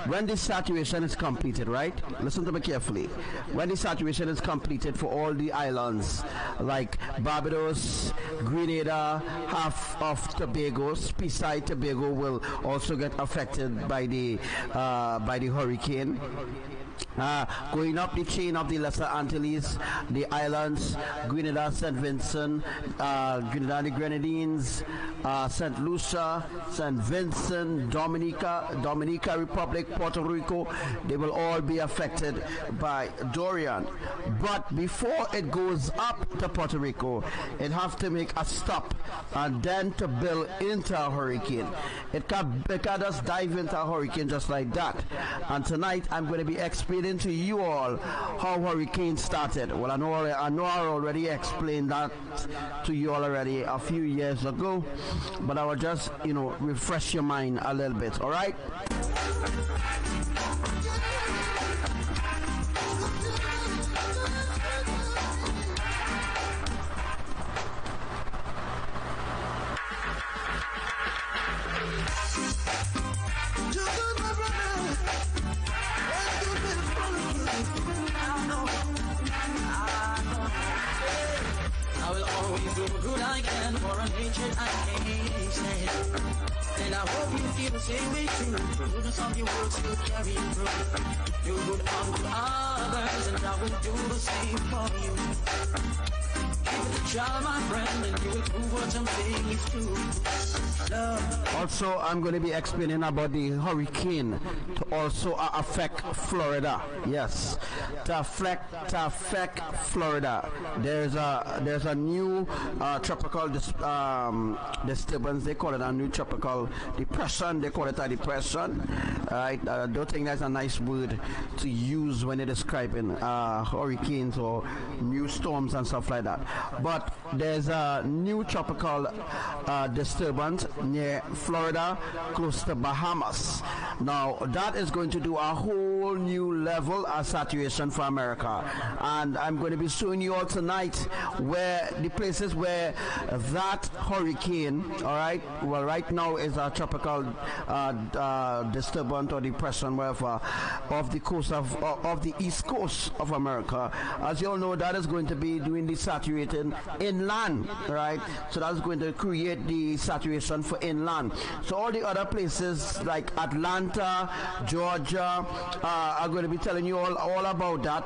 when this saturation is completed, right? Listen to me carefully. When the saturation is completed for all the islands like Barbados, Grenada, half of Tobago, Speyside, Tobago will also get affected by the hurricane. Going up the chain of the Lesser Antilles, the islands, Grenada, St. Vincent, Grenada and the Grenadines, St. Lucia, St. Vincent, Dominica Republic, Puerto Rico, they will all be affected by Thurian. But before it goes up to Puerto Rico, it has to make a stop and then to build into a hurricane. It can just dive into a hurricane just like that. And tonight I'm going to be explaining to you all how hurricane started. Well, I know I already explained that to you all already a few years ago, but I will just, refresh your mind a little bit. All right. And I hope you feel the same way too. Goodness of your works will carry you through. You good unto others, and I will do the same for you. Keep it a child, my friend, and you will prove what I'm saying is true. Love. Also, I'm going to be explaining about the hurricane to also affect Florida. Yes, to affect Florida. There's a new tropical disturbance. They call it a new tropical depression. They call it a depression. I don't think that's a nice word to use when they're describing hurricanes or new storms and stuff like that. But there's a new tropical disturbance near Florida, close to Bahamas. Now that is going to do a whole new level of saturation for America, and I'm going to be showing you all tonight where the places where that hurricane, all right, well, right now is a tropical disturbance or depression, wherever, off the coast of the east coast of America. As you all know, that is going to be doing the saturating inland, right? So that's going to create the saturation for inland. So all the other places like Atlanta, Georgia, are going to be telling you all about that.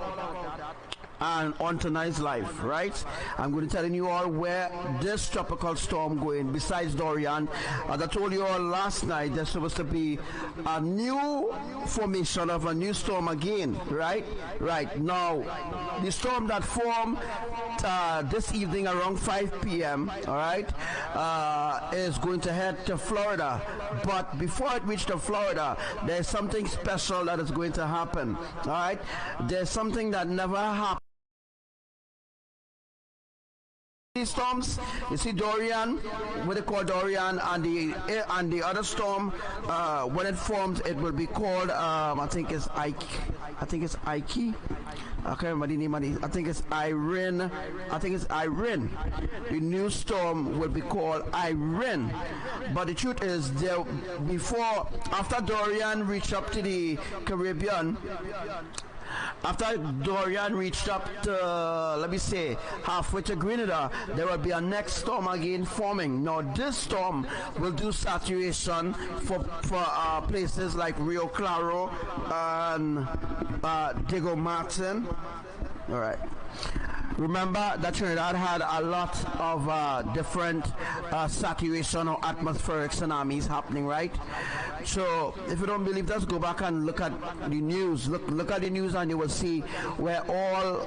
And on tonight's live, right, I'm going to telling you all where this tropical storm going besides Thurian. As I told you all last night, there's supposed to be a new formation of a new storm again, right now. The storm that formed this evening around 5 p.m. all right, is going to head to Florida. But before it reaches to Florida, there's something special that is going to happen. All right, there's something that never happened. These storms, you see Thurian, what they call Thurian, and the other storm, when it forms, it will be called I think it's Ike. I can't remember the name of it. I think it's Irene. The new storm will be called Irene. But the truth is, after Thurian reached up to the Caribbean, after Thurian reached up to, let me say, halfway to Grenada, there will be a next storm again forming. Now this storm will do saturation for places like Rio Claro and Diego Martin. All right. Remember that Trinidad had a lot of different saturation or atmospheric tsunamis happening, right? So if you don't believe, just go back and look at the news. Look at the news, and you will see where all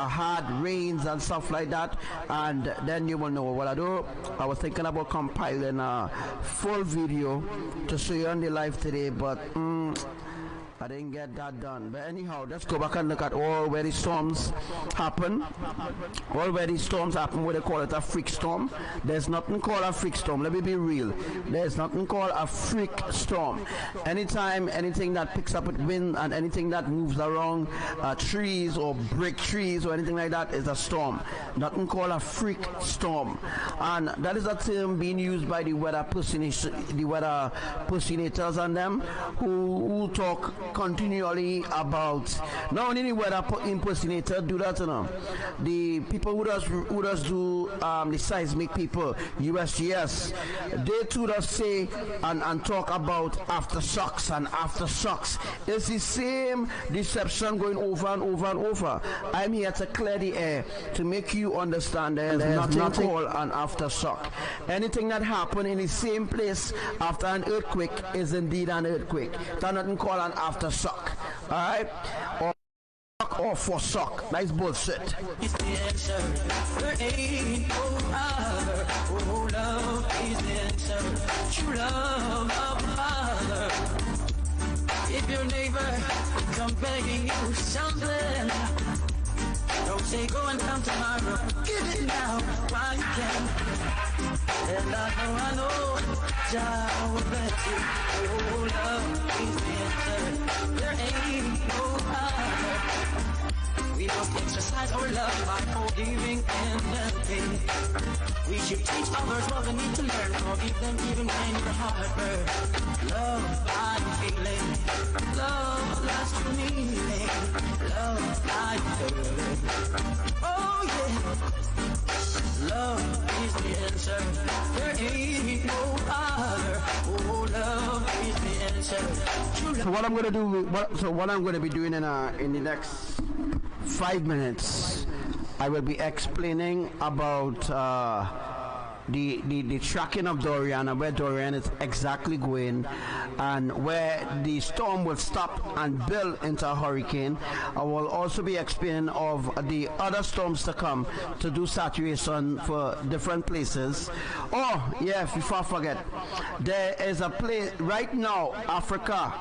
had rains and stuff like that, and then you will know. What I was thinking about compiling a full video to show you on the live today, but I didn't get that done. But anyhow, let's go back and look at all where the storms happen. All where the storms happen, where they call it a freak storm. There's nothing called a freak storm. Let me be real. There's nothing called a freak storm. Anytime anything that picks up with wind and anything that moves around trees or break trees or anything like that is a storm. Nothing called a freak storm. And that is a term being used by the weather personators and them who talk continually about, not only the weather impersonator do that, you know, the people who does do the seismic people, USGS, they too does say and talk about aftershocks and aftershocks. It's the same deception going over and over and over. I'm here to clear the air to make you understand there's nothing called an aftershock. Anything that happened in the same place after an earthquake is indeed an earthquake. There's nothing called an aftershock. Alright? Or for shock. That's bullshit. It's the answer. There ain't no other. Oh, love is the answer. True love of Father. If your neighbor come begging you something, don't say go and come tomorrow. Give it now while you can. And I know, Jah will bless you. Oh, love is the answer. There ain't no other. We must exercise our love by forgiving and helping. We should teach others what they need to learn. Forgive them even when your heart burns. Love, I'm feeling. Love, that's true meaning. Love, I'm feeling. Oh yeah. Love is the answer. There ain't no other. Oh, love is the answer. So what I'm gonna do? What I'm gonna be doing in the next 5 minutes, I will be explaining about the tracking of Thurian and where Thurian is exactly going and where the storm will stop and build into a hurricane. I will also be explaining of the other storms to come to do saturation for different places. Oh yeah, before I forget, there is a place right now, Africa,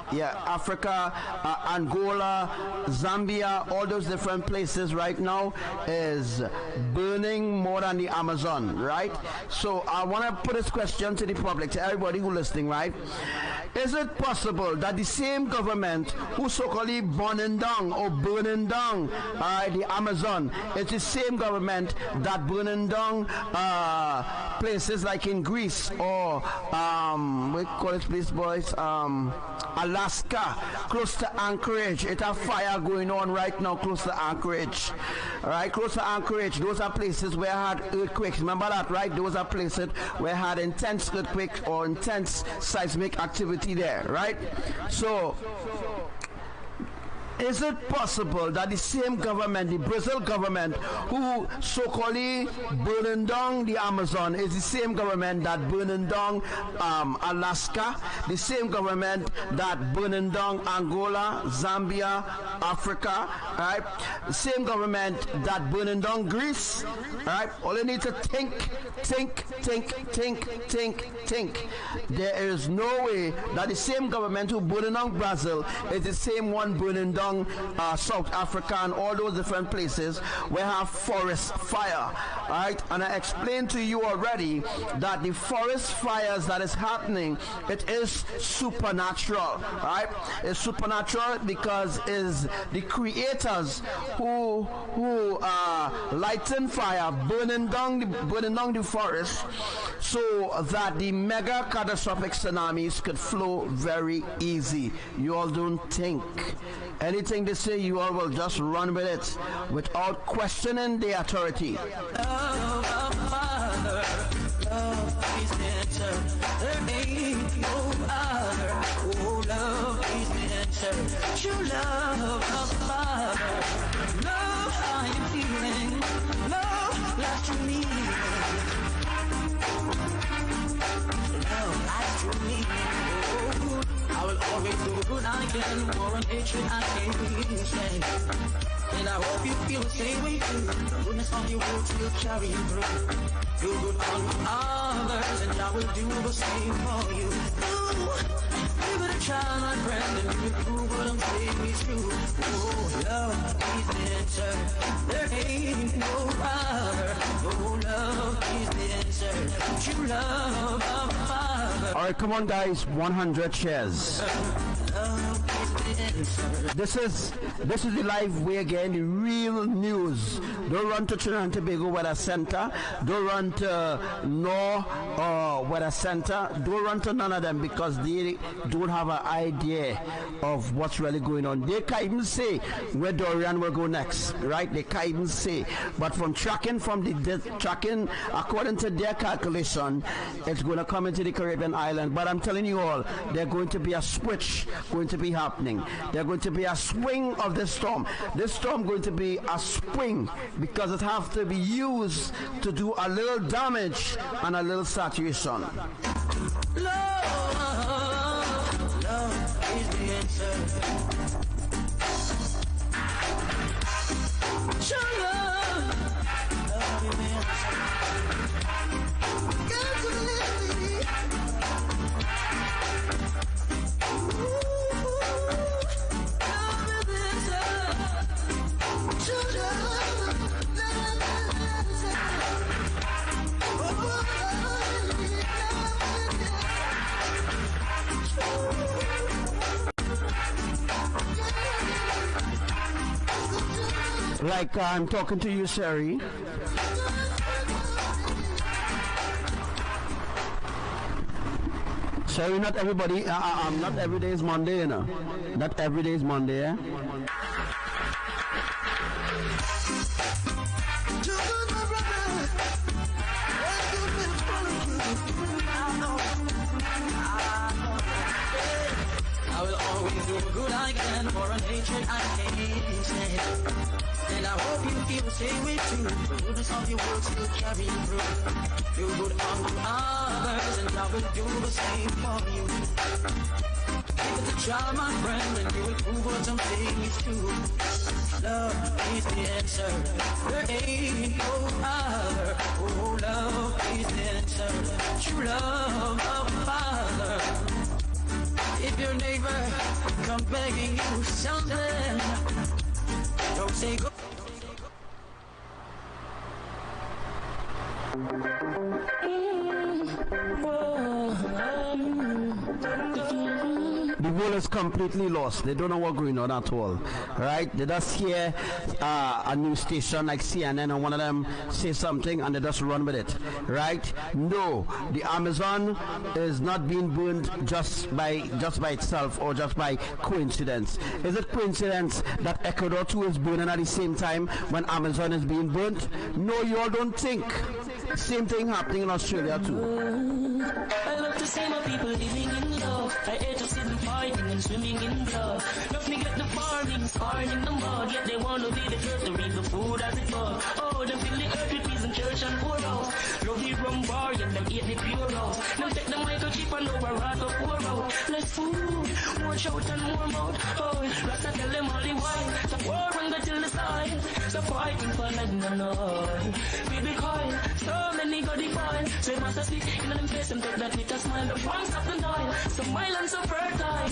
Angola, Zambia, all those different places right now is burning more than the Amazon, right? So I want to put this question to the public, to everybody who's listening, right? Is it possible that the same government who so-called burning down the Amazon is the same government that burning down places like in Greece or we call it place, boys, Alaska, close to Anchorage? It's a fire going on right now close to Anchorage. All right, close to Anchorage, those are places where I had earthquakes. Remember that, right? Those are places where I had intense earthquakes or intense seismic activity there, right? So is it possible that the same government, the Brazil government, who so-called burning down the Amazon, is the same government that burning down Alaska, the same government that burning down Angola, Zambia, Africa, right? The same government that burning down Greece, right? All you need to think. There is no way that the same government who burning down Brazil is the same one burning down South Africa and all those different places where have forest fire, right? And I explained to you already that the forest fires that is happening, it is supernatural, right? It's supernatural because it's the creators who lighten fire, burning down the forest, so that the mega catastrophic tsunamis could flow very easy. You all don't think. Anything they say, you all will just run with it without questioning the authority. Love of Father, love is the answer. There ain't no other. Oh, love is the answer. True love of Father, love I am feeling, love lasts through me. Love lasts through me. I will always do the good I can. War and hatred I can't stand. And I hope you feel the same way too. The goodness of your words will carry you through. Do good unto others, and I will do the same for you. Ooh, give it a try, my friend, and you will prove what I'm say it's true. Oh, love is the answer. There ain't no other. Oh, love is the answer. True love of the Father. All right, come on, guys. 100 shares. This is the live way again, the real news. Don't run to Trinidad and Tobago Weather Center. Don't run to Weather Center. Don't run to none of them because they don't have an idea of what's really going on. They can't even say where Thurian will go next, right? They can't even say. But from tracking, according to their calculation, it's going to come into the Caribbean island. But I'm telling you all, there's going to be a switch going to be happening. There's going to be a swing of this storm. This storm going to be a swing because it has to be used to do a little damage and a little saturation. Love is the answer. Show love is the answer. Got to live it. Like I'm talking to you, Sherry. Sherry, not everybody, not every day is Monday, you know. Not every day is Monday, eh? I will always do good I can for a nation I can't stand. And I hope you feel the same way too. The goodness of your words will carry you through. Do good unto others, and I will do the same for you. Give it a try, my friend, and you will prove what I'm saying is true. Love is the answer. There ain't no other. Oh, love is the answer. True love of the Father. If your neighbor comes begging you something, don't say go. The world is completely lost. They don't know what's going on at all, right? They just hear a news station like CNN and one of them say something and they just run with it, right? No, the Amazon is not being burned just by itself or just by coincidence. Is it coincidence that Ecuador too is burning at the same time when Amazon is being burnt? No, you all don't think. Same thing happening in Australia too. I love to see my people living in love. I hate to see them fighting and swimming in blood. Don't neglect the farming, sparring in the mud. Yet they want to be the first to reap the food as it was. Oh, them fill the earth with peace and church and poor house. Love the rum bar, yet them eat the pure house. Now take the microchip and over wrath of poor out. Less food, more shout and more mouth. Oh, Rasta tell them all the while. Stop war and go till the side. Stop fighting for land and all. Baby coil, so many got the file. So you must speak in them face and take that with a smile. The wrong stop the dial. So mile and so fertile.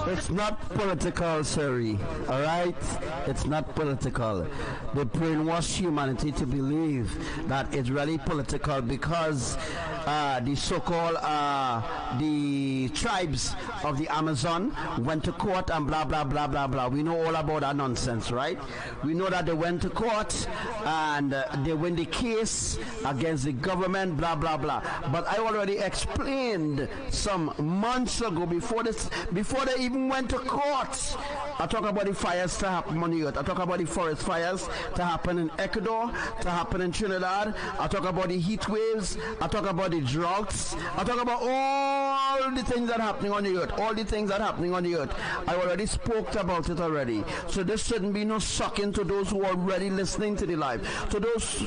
It's not political, sorry. Alright? It's not political. They brainwash humanity to believe that it's really political because the so-called the tribes of the Amazon went to court and blah blah blah blah blah. We know all about that nonsense, right? We know that they went to court and they win the case against the government, blah blah blah. But I already explained some months ago before they even went to court. I talk about the fires to happen on the earth. I talk about the forest fires to happen in Ecuador, to happen in Trinidad. I talk about the heat waves. I talk about the droughts. I talk about all the things that are happening on the earth. All the things that are happening on the earth. I already spoke about it already. So this shouldn't be no shocking to those who are already listening to the live. To those,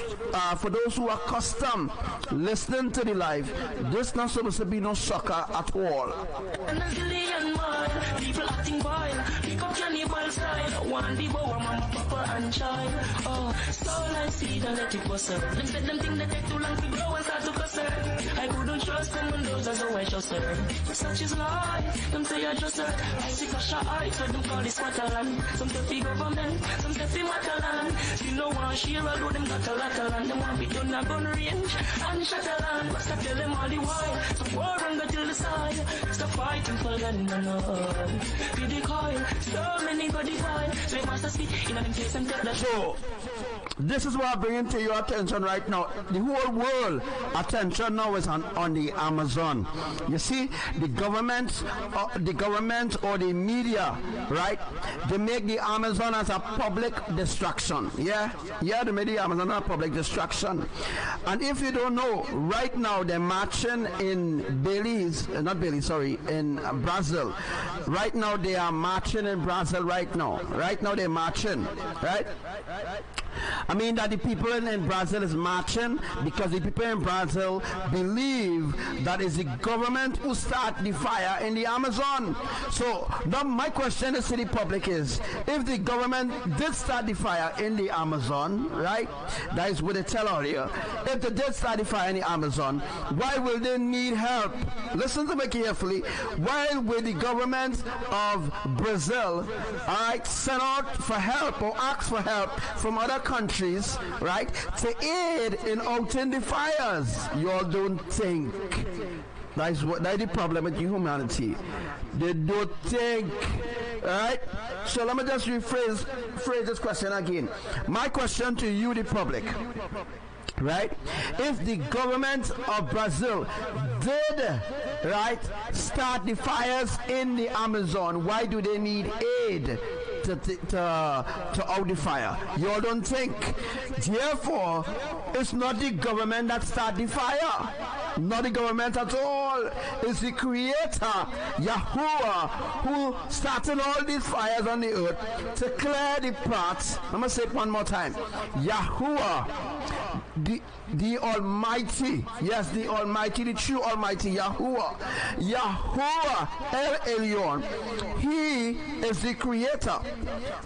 for those who are accustomed listening to the live, this not supposed to be no shocker at all. People acting wild, pick up cannibal style. Want the bow, mama, papa, and child. Oh, so like seed and let it bust her. Them said them think that take too long to grow and start to cuss her. I couldn't trust them when those are so I trust her. Such is life, them say I trust her. I see crush her eyes, so them call this Scotland. Some stuff the government, some stuff the Matalan. Still no one share, although them got a lot of land. Them want be done a gun range and shut a land. But stop tell them all the while, so war and go till the side. Stop fighting for land and all. Be the coil, so many go define. So they must speak in them face and tell that. So, this is what I'm bringing to your attention right now. The whole world attention now is on the Amazon. You see, the government or the media, right? They make the Amazon as a public distraction. Yeah, they make the Amazon a public distraction. And if you don't know, right now they're marching in in Brazil. Right now they are marching in Brazil. Right now they're marching. Right. I mean that the people in Brazil is marching because the people in Brazil believe that it's the government who start the fire in the Amazon. So now my question is to the public is, if the government did start the fire in the Amazon, right? That is what they tell out here. If they did start the fire in the Amazon, why will they need help? Listen to me carefully. Why will the government of Brazil, all right, send out for help or ask for help from other countries, right, to aid in outing the fires? You all don't think. That's the problem with humanity. They don't think, right? So let me just phrase this question again. My question to you, the public, right? If the government of Brazil did, right, start the fires in the Amazon, why do they need aid to out the fire? You all don't think. Therefore, it's not the government that start the fire. Not the government at all. It's the Creator, Yahuwah, who started all these fires on the earth to clear the paths. I'm going to say it one more time. Yahuwah, the Almighty, yes, the Almighty, the true Almighty, Yahuwah, El Elyon. He is the Creator,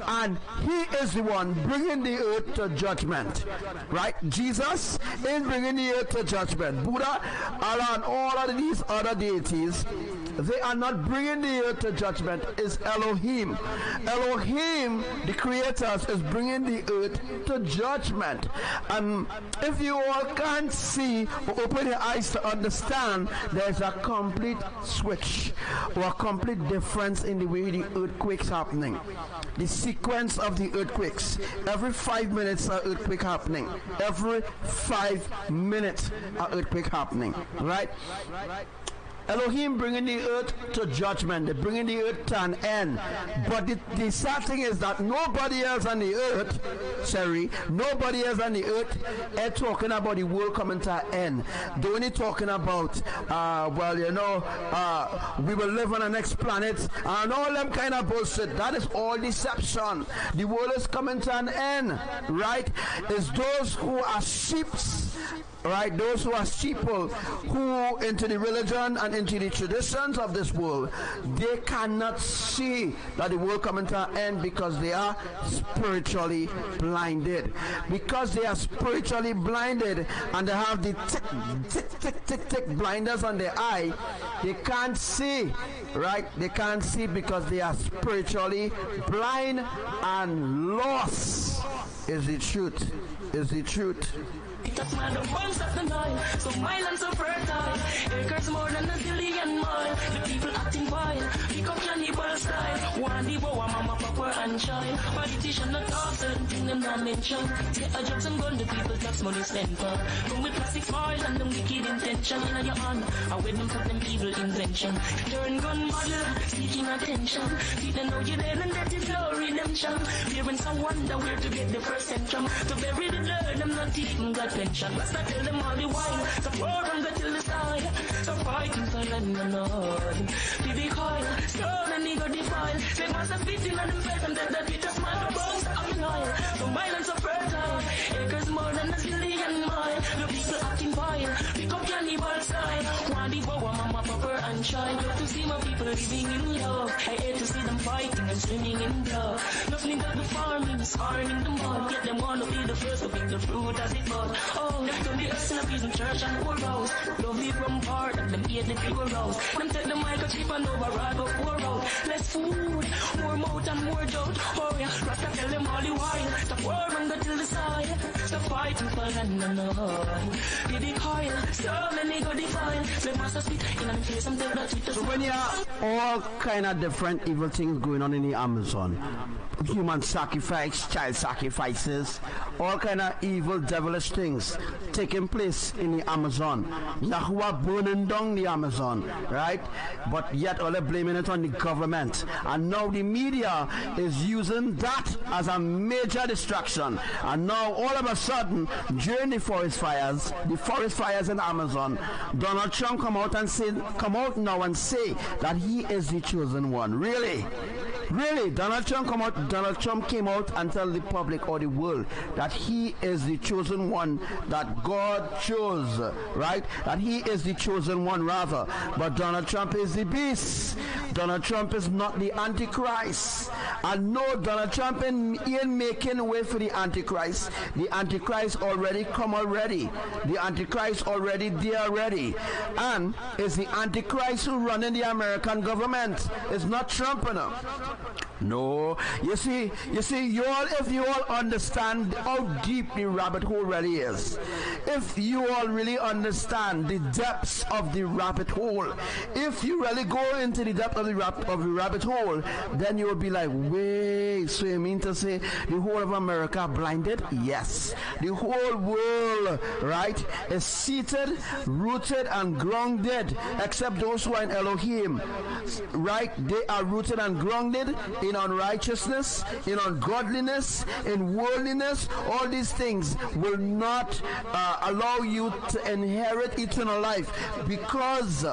and He is the one bringing the earth to judgment, right? Jesus is bringing the earth to judgment. Buddha, Allah, and all of these other deities, they are not bringing the earth to judgment. It's Elohim. Elohim, the Creator, is bringing the earth to judgment. And if you all can't see or open your eyes to understand, there's a complete switch or a complete difference in the way the earthquakes happening. The sequence of the earthquakes. Every 5 minutes an earthquake happening. Every 5 minutes an earthquake happening. Right? Elohim bringing the earth to judgment. They're bringing the earth to an end. But the sad thing is that nobody else on the earth, nobody else on the earth is talking about the world coming to an end. They're only talking about, we will live on the next planet and all them kind of bullshit. That is all deception. The world is coming to an end, right? It's those who are sheeps, right? Those who are sheeple, who into the religion and into the traditions of this world, they cannot see that the world coming to an end because they are spiritually blinded. Because they are spiritually blinded and they have the tick blinders on their eye, they can't see, right? They can't see because they are spiritually blind and lost. Is the truth. Is the truth. That's man the bombs of the Nile, so mile and so fertile. Acres more than a zillion mile. The people acting wild, become cannibal style. One the bow, mama, papa, and child. Politician not talk, certain thing them not mention. Say a jobs and gun, the people tax money spent for. Come with plastic foil and them wicked intention. In your honor, I with them put them evil invention. Turn gun model, seeking attention. See them know you there and that is no redemption. Wearing some wonder where to get the first centrum. To bury the dirt, them not even got pension. Let's not tell them all the while. So pour and go till the side. So fighting for land and Lord. Baby coil, so many go defile. They must have 15 on them face and that with a smile. The bones of the Nile. So violence so fertile. Acres more than a zillion mile. The people acting vile. Become cannibal style. One the bow, mama, papa, and child. To see my people living in love. I hate to see them fighting and and swimming in blood. Nothing but the farming, scarring in the mud. Yet them wanna be the first to pick the fruit as it bud. Oh, left on the us in a piece in church and poor house. Love me from part, them eat the pure house. Them take the microchip and override but poor out. Less food, more mouth and more doubt. Oh yeah, Rasta tell them all the while. Stop war and go till the side. Stop fighting for land and no oil. Be the coil, so many go define. Let master speak in the face and tell that so when you have all kind of different evil things going on in the Amazon, human sacrifice, child sacrifices, all kind of evil devilish things taking place in the Amazon. Yahuwah burning down the Amazon, right? But yet all they're blaming it on the government. And now the media is using that as a major distraction. And now all of a sudden, during the forest fires in Amazon, Donald Trump come out now and say that he is the chosen one. Really? Donald Trump came out and tell the public or the world that he is the chosen one that God chose, right? That he is the chosen one rather. But Donald Trump is the beast. Donald Trump is not the Antichrist. And no, Donald Trump ain't making way for the Antichrist. The Antichrist already come already. The Antichrist already there already. And it's the Antichrist who running the American government. It's not Trump enough. No, you see, you all, if you all understand how deep the rabbit hole really is, if you all really understand the depths of the rabbit hole, if you really go into the depth of the rabbit hole, then you will be like, wait, so you mean to say the whole of America blinded? Yes, the whole world, right, is seated, rooted, and grounded, except those who are in Elohim, right? They are rooted and grounded in unrighteousness, in ungodliness, in worldliness. All these things will not allow you to inherit eternal life, because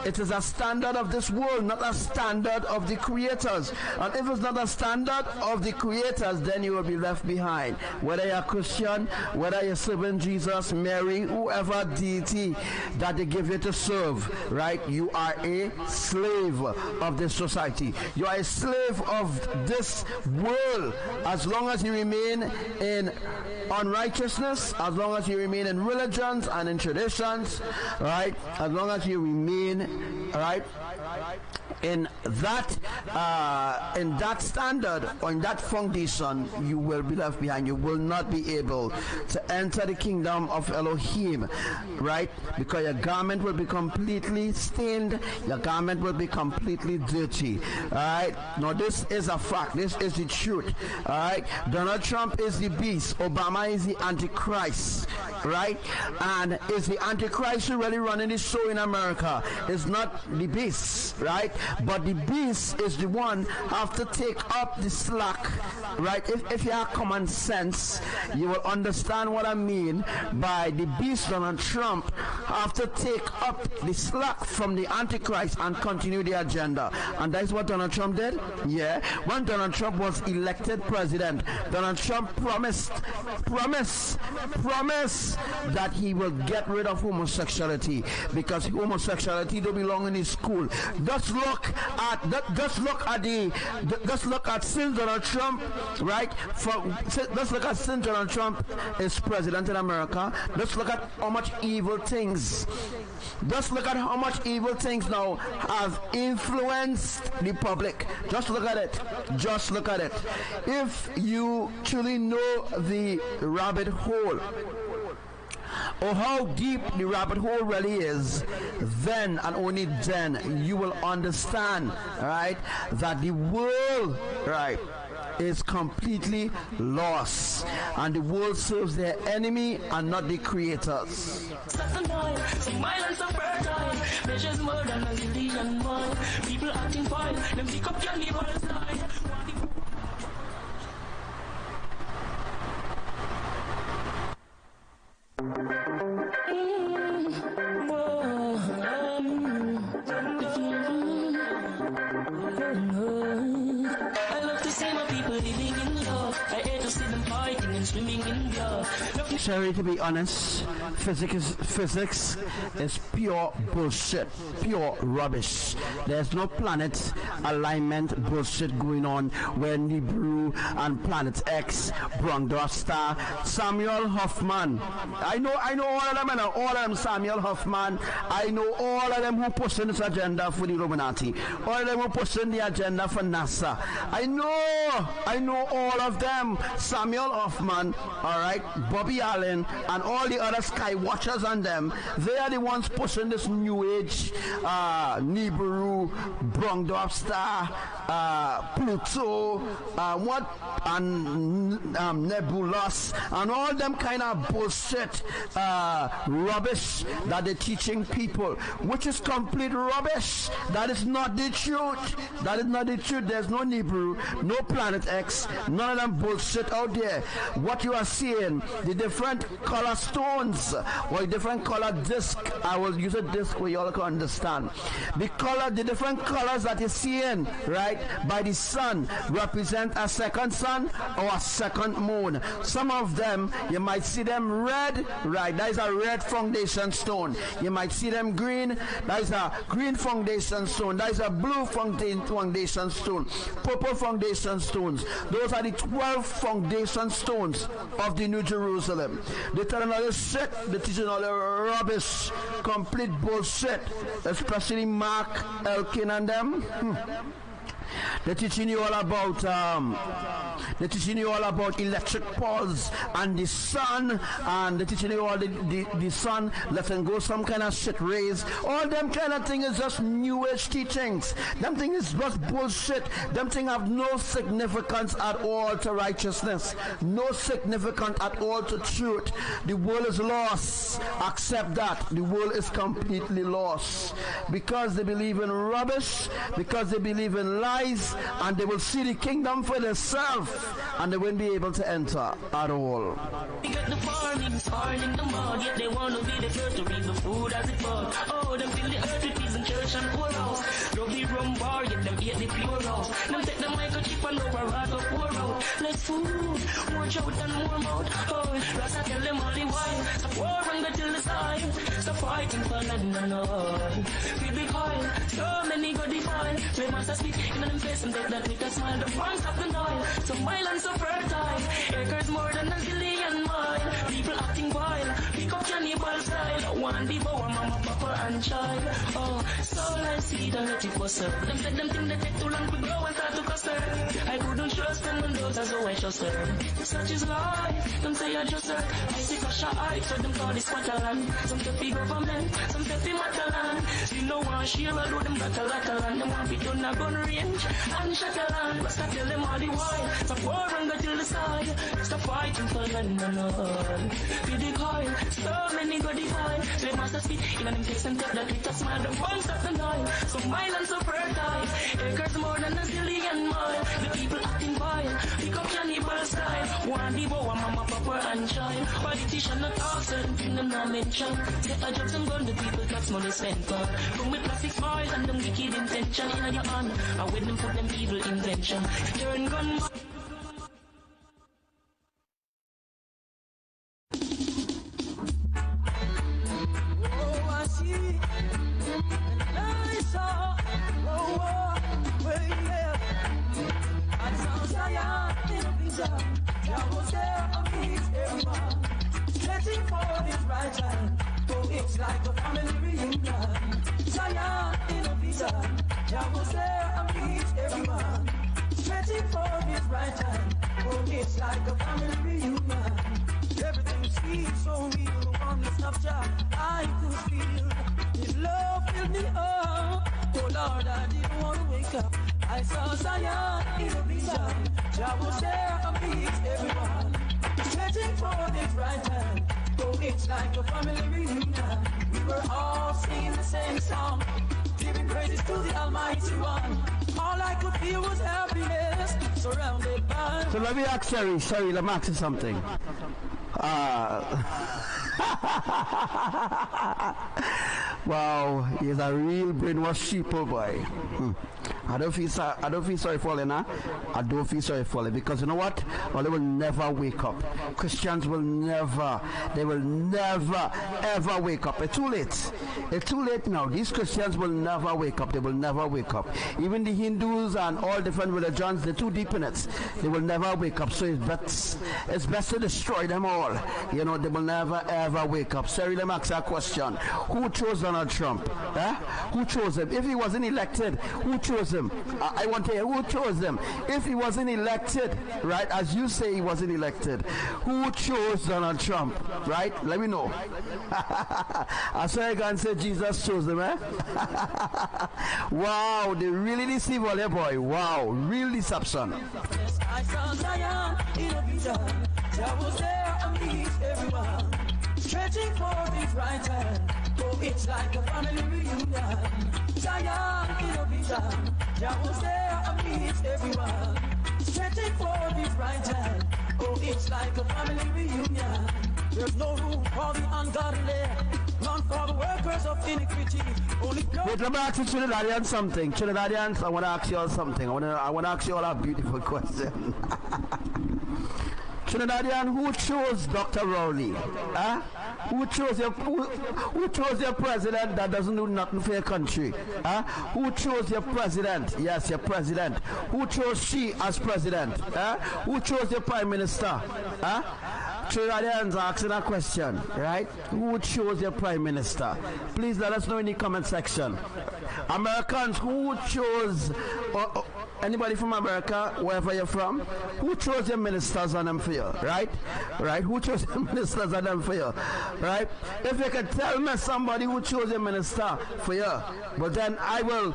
it is a standard of this world, not a standard of the creators. And if it's not a standard of the creators, then you will be left behind. Whether you're a Christian, whether you're serving Jesus, Mary, whoever deity that they give you to serve, right? You are a slave of this society. You are a slave of this world. As long as you remain in unrighteousness, as long as you remain in religions and in traditions, right? As long as you remain, right, in that standard or in that foundation, you will be left behind. You will not be able to enter the kingdom of Elohim, right? Because your garment will be completely stained, your garment will be completely dirty. Alright, now this is a fact, this is the truth. Alright, Donald Trump is the beast, Obama is the Antichrist, right? And is the Antichrist who really running the show in America? It's not the beast, right? But the beast is the one have to take up the slack, right? If you have common sense, you will understand what I mean by the beast. Donald Trump have to take up the slack from the Antichrist and continue the agenda. And that's what Donald Trump did. Yeah, when Donald Trump was elected president, Donald Trump promised that he will get rid of homosexuality, because homosexuality don't belong in his school. Just look at since Donald Trump, right? Let's look at since Donald Trump is president in America. Let's look at how much evil things. Just look at how much evil things now have influenced the public. Just look at it. Just look at it. If you truly know the rabbit hole, or how deep the rabbit hole really is, then and only then you will understand, right, that the world, right, is completely lost, and the world serves their enemy and not the creators. People acting fine, them pick up candy all the time. I love to see my people living in love. I hate to see them fighting and swimming in blood. Sherry, to be honest, physics is pure bullshit, pure rubbish. There's no planet alignment bullshit going on when Hebrew and Planet X, Brongdorf Star, Samuel Hoffman. I know all of them, and all of them Samuel Hoffman. I know all of them who pushing this agenda for the Illuminati. All of them who pushing the agenda for NASA. I know all of them. Samuel Hoffman, all right, Bobby Allen, and all the other sky watchers and them. They are the ones pushing this new age, Nibiru, Brongdorf Star, Pluto, Nebulous, and all them kind of bullshit, rubbish that they're teaching people, which is complete rubbish. That is not the truth. That is not the truth. There's no Nibiru, no Planet X, none of them bullshit out there. What you are seeing, the different color stones or different color disc, I will use a disc where you all can understand. The different colors that you're seeing, right, by the sun represent a second sun or a second moon. Some of them, you might see them red, right, that is a red foundation stone. You might see them green, that is a green foundation stone. That is a blue foundation stone. Purple foundation stones. Those are the 12 foundation stones of the New Jerusalem. They telling all this shit, they're teaching all the rubbish, complete bullshit, especially Mark, Elkin and them. They're teaching you all about electric pulse and the sun, and they're teaching you all the sun letting go some kind of shit rays. All them kind of thing is just new age teachings. Them thing is just bullshit. Them thing have no significance at all to righteousness, no significance at all to truth. The world is lost. Accept that. The world is completely lost because they believe in rubbish, because they believe in lies, and they will see the kingdom for themselves, and they won't be able to enter at all. You get the farmings, in the mud, yet they want to be the first to reap the food as it falls. Oh, them fill the earth with peas and church and poor house. Don't be rum bar, yet them eat the pure house. Them take the microchip and over rag of pour out. Less food, more chout and more mouth. Oh, Rosa tell them all the while. So war and go till the side. So fighting for land and all. We big oil, so many go defile. We must speak in them face and take that with a smile. The farms of the Nile, so wild and so fertile. Acres more than a zillion mile. People acting wild, pick up cannibal style. One devour mama, papa and child. Oh, so I see the let it was her. Them said them think they take too long to grow and start to cuss her. I couldn't trust them and those as though I trust her. Such is life, them say I just her. I see cash eye, so them call this Scotland. Some say fi government, some say fi Matalan. See no one share, although them got a lot of land. Them want be done a gun range and shut a land. But I tell them all the while, so war and go till the side. Stop fighting for land and all. Be the coil, so many go defile. They must speak in them face and take that with a smile. The ones of the Nile, so mild and so fertile. Acres more than a zillion mile. The people acting vile, pick up cannibal style. One devour mama, papa and child. Politician not talk, certain thing them not mention. Get a job, some gun, the people tax money spent for. Come with plastic oil and them wicked intention in your hand. And when them put them evil invention. Turn gun. It's like a family reunion. Zion in a visa. Jah was there and meet everyone. Stretching for his right hand. Oh, it's like a family reunion. Everything sweet, so real. On the Snapchat, I could feel his love filled me up. Oh Lord, I didn't want to wake up. I saw Zion in a visa. Jah was there and meet everyone. Stretching for his right hand. Oh, it's like a family reunion. We were all singing the same song, giving praises to the Almighty One. All I could feel was happiness, surrounded by... So let me ask Sorry, let me ask you something. Wow, he's a real brainwashed sheeple boy. I don't feel sorry for them, I don't feel sorry for them, because you know what? Well, they will never wake up. Christians will never, they will never ever wake up. It's too late. It's too late now. These Christians will never wake up. They will never wake up. Even the Hindus and all different religions, they're too deep in it. They will never wake up. So it's best to destroy them all. You know, they will never ever wake up. Siri, let me ask you a question. Who chose Donald Trump? Who chose him? If he wasn't elected, who chose him? I want to hear who chose him. If he wasn't elected, right, as you say he wasn't elected, who chose Donald Trump, right? Let me know. I saw you can say Jesus chose him, eh? Wow, they really deceive all their boy. Wow, real deception. I saw Zion in a vision. Jah was there amidst everyone, stretching for his right hand. Oh, it's like a family reunion. Zion in a vision. Jah was there amidst everyone, stretching for his right hand. Oh, it's like a family reunion. There's no room for the ungodly, none for the workers of iniquity. Only wait, let me ask you Trinidadians something. Trinidadians, I want to ask you all something. I want to ask you all a beautiful question. Trinidadian, who chose Dr. Rowley? Who chose your president that doesn't do nothing for your country? Who chose your president? Yes, your president. Who chose she as president? Who chose your prime minister? Trinidadians are asking a question, right? Who chose your prime minister? Please let us know in the comment section. Americans, who chose... anybody from America, wherever you're from, who chose your ministers on them for you, right? Right? Who chose your ministers on them for you, right? If you can tell me somebody who chose your minister for you, but then I will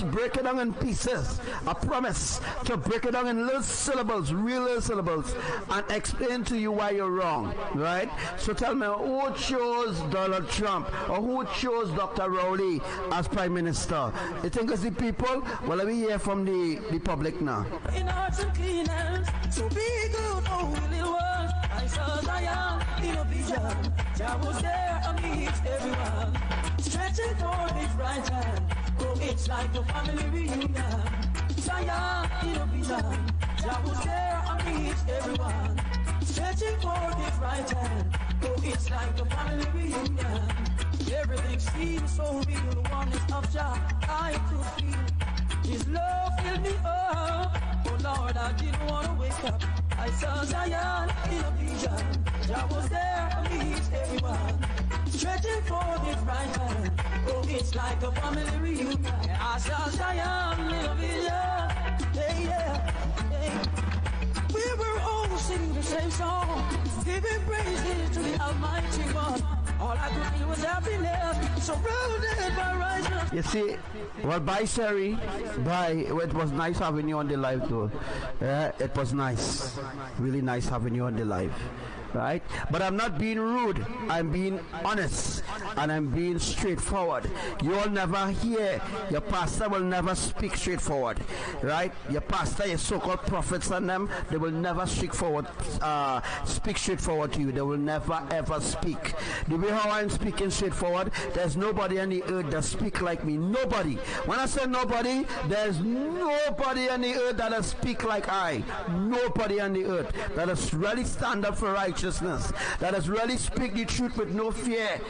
break it down in pieces. I promise to break it down in little syllables, real little syllables, and explain to you why you're wrong, right? So tell me who chose Donald Trump or who chose Dr. Rowley as prime minister. You think it's the people? Well, let me hear from the public now. In hearts and clean hands, so be good, oh little ones. I saw Zion in a vision. Jah was there amidst everyone, stretching for his right hand. Oh, it's like a family reunion. Zion in a vision. Jah was there amidst everyone, stretching for his right hand. Oh, it's like a family reunion. Everything seems so real. The oneness of Jah I could feel. His love filled me up. Oh Lord, I didn't want to wake up. I saw Zion in a vision. Jah was there amidst everyone, stretching for his right hand. Oh, it's like a family reunion. I saw Zion in a vision. Hey, yeah, hey. We were all singing the same song, giving praises to the Almighty One. All I could feel was happiness, surrounded by righteousness. You see, well, bye, Sherry. Bye. Well, it was nice having you on the live, though. It was nice. Really nice having you on the live. Right? But I'm not being rude. I'm being honest. And I'm being straightforward. You'll never hear, your pastor will never speak straightforward. Right? Your pastor, your so-called prophets and them, they will never speak straightforward to you. They will never ever speak. The way how I'm speaking straightforward, there's nobody on the earth that speak like me. Nobody. When I say nobody, there's nobody on the earth that speak like I. Nobody on the earth that is really stand up for righteousness, that is really speak the truth with no fear.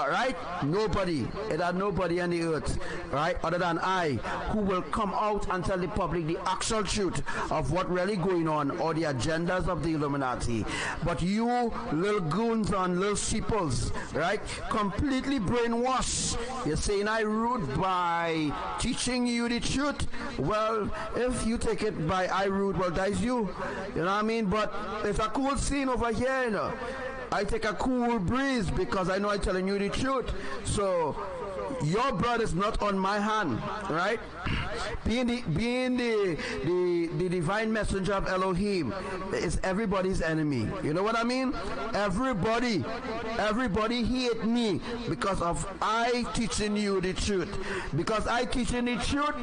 Right? Nobody. It are nobody on the earth, right, other than I, who will come out and tell the public the actual truth of what really going on, or the agendas of the Illuminati. But you little goons and little sheeples, right, completely brainwashed. You're saying I rude by teaching you the truth. Well, if you take it by I rude, well, that's you. You know what I mean? But it's a cool scene over here, you know. I take a cool breeze because I know I'm telling you the truth. So your blood is not on my hand, right? Being the divine messenger of Elohim is everybody's enemy. You know what I mean? Everybody hate me because of I teaching you the truth. Because I teaching the truth,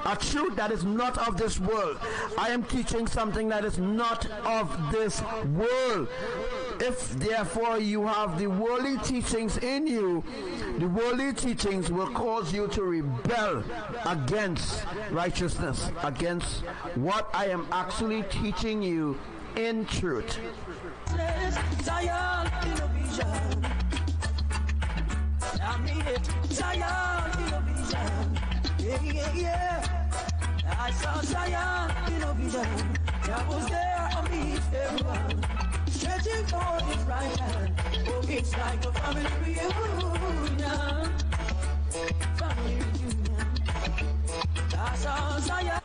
a truth that is not of this world. I am teaching something that is not of this world. If therefore you have the worldly teachings in you, the worldly teachings will cause you to rebel against righteousness, against what I am actually teaching you in truth. Zion in a vision. I mean it. Zion in a vision. Yeah, yeah, yeah. I saw Zion in a vision. I was there amidst everyone, stretching for his right hand. Oh, it's like a family reunion. Family reunion. I saw Zion.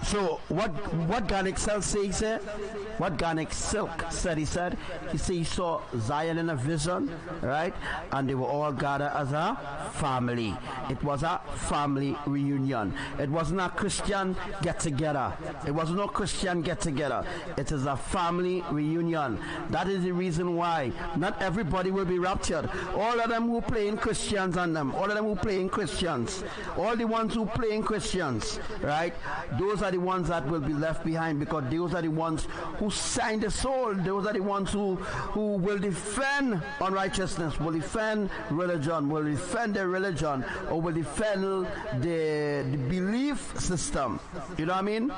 So what Gmax Coral says here, what Gmax Silk said, he said he saw Zion in a vision, right? And they were all gathered as a family. It was a family reunion. It wasn't a Christian get together. It was no Christian get together. It is a family reunion. That is the reason why not everybody will be raptured. All of them who playing Christians on them, all of them who playing Christians, all the ones who playing Christians, right? Those are the ones that will be left behind, because those are the ones who signed the soul. Those are the ones who will defend unrighteousness, will defend religion, will defend their religion, or will defend the belief system. You know what I mean?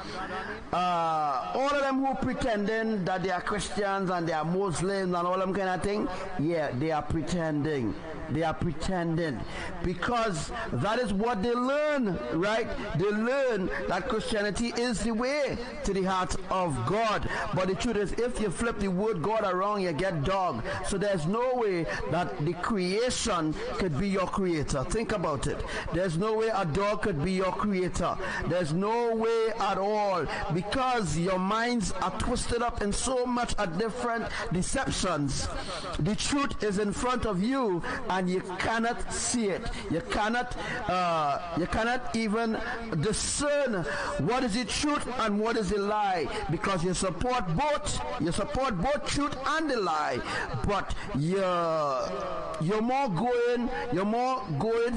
All of them who pretending that they are Christians and they are Muslims and all them kind of thing, yeah, they are pretending. They are pretending, because that is what they learn, right? They learn that Christianity is the way to the heart of God. But the truth is, if you flip the word God around, you get dog. So there's no way that the creation could be your creator. Think about it. There's no way a dog could be your creator. There's no way at all, because your minds are twisted up in so much of different deceptions. The truth is in front of you, and you cannot see it. You cannot even discern what is the truth and what is the lie, because you support both. You support both truth and the lie, but you're more going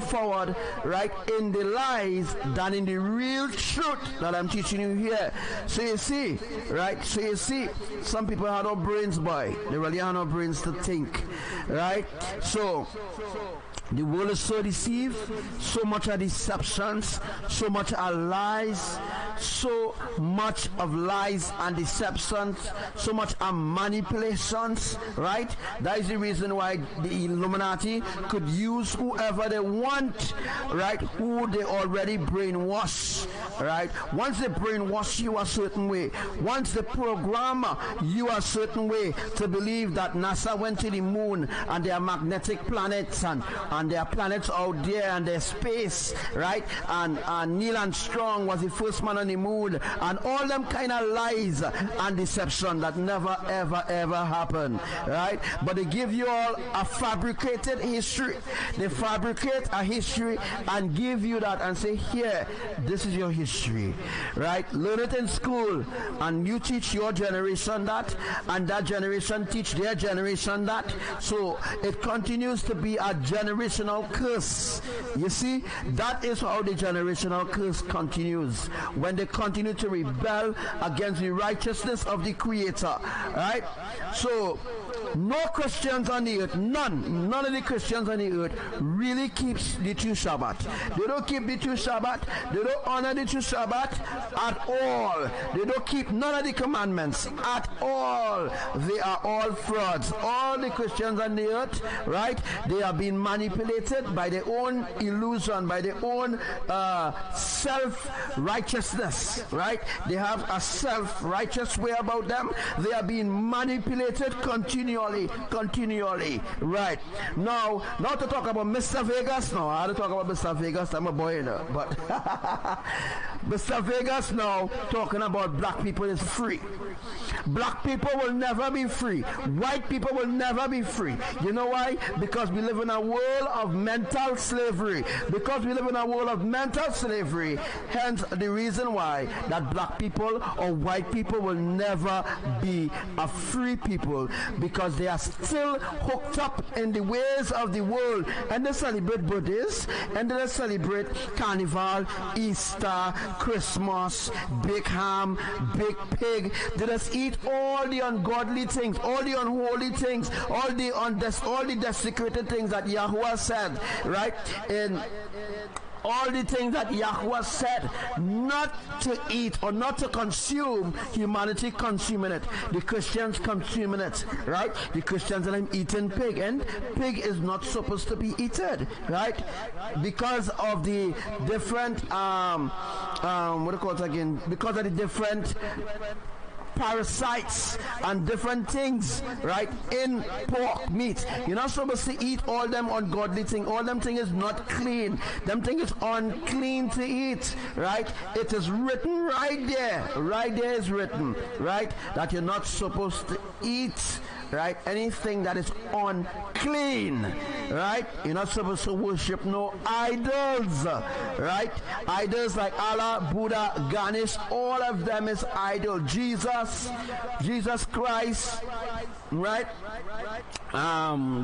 forward, right, in the lies than in the real truth that I'm teaching you here. So you see, right? So you see, some people have no brains, boy. They really have no brains to think, right? So the world is so deceived, so much of deceptions, so much of lies, so much of lies and deceptions, so much of manipulations, right? That is the reason why the Illuminati could use whoever they want, right? Who they already brainwash, right? Once they brainwash you a certain way, once they program you a certain way to believe that NASA went to the moon and there are magnetic planets and there are planets out there and there's space, right? And Neil Armstrong was the first man on the moon, and all them kind of lies and deception that never ever happened, right? But they give you all a fabricated history. They fabricate a history and give you that and say, here, this is your history, right? Learn it in school, and you teach your generation that, and that generation teach their generation that. So it continues to be a generational curse. You see, that is how the generational curse continues, when they continue to rebel against the righteousness of the Creator, right? So no Christians on the earth, none of the Christians on the earth really keeps the true Shabbat. They don't keep the true Shabbat. They don't honor the true Shabbat at all. They don't keep none of the commandments at all. They are all frauds. All the Christians on the earth, right? They are being manipulated by their own illusion, by their own self-righteousness, right? They have a self-righteous way about them. They are being manipulated continually, right? Now to talk about Mr. Vegas now. I had to talk about Mr. Vegas. I'm a boy, you know, but Mr. Vegas now talking about black people is free. Black people will never be free. White people will never be free. You know why? Because we live in a world of mental slavery. Because we live in a world of mental slavery, hence the reason why that black people or white people will never be a free people, because because they are still hooked up in the ways of the world, and they celebrate birthdays, and they celebrate Carnival, Easter, Christmas, big ham, big pig. They just eat all the ungodly things, all the unholy things, all the desecrated things that Yahuwah said, right? In all the things that Yahuwah said not to eat or not to consume, humanity consuming it. The Christians consuming it, right? The Christians are eating pig, and pig is not supposed to be eaten, right? Because of the different what do you call it again? Because of the different parasites and different things, right, in pork meat. You're not supposed to eat all them ungodly things. All them things is not clean. Them things is unclean to eat, right? It is written right there. Right there is written, right, that you're not supposed to eat, right, anything that is unclean, right? You're not supposed to worship no idols, right? Idols like Allah, Buddha, Ganesh, all of them is idol. Jesus Christ, right?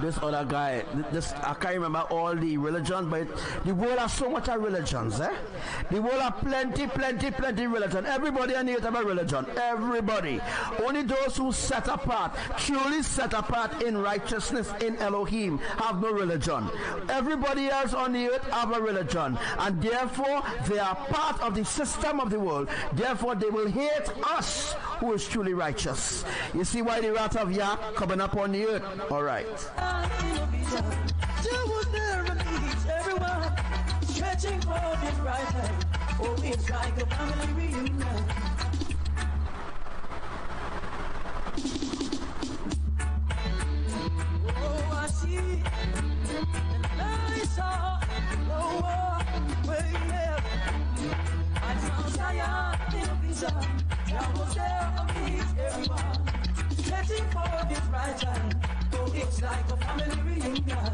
This other guy, this I can't remember all the religions, but the world has so much of religions, The world have plenty religion. Everybody on the earth have a religion. Everybody. Only those who set apart, truly set apart in righteousness in Elohim, have no religion. Everybody else on the earth have a religion, and therefore they are part of the system of the world. Therefore they will hate us who is truly righteous. You see why the wrath of Yah coming up on the earth? All right. Stretching for his right hand. Oh, it's like a family reunion. Oh, I see, and I saw, where you live. I saw Zion in a vision. I was there amidst everyone, stretching for his right hand. Oh, it's like a family reunion.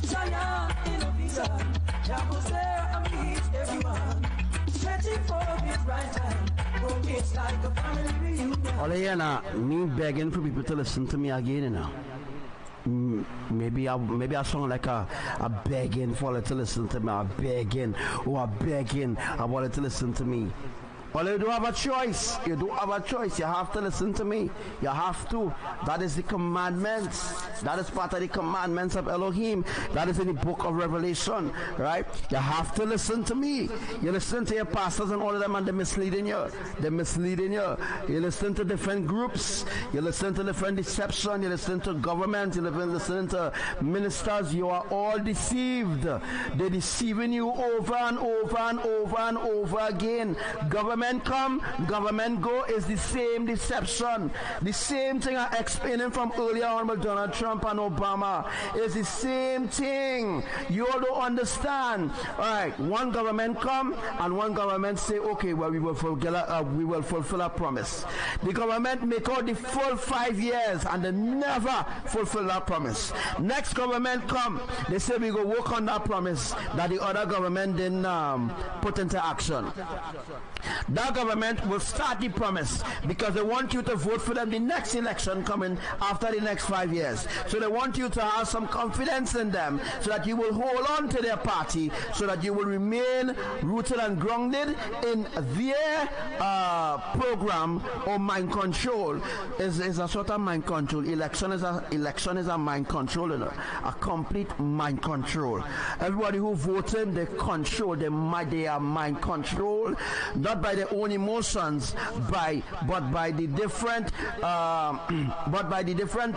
Zion in a vision. I was there amidst everyone, stretching for his right hand. Oh, it's like a family reunion. Olena, me begging for people to listen to me again, you know. Maybe I sound like a begging for it to listen to me. I'm begging. I want it to listen to me. Well, you do have a choice. You do have a choice. You have to listen to me. You have to. That is the commandments. That is part of the commandments of Elohim. That is in the book of Revelation, right? You have to listen to me. You listen to your pastors and all of them, and they're misleading you. They're misleading you. You listen to different groups. You listen to different deception. You listen to government. You listen to ministers. You are all deceived. They're deceiving you over and over and over and over again. Government come, government go is the same deception. The same thing I explaining from earlier on with Donald Trump and Obama is the same thing. You all don't understand. All right, one government come and one government say, okay, well, we will fulfill our promise. The government make out the full 5 years and they never fulfill that promise. Next government come, they say we go work on that promise that the other government didn't put into action. That government will start the promise because they want you to vote for them the next election coming after the next 5 years. So they want you to have some confidence in them so that you will hold on to their party, so that you will remain rooted and grounded in their program or mind control. Is a sort of mind control. Election is a mind control, you know, a complete mind control. Everybody who voted, they control. They are mind control, not by their own emotions, but by the different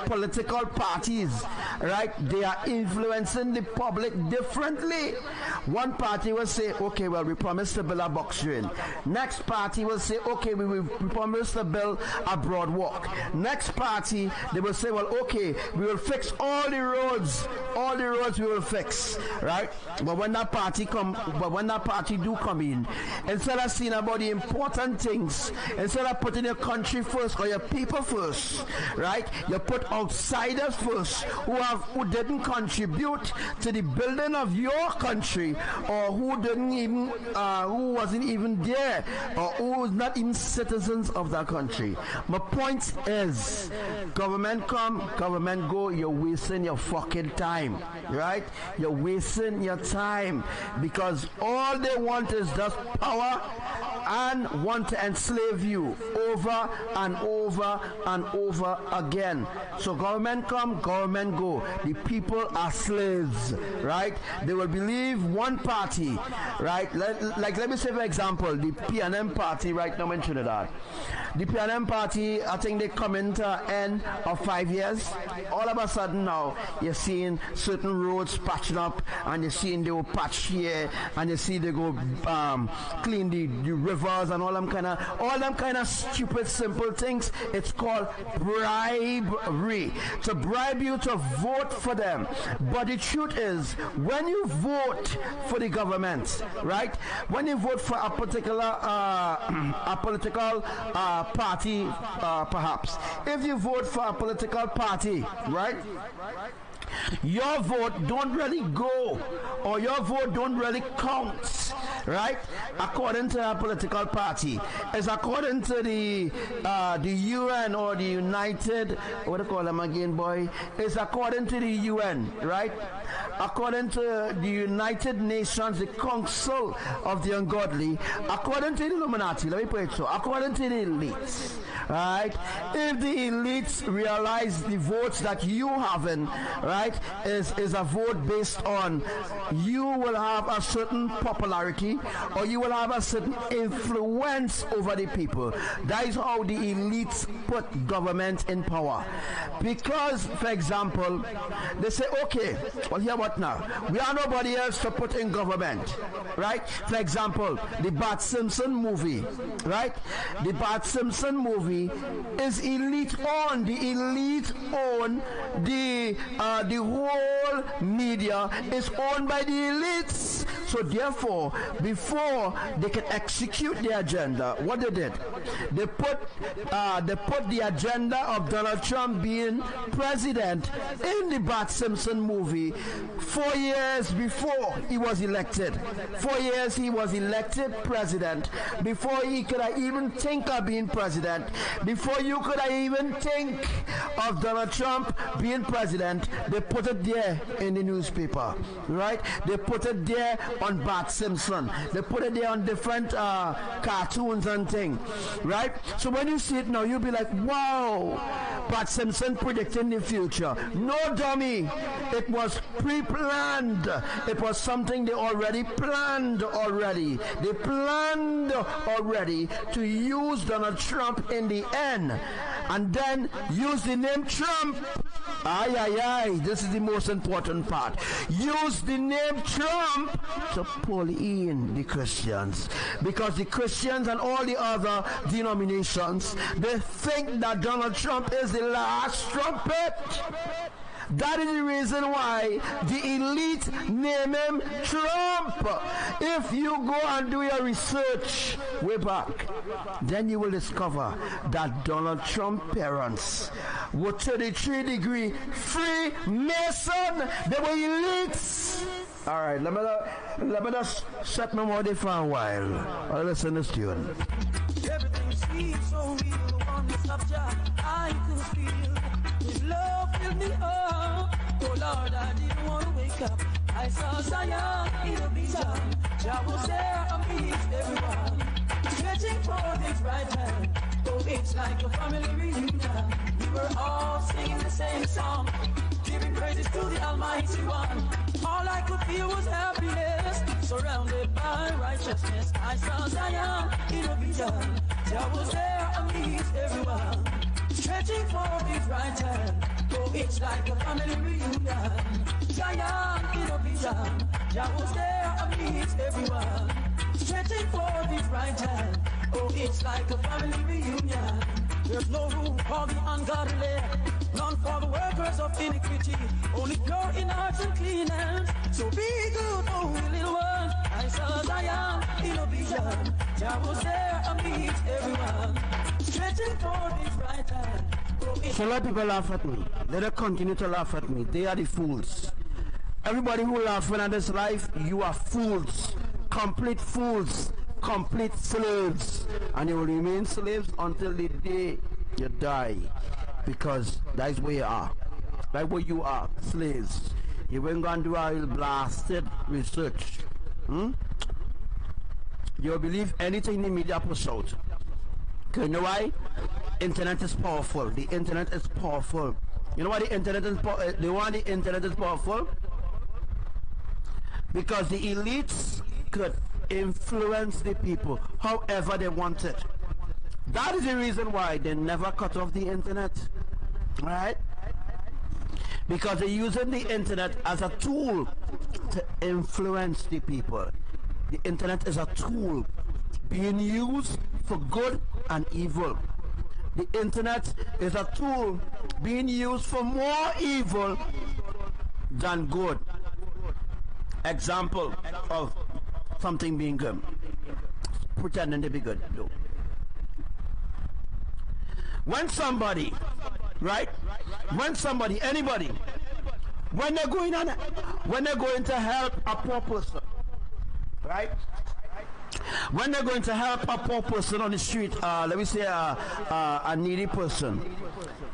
political parties, right? They are influencing the public differently. One party will say, okay, well, we promise to build a box drain. Next party will say, okay, we promise to build a broad walk. Next party, they will say, well, okay, we will fix all the roads we will fix, right? But when that party do come in, instead of seeing about the the important things, instead of putting your country first or your people first, right? You put outsiders first who didn't contribute to the building of your country, or who wasn't even there, or who was not even citizens of that country. My point is, government come, government go, you're wasting your fucking time, right? You're wasting your time, because all they want is just power and want to enslave you over and over and over again. So government come, government go. The people are slaves, right? They will believe one party, right? Let me say, for example, the PNM party right now in Trinidad. The PNM party, I think they come into end of 5 years. All of a sudden now, you're seeing certain roads patching up, and you're seeing they will patch here, and you see they go clean the rivers and all them kind of stupid, simple things. It's called bribery. To bribe you to vote for them. But the truth is, when you vote for the government, right? When you vote for a particular political party, perhaps. If you vote for a political party, right? Your vote don't really go, or your vote don't really count, right? According to a political party, it's according to the UN or the United, what do you call them again, boy? It's according to the UN, right? According to the United Nations, the Council of the Ungodly, according to the Illuminati, let me put it so, according to the elites, right? If the elites realize the votes that you haven't, right, is a vote based on you will have a certain popularity, or you will have a certain influence over the people. That is how the elites put government in power. Because, for example, they say, okay, well, here what now? We have nobody else to put in government, right? For example, the Bart Simpson movie, right? The Bart Simpson movie is elite owned. The elite own the whole media is owned by the elites. So therefore, before they can execute the agenda, what they did, they put the agenda of Donald Trump being president in the Bart Simpson movie 4 years before he was elected. 4 years he was elected president, before he could even think of being president, before you could even think of Donald Trump being president. They put it there in the newspaper, right? They put it there on Bart Simpson. They put it there on different cartoons and things, right? So when you see it now, you'll be like, wow, Bart Simpson predicting the future. No, dummy. It was pre-planned. It was something they already planned already. They planned already to use Donald Trump in the end, and then use the name Trump. This is the most important part. Use the name Trump to pull in the Christians, because the Christians and all the other denominations, they think that Donald Trump is the last trumpet. That is the reason why the elite name him Trump. If you go and do your research way back, then you will discover that Donald Trump parents were 33-degree Freemason. They were elites. All right, let me just set my body for a while. I'll listen to this tune. Everything seems so real on the subject. I could feel His love filled me up. Oh Lord, I didn't want to wake up. I saw Zion in a vision. Jah was there amidst everyone, stretching forth His right hand. Oh, it's like a family reunion. We were all singing the same song, giving praises to the Almighty One. All I could feel was happiness, surrounded by righteousness. I saw Zion in a vision. Jah was there amidst everyone, stretching forth His right hand. Oh, it's like a family reunion. Zion in a vision. Jah was there amidst everyone, stretching forth His right hand. Oh, it's like a family reunion. There's no room for the ungodly, none for the workers of iniquity, only pure in heart and clean hands. So be good, oh little ones, I saw Zion in a vision. Jah was there and meet everyone, stretching forth his right hand. So a lot of people laugh at me. Let them continue to laugh at me. They are the fools. Everybody who laughing at this life, you are fools. Complete fools. Complete slaves. And you will remain slaves until the day you die. Because that's where you are. That's where you are. Slaves. You ain't gonna do a blasted research. You'll believe anything the media puts out. Okay, you know why? Internet is powerful. The internet is powerful. You know why the internet is powerful? The internet is powerful? Because the elites could influence the people however they want it. That is the reason why they never cut off the internet. Right? Because they're using the internet as a tool to influence the people. The internet is a tool being used for good and evil. The internet is a tool being used for more evil than good. Example of something being good. Pretending to be good. No. When somebody, right? When somebody, anybody, when they're going to help a poor person, right? When they're going to help a poor person on the street, let me say a needy person,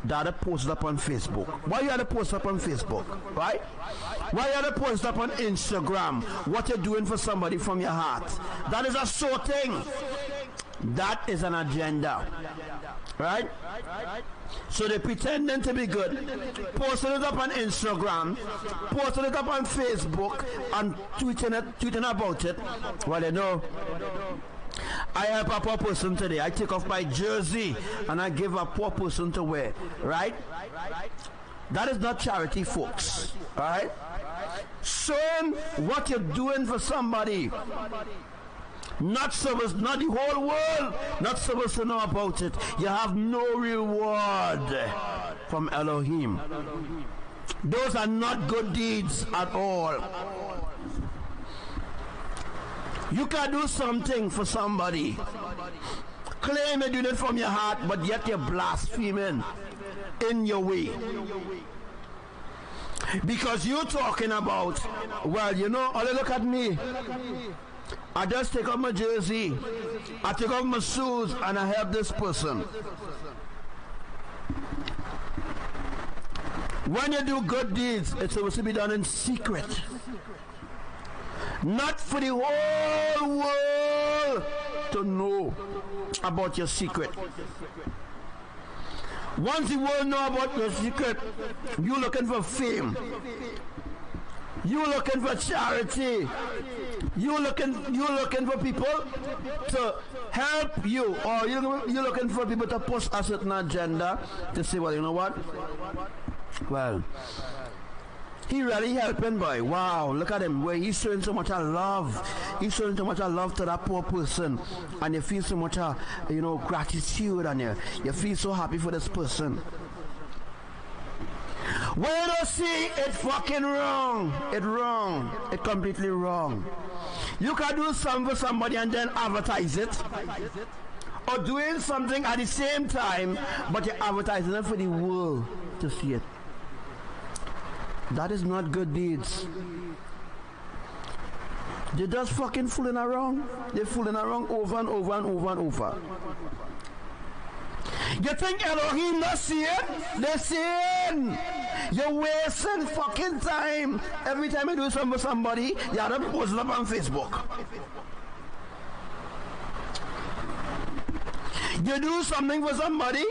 that are posted up on Facebook. Why you are to post up on Facebook, right? Why you are to post up on Instagram what you're doing for somebody from your heart? That is a sorting. That is an agenda, right? So they're pretending to be good, posting it up on Instagram, posting it up on Facebook, and tweeting about it. Well, you know, I help a poor person today. I take off my jersey and I give a poor person to wear, right? That is not charity, folks, all right? Showing what you're doing for somebody. Not supposed, not the whole world, not supposed to know about it. You have no reward from Elohim. Those are not good deeds at all. You can do something for somebody, claim you did it from your heart, but yet you're blaspheming in your way. Because you're talking about, well, you know, only look at me. I just take off my jersey, I take off my shoes, and I help this person. When you do good deeds, it's supposed to be done in secret. Not for the whole world to know about your secret. Once the world know about your secret, you're looking for fame. You're looking for charity. You're looking for people to help you, or you're looking for people to push a certain agenda to say, well, you know what? Well, he really helping, boy. Wow, look at him. Where he's showing so much love. He's showing so much love to that poor person, and you feel so much, gratitude, and you feel so happy for this person. When you don't see it, fucking wrong. It's wrong. It's completely wrong. You can do something for somebody and then advertise it, or doing something at the same time, but you're advertising it for the world to see it. That is not good deeds. They're just fucking fooling around. They're fooling around over and over and over and over. You think Elohim not see it? Listen, you're wasting fucking time. Every time you do something for somebody, you have to post it up on Facebook. You do something for somebody,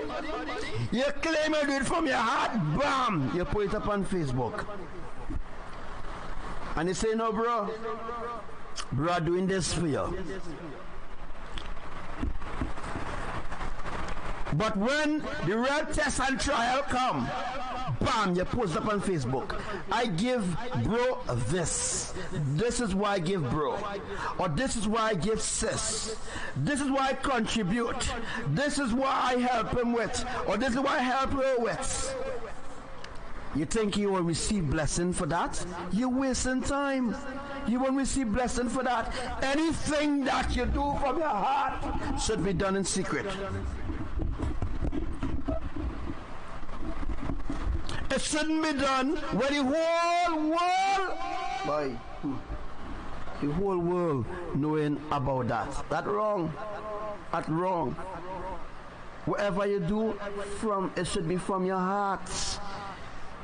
you claim you do it from your heart, bam, you put it up on Facebook. And you say, no, bro, I'm doing this for you. But when the real test and trial come, bam, you post up on Facebook. I give bro this. This is why I give bro. Or this is why I give sis. This is why I contribute. This is why I help him with. Or this is why I help her with. You think you will receive blessing for that? You're wasting time. you won't receive blessing for that. Anything that you do from your heart should be done in secret. It shouldn't be done when the whole world, boy, the whole world knowing about that. That's wrong. That's wrong. Whatever you do, it should be from your heart.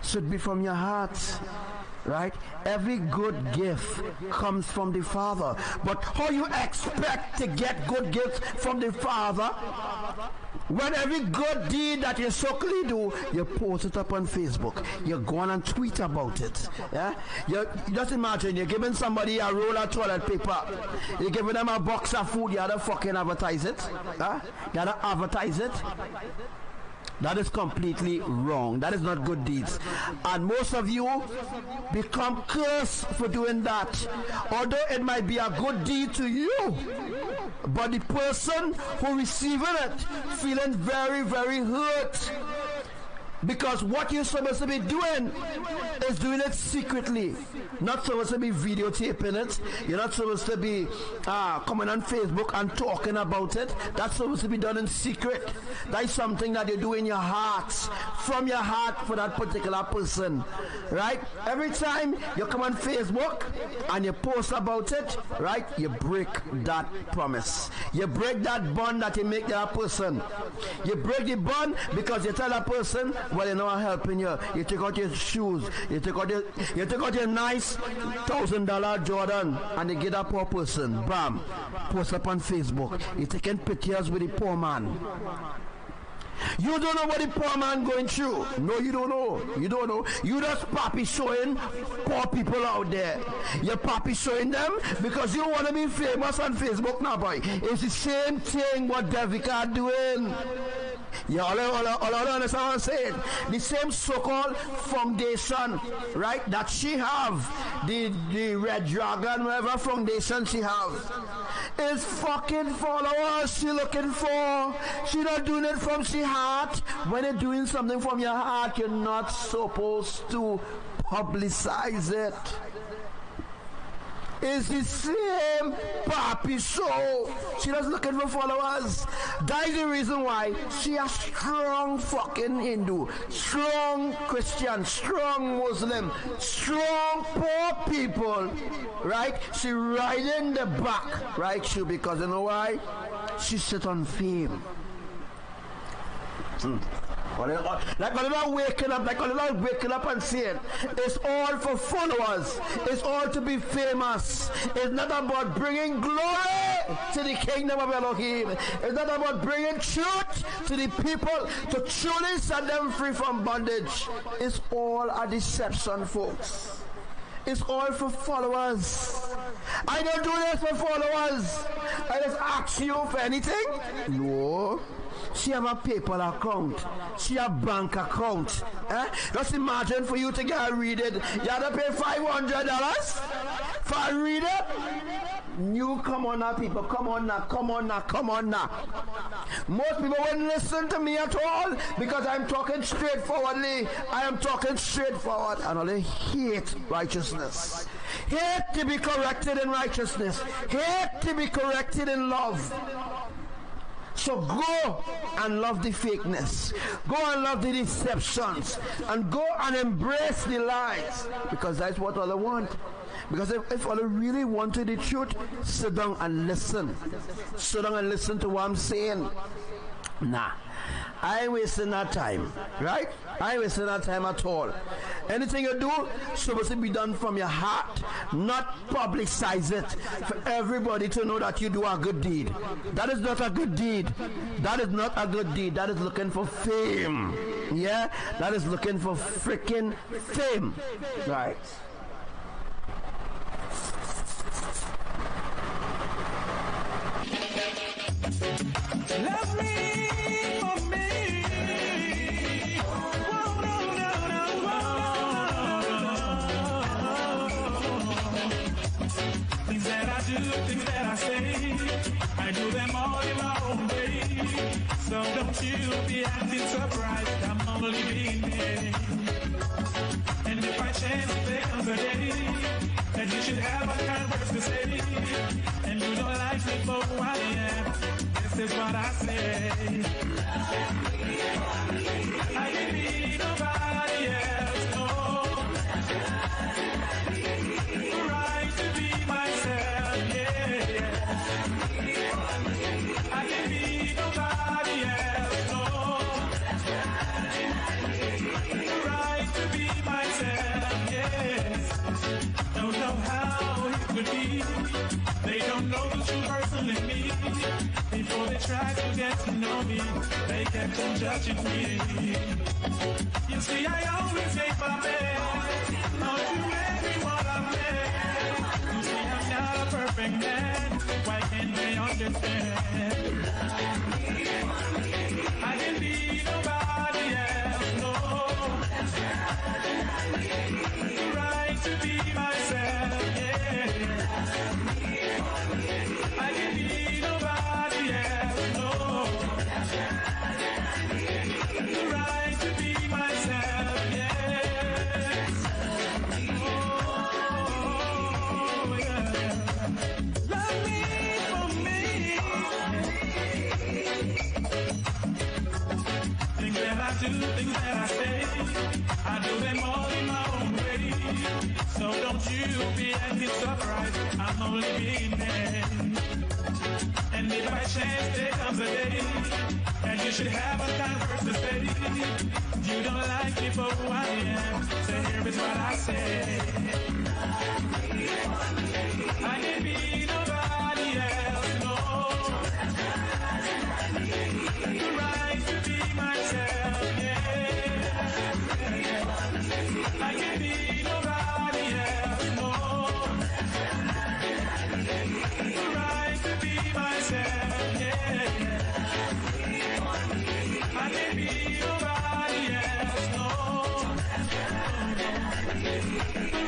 Should be from your heart. Right? Every good gift comes from the Father. But how you expect to get good gifts from the Father when every good deed that you so-called do, you post it up on Facebook, you go on and tweet about it. Yeah? You just imagine you're giving somebody a roll of toilet paper, you're giving them a box of food, you gotta fucking advertise it. Yeah? You gotta advertise it. That is completely wrong. That is not good deeds. And most of you become cursed for doing that. Although it might be a good deed to you, but the person who receiving it feeling very, very hurt. Because what you're supposed to be doing is doing it secretly. Not supposed to be videotaping it. You're not supposed to be coming on Facebook and talking about it. That's supposed to be done in secret. That is something that you do in your heart, from your heart for that particular person. Right? Every time you come on Facebook and you post about it, right, you break that promise. You break that bond that you make with that person. You break the bond because you tell that person, well, you know I'm helping you. You take out your shoes. You take out your nice $1,000 Jordan, and you get that poor person. Bam, post up on Facebook. You're taking pictures with the poor man. You don't know what the poor man going through. No, you don't know. You don't know. You just poppy showing poor people out there. You're poppy showing them because you want to be famous on Facebook now, boy. It's the same thing what Devika doing. You all understand what I'm saying? The same so-called foundation, right, that she have, the Red Dragon, whatever foundation she have, is fucking followers she looking for. She not doing it from she heart. When you're doing something from your heart, you're not supposed to publicize it. It's the same papi show. She just looking for followers. That is the reason why she a strong fucking Hindu, strong Christian, strong Muslim, strong poor people, right? She riding the back, right? She, because you know why? She sit on fame. Like whenever waking up and saying, it's all for followers. It's all to be famous. It's not about bringing glory to the kingdom of Elohim. It's not about bringing truth to the people to truly set them free from bondage. It's all a deception, folks. It's all for followers. I don't do this for followers. I just ask you for anything. No. She have a PayPal account. She have bank account. Just imagine for you to get read it. You have to pay $500 for a read it. You come on now, people. Come on now. Most people wouldn't listen to me at all because I'm talking straightforwardly. I am talking straightforward and only hate righteousness. Hate to be corrected in righteousness. Hate to be corrected in love. So go and love the fakeness. Go and love the deceptions. And go and embrace the lies. Because that's what all I want. Because if all I really wanted the truth, sit down and listen. Sit down and listen to what I'm saying. Nah. I ain't wasting that time, right? I ain't wasting that time at all. Anything you do, supposed to be done from your heart, not publicize it for everybody to know that you do a good deed. That is not a good deed. That is not a good deed. That is looking for fame. Yeah? That is looking for freaking fame. Right. Love me. Things that I say, I do them all in my own way. So don't don't you be acting surprised, I'm only being me. And if by chance there comes a day that you should have a kind words to say, and you don't like me for who I am, this is what I say. I can be nobody else, no. Right to be myself, yeah. I can be nobody else, no. Right to be myself, yes. Don't know how it could be. They don't know the true person in me. Before they try to get to know me, they kept on judging me. You see, I always make my best. Now to everyone I've met. You see, I'm not a perfect man. Why can't they understand? I can be nobody else, no. Right to be myself, yeah. I can be nobody else, no. Right to be myself, yes. Oh, yeah. Love me for me. Things that I do, things that I say, I do them all in my own way. So don't you be acting surprised, I'm only being man. And if by chance there comes a day, and you should have a kind words to say, you don't like me for who I am, so here is what I say. I can be nobody else, no. Right to be myself, yeah. I can be nobody else, no. Right to be myself, yeah. I can be nobody else, no.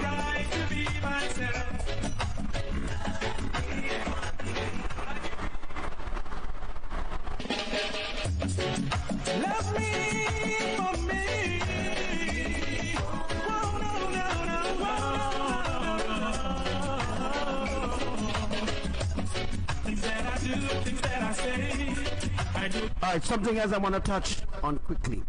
Right to be myself. Love me for me. Whoa, no, no, no, whoa. Things that I do, things that I say, I do. All right, something else I want to touch on quickly.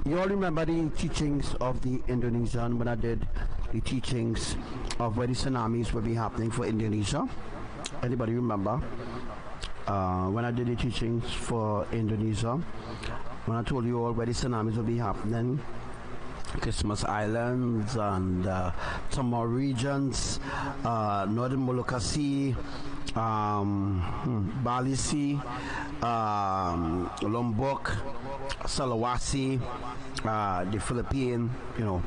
You all remember the teachings of the Indonesian when I did the teachings of where the tsunamis will be happening for Indonesia? Anybody remember? When I did the teachings for Indonesia, when I told you all where the tsunamis will be happening, Christmas Islands and some more regions, Northern Molucca Sea, Bali Sea, Lombok, Sulawesi, the Philippines, you know.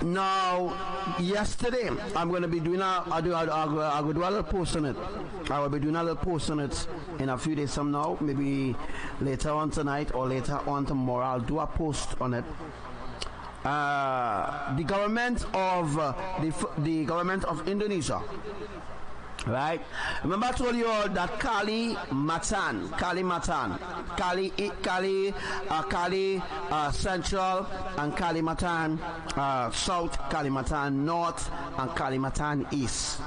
Now, yesterday, I'm going to be doing I'll do a little post on it. I will be doing a little post on it in a few days from now, maybe later on tonight or later on tomorrow. I'll do a post on it. The government of the government of Indonesia, right? Remember I told you all that Kali Central and Kalimantan South, Kalimantan North and Kalimantan East.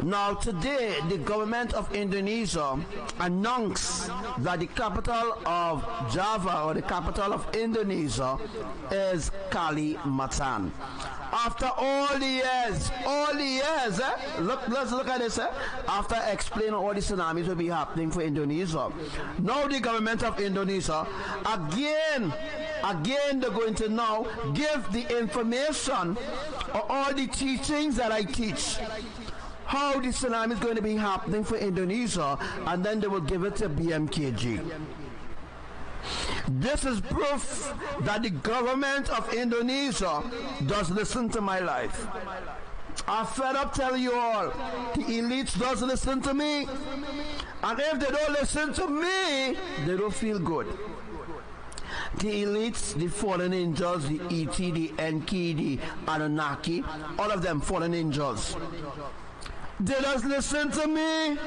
Now today, the government of Indonesia announced that the capital of Java, or the capital of Indonesia, is Kalimantan. After all the years, let's look at this. After explaining all the tsunamis will be happening for Indonesia, now the government of Indonesia again they're going to now give the information or all the teachings that I teach, how the tsunami is going to be happening for Indonesia, and then they will give it to BMKG. This is proof that the government of Indonesia does listen to my life. I'm fed up telling you all, the elites does listen to me, and if they don't listen to me, they don't feel good. The elites, the fallen angels, the ET, the Enki, the Anunnaki, all of them fallen angels. They just listen to me.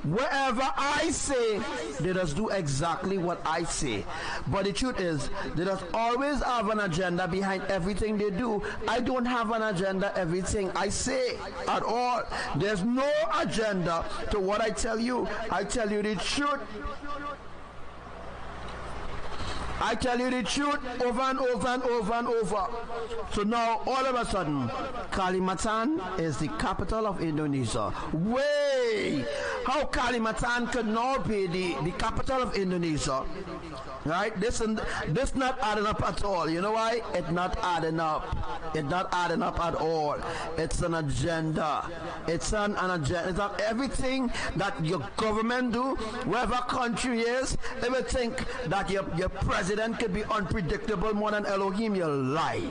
Whatever I say, they just do exactly what I say. But the truth is, they just always have an agenda behind everything they do. I don't have an agenda everything I say at all. There's no agenda to what I tell you. I tell you the truth. I tell you the truth over and over and over and over. So now, all of a sudden, Kalimantan is the capital of Indonesia. Way! How Kalimantan could now be the capital of Indonesia? Right? This not adding up at all. You know why? It's not adding up. It's not adding up at all. It's an agenda. It's an agenda. It's not everything that your government do, wherever country is, they will think that your president could be unpredictable more than Elohim. You lie.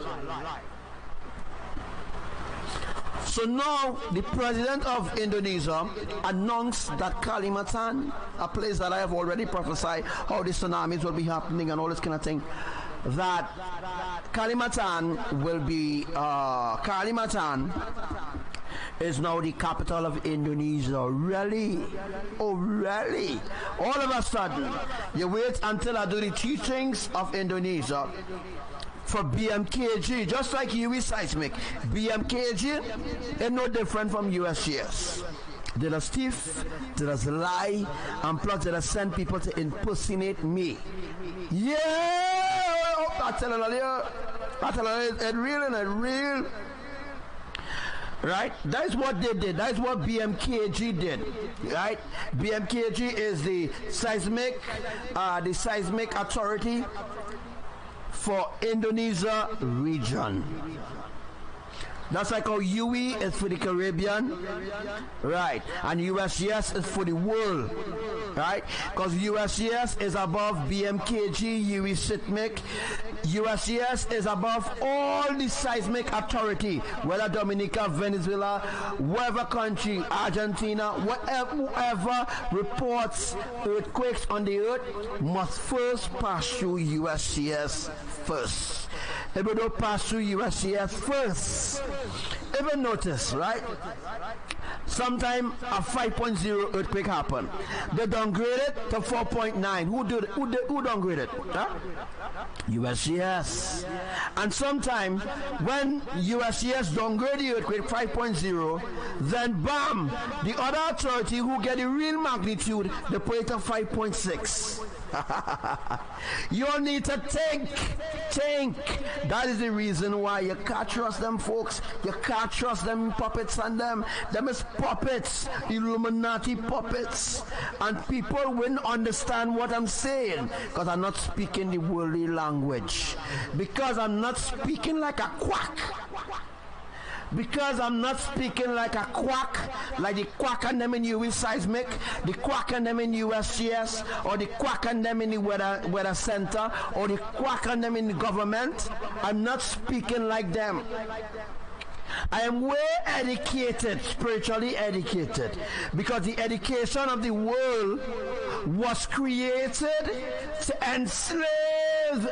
So now the president of Indonesia announced that Kalimantan, a place that I have already prophesied how the tsunamis will be happening and all this kind of thing, that Kalimantan will be Kalimantan is now the capital of Indonesia. Really? Oh, really? All of a sudden, you wait until I do the teachings of Indonesia for BMKG, just like UE seismic. BMKG is no different from USGS. They just thief, they just lie, and plus they just send people to impersonate me. Yeah! I tell you, it's real and it's real. Right? That's what they did. That's what BMKG did. Right? BMKG is the seismic authority for Indonesia region. That's like how UE is for the Caribbean, right? And USGS is for the world, right? Because USGS is above BMKG, UE seismic. USGS is above all the seismic authority, whether Dominica, Venezuela, whatever country, Argentina, whoever reports earthquakes on the earth must first pass through USGS first. If we don't pass through USGS first, even notice, right? Sometime a 5.0 earthquake happened. They downgraded to 4.9. Who downgraded? Huh? USGS. And sometime when USGS downgrade the earthquake 5.0, then bam, the other authority who get the real magnitude, they put it to 5.6. You need to think. That is the reason why you can't trust them folks. You can't trust them puppets and them is puppets, Illuminati puppets. And people wouldn't understand what I'm saying because I'm not speaking the worldly language. Because I'm not speaking like a quack. Because I'm not speaking like a quack, like the quack and them in UE seismic, the quack and them in USGS, or the quack and them in the weather center, or the quack and them in the government. I'm not speaking like them. I am way educated, spiritually educated, because the education of the world was created to enslave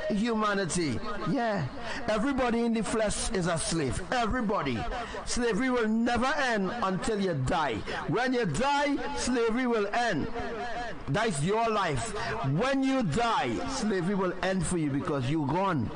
humanity. Yeah, everybody in the flesh is a slave. Everybody. Slavery will never end until you die. When you die, slavery will end. That's your life. When you die, slavery will end for you because you're gone.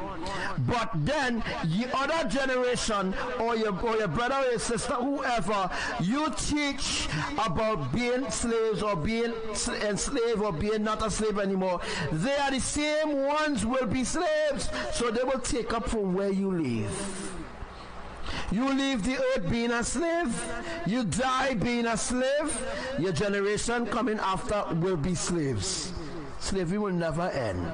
But then the other generation, or your brother or your sister, whoever, you teach about being slaves or being enslaved or being not a slave anymore, they are the same ones will be slaves. So they will take up from where you live. You leave the earth being a slave, you die being a slave, your generation coming after will be slaves. Slavery will never end.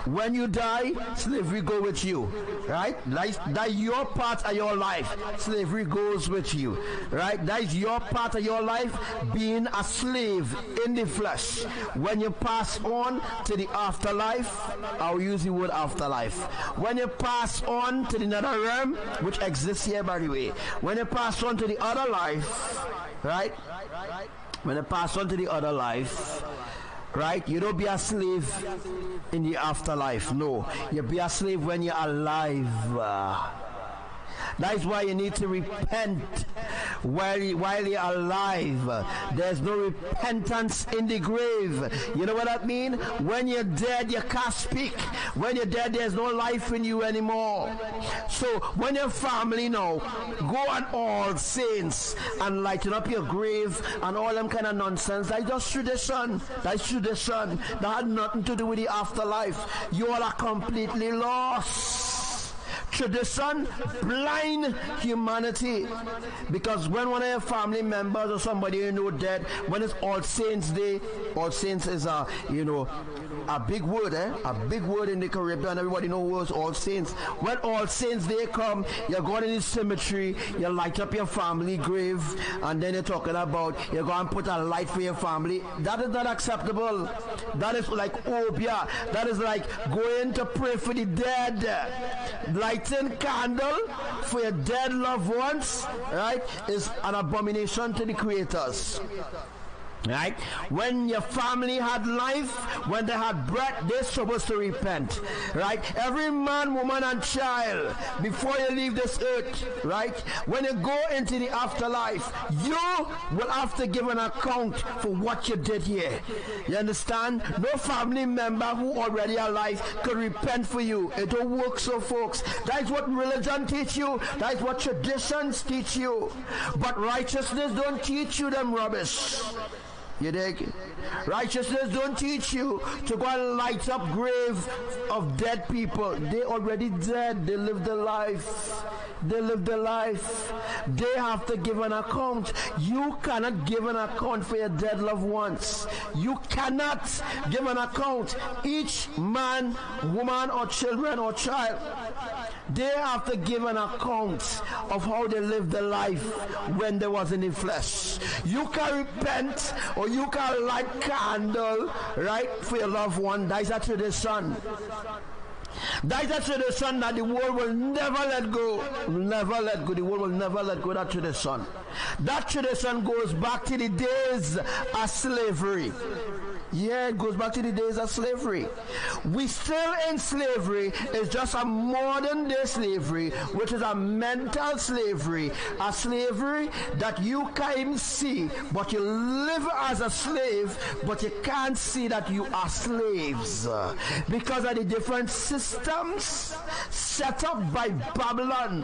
When you die, slavery go with you, right? That's your part of your life. Slavery goes with you, right? That's your part of your life, being a slave in the flesh. When you pass on to the afterlife, I'll use the word afterlife. When you pass on to the nether realm, which exists here by the way, when you pass on to the other life, right? When you pass on to the other life, right? You don't be a slave in the afterlife. No. You be a slave when you're alive. That is why you need to repent. while you're alive. There's no repentance in the grave. You know what that means? When you're dead, you can't speak. When you're dead, there's no life in you anymore. So when your family now go on All Saints and lighten up your grave and all them kind of nonsense, that's just tradition. That's tradition. That had nothing to do with the afterlife. You all are completely lost. Tradition blind humanity, because when one of your family members or somebody you know dead, when it's All Saints Day, All Saints is a big word, a big word in the Caribbean. Everybody knows All Saints. When All Saints Day come, you're going in the cemetery, you light up your family grave, and then you're talking about you're going to put a light for your family. That is not acceptable. That is like obia. That is like going to pray for the dead. Lighting candle for your dead loved ones, right, is an abomination to the creators. Right? When your family had life, when they had breath, they're supposed to repent. Right? Every man, woman, and child, before you leave this earth, right? When you go into the afterlife, you will have to give an account for what you did here. You understand? No family member who already alive could repent for you. It don't work so, folks. That's what religion teach you. That's what traditions teach you. But righteousness don't teach you them rubbish. You dig? Righteousness don't teach you to go and light up grave of dead people. They already dead. They lived their life. They lived their life. They have to give an account. You cannot give an account for your dead loved ones. You cannot give an account. Each man, woman, or children or child, they have to give an account of how they lived their life when they was in the flesh. You can repent or you can light candle, right, for your loved one. That is a tradition. That is a tradition that the world will never let go. Never let go. The world will never let go of that tradition. That tradition goes back to the days of slavery. Yeah, it goes back to the days of slavery. We still in slavery. It's just a modern day slavery, which is a mental slavery. A slavery that you can't even see, but you live as a slave, but you can't see that you are slaves. Because of the different systems set up by Babylon.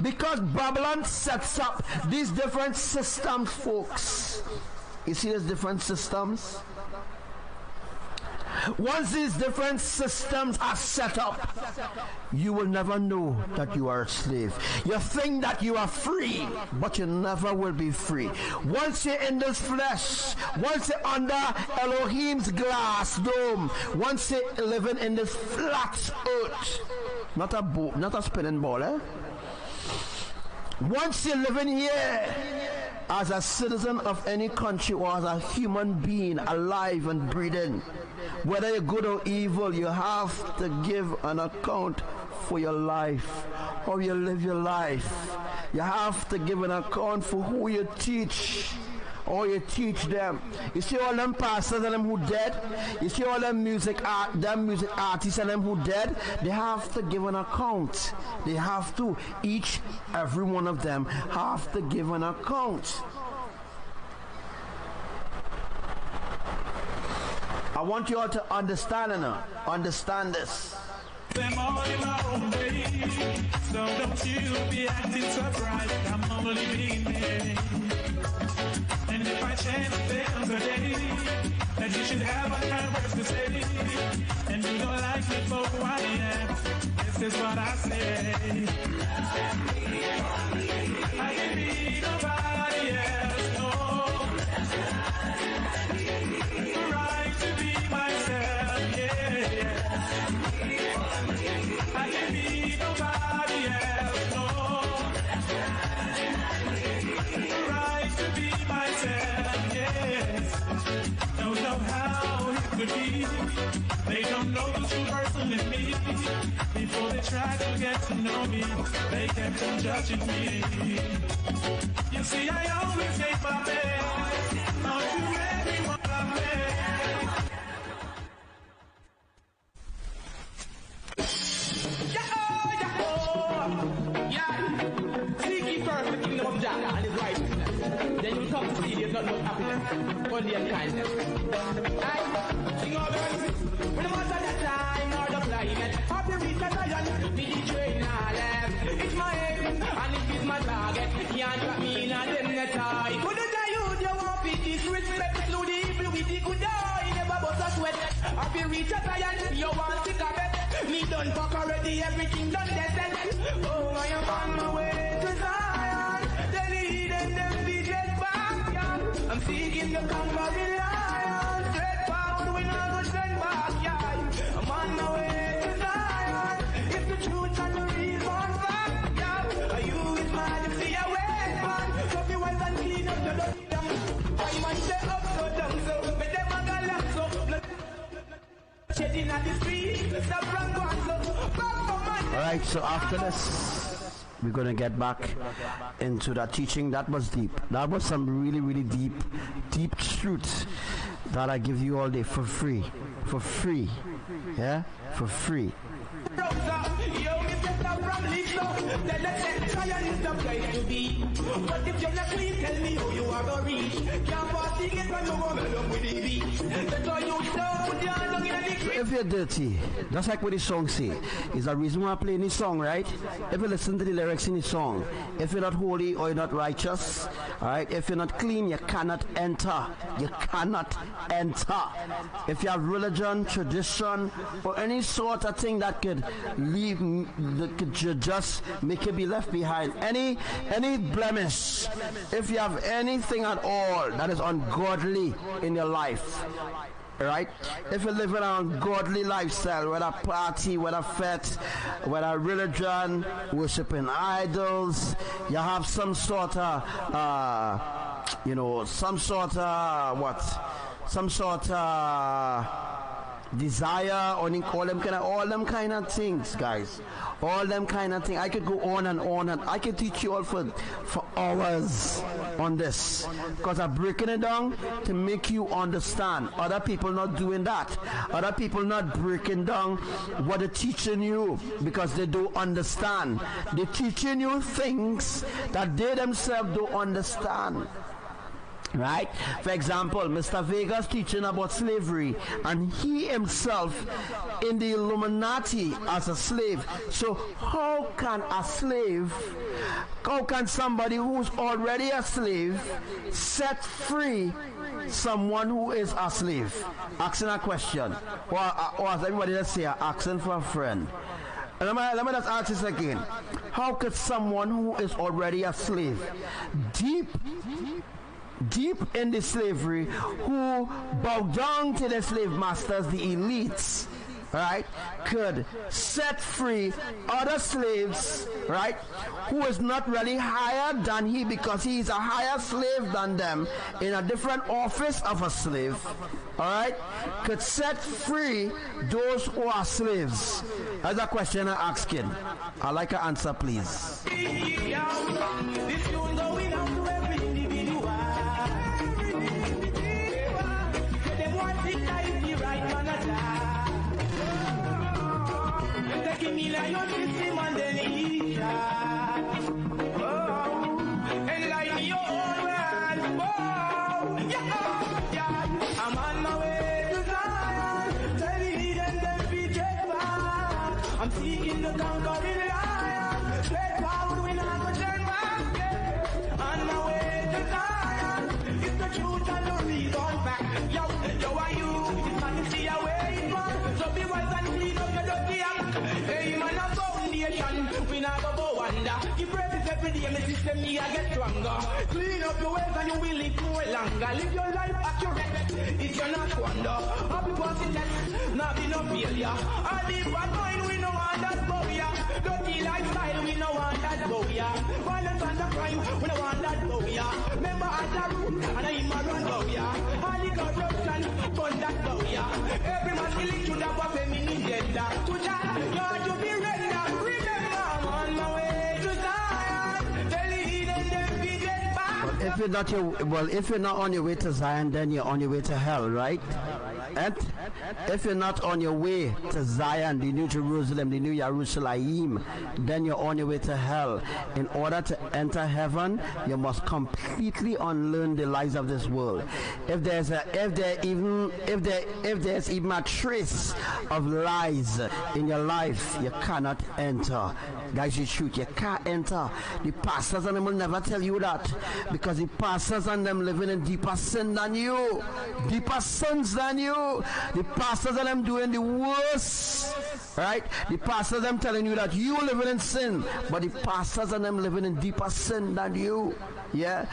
Because Babylon sets up these different systems, folks. You see these different systems? Once these different systems are set up, you will never know that you are a slave. You think that you are free, but you never will be free. Once you're in this flesh, once you're under Elohim's glass dome, once you're living in this flat earth, not a spinning ball, eh? Once you're living here as a citizen of any country or as a human being alive and breathing, whether you're good or evil, you have to give an account for your life, how you live your life. You have to give an account for who you teach, or you teach them. You see all them pastors and them who dead, you see all them music artists and them who dead, they have to give an account. They have to. Every one of them have to give an account. I want you all to understand this. Them all in my own way. So don't you be acting surprised. I'm only being me. And if I chance there's a day that you should have a kind words to say, and you don't like me for who I am, this is what I say. I can be nobody else, no. Right to be myself, yeah. I can be nobody else, no. Right to be myself, yes. Don't know how it could be. They don't know the true person in me. Before they try to get to know me, they kept on judging me. You see, I always gave my best. Now you really want my best. Yeah, seek ye first the kingdom of Jah and his Only in kindness. Sing all the no matter the time or the climate. Happy reach the Zion, me the train I left. It's my aim and it is my target. Can't drop me in a them net eye. Couldn't I use your one piece disrespect? Through the evil with the good eye. Never bust a sweat. Happy reach the Zion, you want to get bet. Me done fuck already, everything done dead. Oh, I am on my way to Zion. They need them be get back, yeah. I'm seeking the conquering lion. Straight forward, we not go turn back, yeah. I'm on my way to Zion. If the truth and the reason back, yeah. Are you with majesty away, man? So be well and clean up the dirty down. I might say up so down, so make them a galak, so shedding at the street, stop from one, so back for man. Alright, so after this, we're going to get back into that teaching. That was deep. That was some really, really deep truth that I give you all day for free. For free. Yeah? For free. Rosa, yo, me get out from Lisa. Then let's try and use the place to be. But if you're not clean, tell me who you are gonna reach. Can't party, get when you want to look with the beat. That's all you know, down, look in the So if you're dirty, just like what the song say, is the reason why I'm playing this song, right? If you listen to the lyrics in the song, if you're not holy or you're not righteous, alright, if you're not clean, you cannot enter. You cannot enter. If you have religion, tradition, or any sort of thing that could leave, that could just make you be left behind, any blemish, if you have anything at all that is ungodly in your life, right? If you live in an ungodly lifestyle, whether party, whether fete, whether religion, worshiping idols, you have some sort of, desire, or all them kind of things, guys. All them kind of things. I could go on and on, and I could teach you all for hours on this, because I'm breaking it down to make you understand. Other people not doing that. Other people not breaking down what they're teaching you because they don't understand. They're teaching you things that they themselves don't understand. Right? For example, Mr. Vega's teaching about slavery, and he himself in the Illuminati as a slave. So how can somebody who's already a slave set free someone who is a slave? Asking a question. Or as everybody just say, asking for a friend. And let me just ask this again. How could someone who is already a slave, deep in the slavery, who bow down to the slave masters, the elites, right, could set free other slaves, right, who is not really higher than he, because he is a higher slave than them in a different office of a slave, all right, could set free those who are slaves? That's a question I'm asking. I'd like an answer, please. I'm on my way to Zion. Tell me them be take back. I'm seeking the conquering lion. Straight forward, we not go turn back. Yeah. On my way to Zion. It's the truth and the reason back. Yo, are you? This man is the away, man. So be wise and clean up your dirty act. Hey, man, a foundation. We not go wonder. Give praises every day, my system, me, I get stronger. Clean up your ways and you will live more longer. Live your life accurate. If you're not wonder, happy positive, not be no failure. All the bad mind, we no want that booyah. Dirty lifestyle, we no want that booyah. Violence and the crime, we no want that booyah. Remember at the root, and I'm a run booyah. All the corruption, fund that booyah. Every man killing should have a feminine gender. To child, you ought to be render. Remember, I'm on my way to Zion. Tell the heathen them be get back. If you're not on your way to Zion, then you're on your way to hell, right? And if you're not on your way to Zion, the New Jerusalem, the New Yahrushalayim, then you're on your way to hell. In order to enter heaven, you must completely unlearn the lies of this world. If there's even a trace of lies in your life, you cannot enter. Guys, you shoot, you can't enter. The pastors and them will never tell you that, because the pastors and them living in deeper sin than you, deeper sins than you. The pastors and them doing the worst, right? The pastors and them telling you that you living in sin, but the pastors and them living in deeper sin than you. Yeah,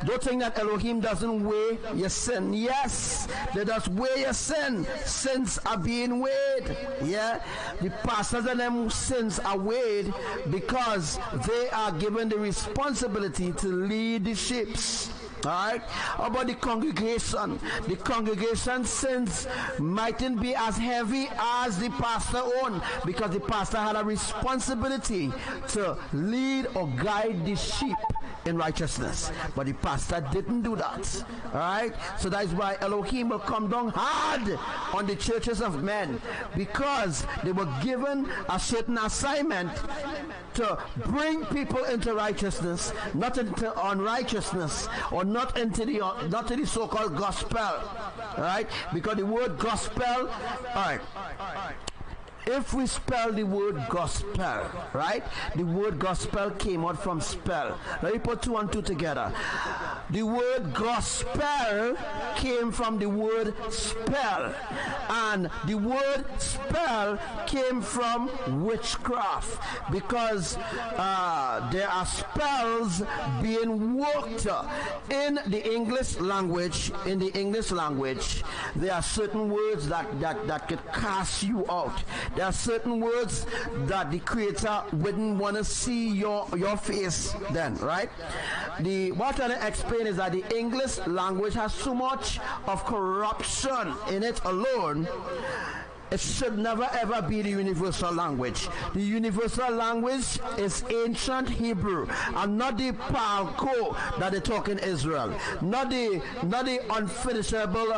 don't think that Elohim doesn't weigh your sin. Yes, they just weigh your sin. Sins are being weighed. Yeah, the pastors and them sins are weighed because they are given the responsibility to lead the sheep. Alright, about the congregation sins mightn't be as heavy as the pastor own, because the pastor had a responsibility to lead or guide the sheep in righteousness, but the pastor didn't do that. Alright, so that is why Elohim will come down hard on the churches of men, because they were given a certain assignment to bring people into righteousness, not into unrighteousness, or not into the so-called gospel, right? Because the word gospel, all right. If we spell the word gospel, right? The word gospel came out from spell. Let me put 2 and 2 together. The word gospel came from the word spell, and the word spell came from witchcraft, because there are spells being worked in the English language. In the English language, there are certain words that could cast you out. There are certain words that the Creator wouldn't want to see your face then, right? What I'm trying to explain is that the English language has so much of corruption in it alone. It should never ever be the universal language. The universal language is ancient Hebrew, and not the Palko that they talk in Israel. Not the unfinishable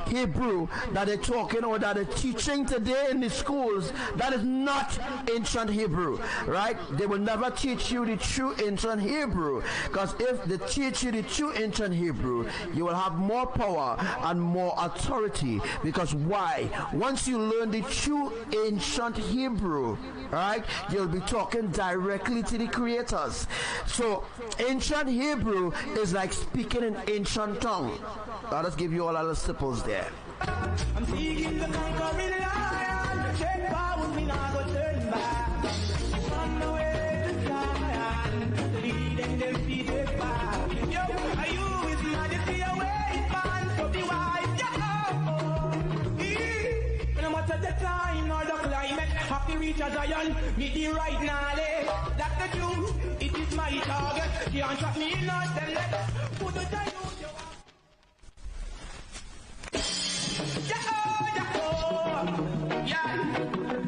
Hebrew that they're talking or that they're teaching today in the schools. That is not ancient Hebrew, right? They will never teach you the true ancient Hebrew, because if they teach you the true ancient Hebrew, you will have more power and more authority. Because why? Once you learn the true ancient Hebrew, right, you'll be talking directly to the creators. So ancient Hebrew is like speaking in ancient tongue. I'll just give you all the stipples there. I'm seeking the conquering lion. Take power with me, now go turn back. On the way to Zion, leading them feet back. Yo, are you with majesty away, man? So be wise, yo. No matter the time or the climate, have to reach a Zion, need the right knowledge. That's the truth, it is my target. Can't trap me in or them let put the time.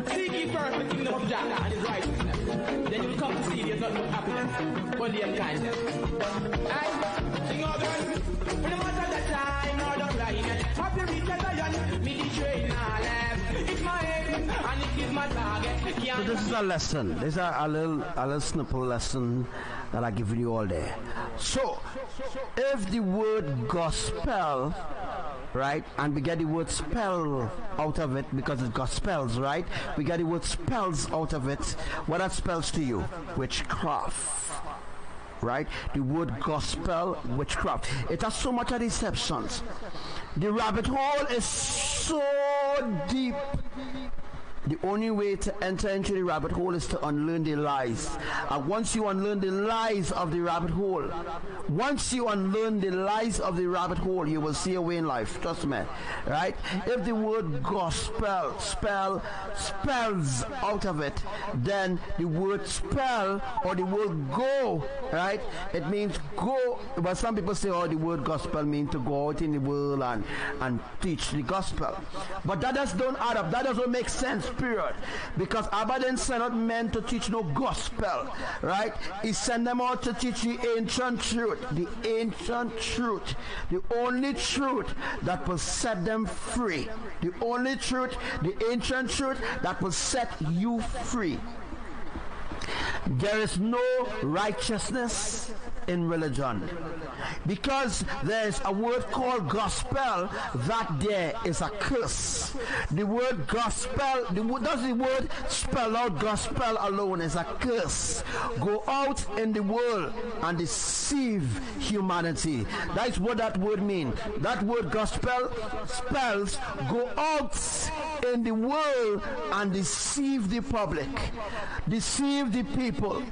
Seek ye first the kingdom of Jah and his righteousness. Then you will come to see there's nothing but happiness, only and kindness. And sing all the no matter the time or the climate, have to reach a Zion, me the train now left. It's my aim and it is my target. So this is a lesson. This is a little snipple lesson that I give you all there. So if the word gospel, right, and we get the word spell out of it because it got spells, right? We get the word spells out of it. What that spells to you? Witchcraft, right? The word gospel, witchcraft. It has so much of deceptions. The rabbit hole is so deep. The only way to enter into the rabbit hole is to unlearn the lies. And once you unlearn the lies of the rabbit hole, you will see a way in life. Trust me, right? If the word gospel spells out of it, then the word spell or the word go, right? It means go. But some people say, oh, the word gospel means to go out in the world and teach the gospel. But that just don't add up. That doesn't make sense. period, because Abba didn't send out men to teach no gospel, right? He sent them out to teach the ancient truth, the only truth that will set them free, the only truth, the ancient truth that will set you free. There is no righteousness in religion, because there is a word called gospel, that there is a curse. The word gospel, does the word spell out gospel alone is a curse. Go out in the world and deceive humanity. That's what that word means. That word gospel spells go out in the world and deceive the public, deceive the people,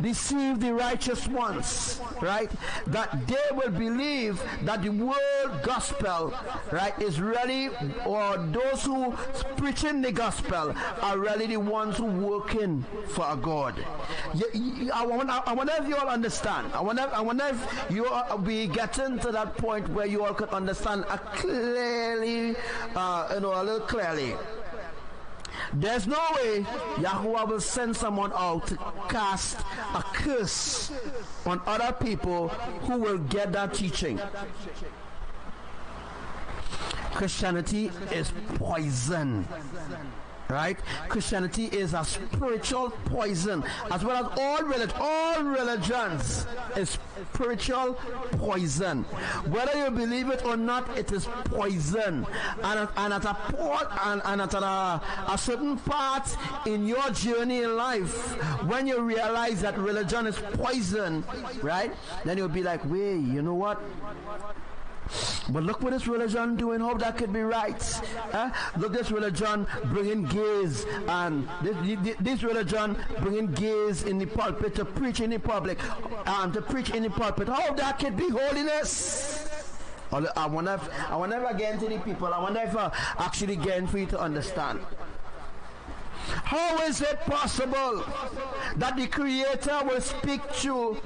deceive the righteous ones, right? That they will believe that the word gospel, right, is really, or those who preaching the gospel are really the ones who working for a God. I wonder if you all understand. I wonder if you will be getting to that point where you all could understand clearly, a little clearly. There's no way Yahuwah will send someone out to cast a curse on other people who will get that teaching. Christianity is poison, right? Christianity is a spiritual poison, as well as all religions is spiritual poison. Whether you believe it or not, it is poison. And at a certain part in your journey in life, when you realize that religion is poison, right, then you'll be like, wait, you know what? But look what this religion doing. Hope that could be right. Look, this religion bringing gays, and this religion bringing gays in the pulpit to preach in the public, to preach in the pulpit. How that could be holiness? I wonder if again to the people. I wonder if actually again for you to understand. How is it possible that the Creator will speak to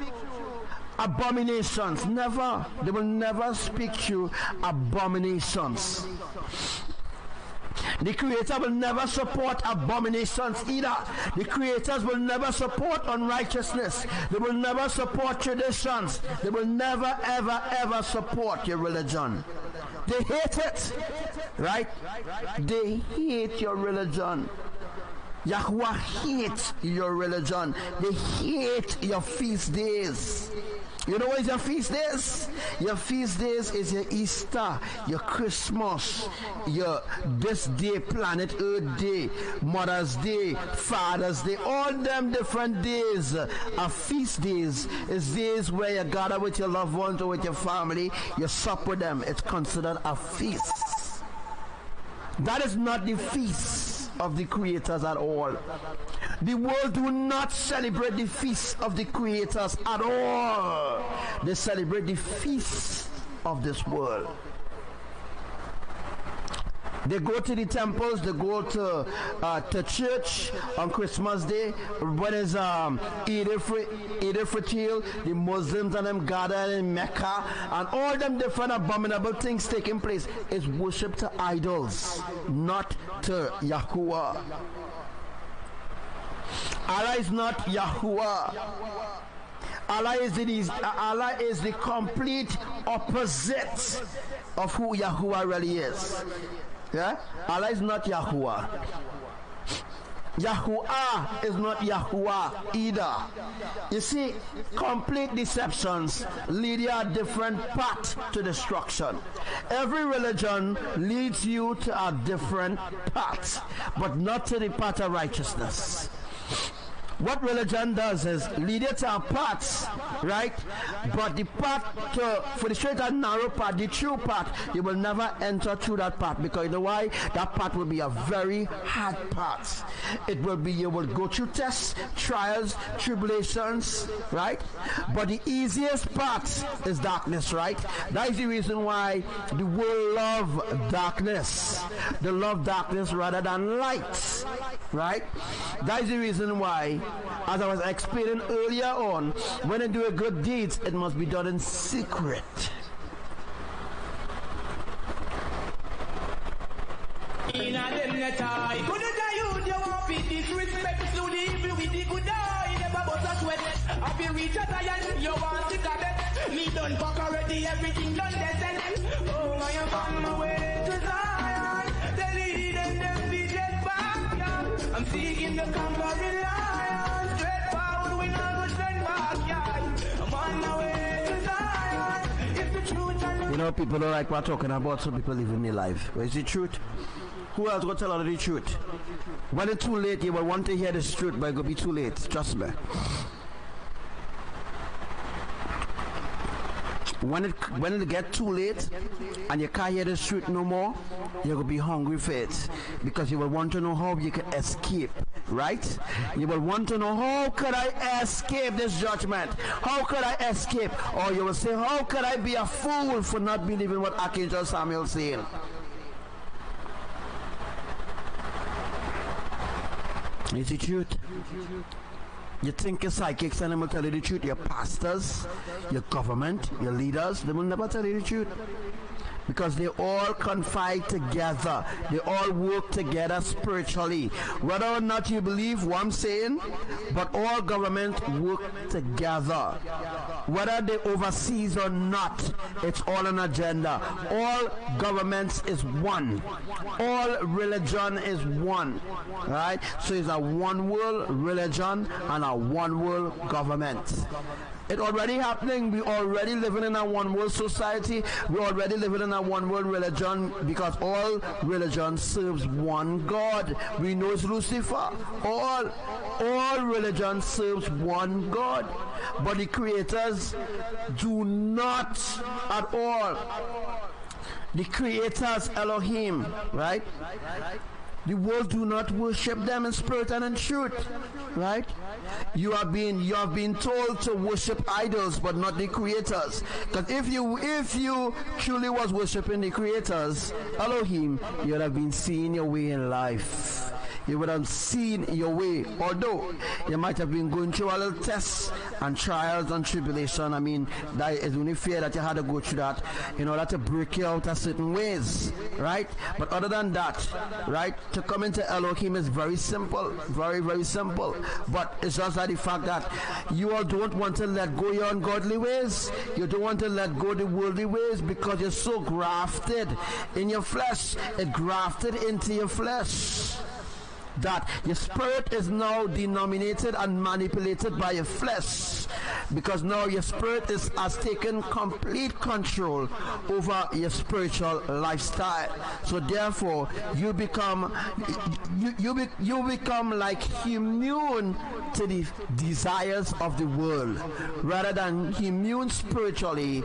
abominations? Never. They will never speak to abominations. The Creator will never support abominations either. The creators will never support unrighteousness. They will never support traditions. They will never, ever support your religion. They hate it, right? They hate your religion. Yahuwah hates your religion. They hate your feast days. You know what is your feast days? Your feast days is your Easter, your Christmas, your this day, planet Earth Day, Mother's Day, Father's Day, all them different days are feast days. Is days where you gather with your loved ones or with your family, you sup with them. It's considered a feast. That is not the feast of the creators at all. The world do not celebrate the feast of the creators at all. They celebrate the feast of this world. They go to the temples, they go to church on Christmas Day. When it's Eid al-Fitr, the Muslims and them gather in Mecca, and all them different abominable things taking place is worship to idols, not to Yahuwah. Allah is not Yahuwah. Allah is the complete opposite of who Yahuwah really is. Yeah? Allah is not Yahuwah. Yahuwah is not Yahuwah either. You see, complete deceptions lead you a different path to destruction. Every religion leads you to a different path, but not to the path of righteousness. What religion does is lead you to a path, right? But the path for the straight and narrow path, the true path, you will never enter through that path, because you know why? That path will be a very hard path. It will be, you will go through tests, trials, tribulations, right? But the easiest path is darkness, right? That is the reason why the world love darkness. They love darkness rather than light, right? That is the reason why, as I was explaining earlier on, when you do a good deeds, it must be done in secret. fit disrespect to the evil with the good eye. Never bust a sweat. I feel reach a giant, you want to get it. Me done fuck already, everything done descent. Oh, I am on my way to Zion. The leading them be dead back, yeah. I'm seeking the conquering lion. Straight forward, we not go turn back, yeah. I'm on my way to Zion. It's the truth and You know, people don't like what I'm talking about, so people living their life. But it's the truth. Who else going to tell us the truth? When it's too late, you will want to hear the truth, but it will be too late. Trust me. When it get too late and you can't hear the truth no more, you're going to be hungry for it. Because you will want to know how you can escape, right? You will want to know, how could I escape this judgment? How could I escape? Or you will say, how could I be a fool for not believing what Archangel Samuel is saying? It's the truth. You think your psychics and them will tell you the truth. Your pastors, your government, your leaders, they will never tell you the truth. Because they all confide together. They all work together spiritually. Whether or not you believe what I'm saying, but all governments work together. Whether they overseas or not, it's all an agenda. All governments is one. All religion is one. Right? So it's a one world religion and a one world government. It's already happening. We already living in a one world society. We already living in a one world religion, because all religion serves one God. We know it's Lucifer. All religion serves one God. But the creators do not at all. The creators, Elohim, right? The world do not worship them in spirit and in truth, right? You have been told to worship idols, but not the creators. Because if you truly was worshiping the creators, Elohim, you would have been seeing your way in life. You would have seen your way, although you might have been going through a little tests and trials and tribulation. I mean, that is only fear that you had to go through that in order to break you out of certain ways, right? But other than that, right, to come into Elohim is very simple, very, very simple. But it's just that the fact that you all don't want to let go your ungodly ways. You don't want to let go the worldly ways, because you're so grafted in your flesh. It grafted into your flesh, that your spirit is now denominated and manipulated by your flesh, because now your spirit has taken complete control over your spiritual lifestyle. So therefore you become like immune to the desires of the world, rather than immune spiritually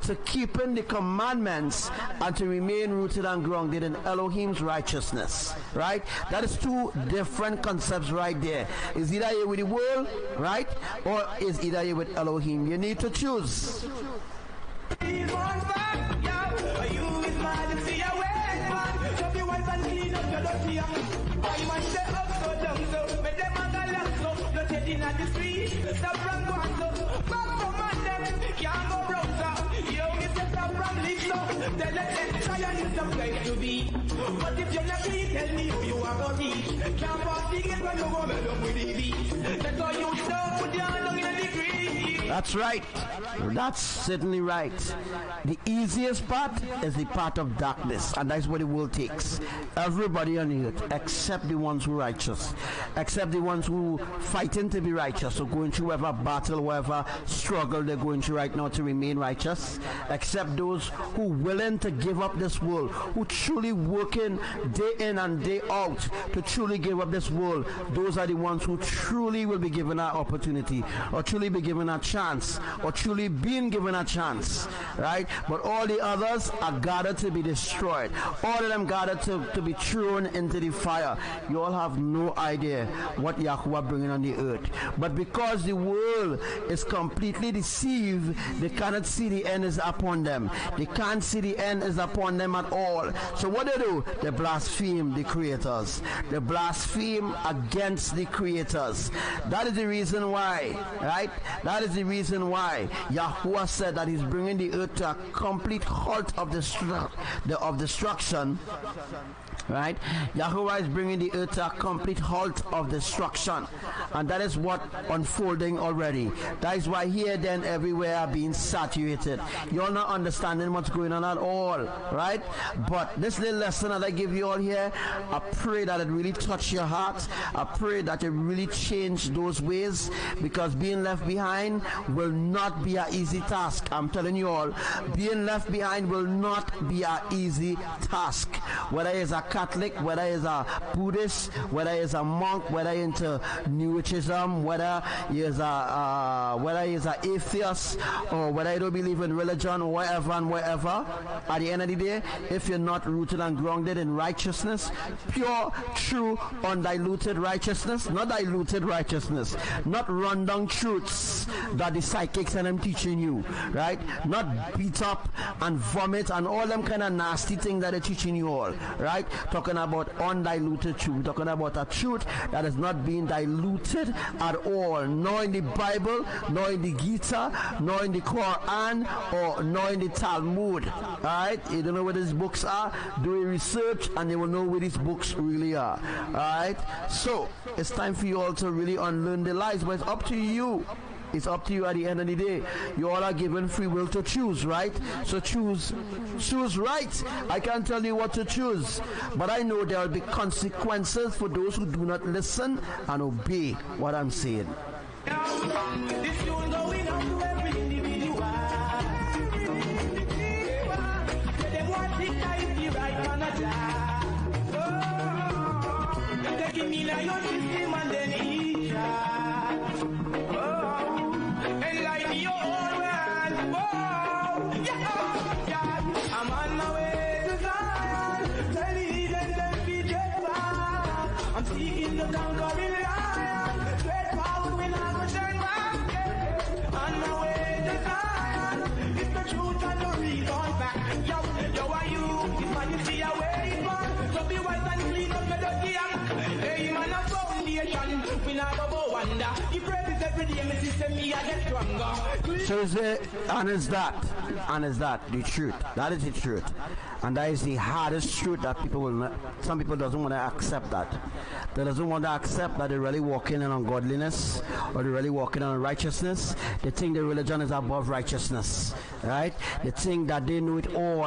to keeping the commandments and to remain rooted and grounded in Elohim's righteousness, right? That is two different concepts right there. Is either you with the world, right, or is either you with Elohim? You need to choose. But if you're not free, tell me who you are going to be. Can't party, get when you go with the beat. That's all you know, put your hand on the degree. That's right. That's certainly right. The easiest part is the part of darkness, and that's what the world takes. Everybody on the earth, except the ones who are righteous, except the ones who fighting to be righteous, so going through whatever battle, whatever struggle they're going through right now to remain righteous, except those who willing to give up this world, who truly working day in and day out to truly give up this world. Those are the ones who truly will be given an opportunity, or truly be given a chance, or truly being given a chance, right? But all the others are gathered to be destroyed. All of them gathered to be thrown into the fire. You all have no idea what Yahuwah bringing on the earth. But because the world is completely deceived, they cannot see the end is upon them. They can't see the end is upon them at all. So what they do? They blaspheme the creators. They blaspheme against the creators. That is the reason why, right? That is the reason why Yahuwah said that he's bringing the earth to a complete halt of destruction. Right? Yahuwah is bringing the earth to a complete halt of destruction, and that is what unfolding already. That is why here, then, everywhere are being saturated. You're not understanding what's going on at all, right? But this little lesson that I give you all here, I pray that it really touch your heart. I pray that it really change those ways, because being left behind will not be an easy task. I'm telling you all, being left behind will not be an easy task. Whether it's a Catholic, whether it's a Buddhist, whether it's a monk, whether into New Ageism, whether he's an atheist, or whether you don't believe in religion, or whatever and wherever, at the end of the day, if you're not rooted and grounded in righteousness, pure, true, undiluted righteousness, not diluted righteousness, not rundown truths that the psychics and them teaching you, right? Not beat up and vomit and all them kind of nasty things that they're teaching you all, right? Talking about undiluted truth, talking about a truth that is not being diluted at all, nor in the Bible, nor in the Gita, nor in the Quran, or nor in the Talmud. Alright, you don't know where these books are, do a research and you will know where these books really are. Alright, so it's time for you all to really unlearn the lies, but it's up to you. It's up to you at the end of the day. You all are given free will to choose, right? So choose right. I can't tell you what to choose, but I know there will be consequences for those who do not listen and obey what I'm saying. This tune going out to every individual. They want to take the right manager. Oh, taking me like your system and then each enlighten your own world. Oh, yeah. I'm on my way to Zion. Tell me them be dreadful. I'm seeking the conquering lion. Dreadful when I return back. Yeah. On my way to Zion. It's the truth and the reason back. Yo, are you? It's man you see away from. So be wise and clean up your dirty act. Hey, man, a foundation. We not go wonder. You pray this every day, my sister, me, I get stronger. So is it, and is that the truth? That is the truth, and that is the hardest truth that people will not, some people doesn't want to accept that. They doesn't want to accept that they're really walking in ungodliness, or they're really walking in unrighteousness. They think the religion is above righteousness, right? They think that they know it all,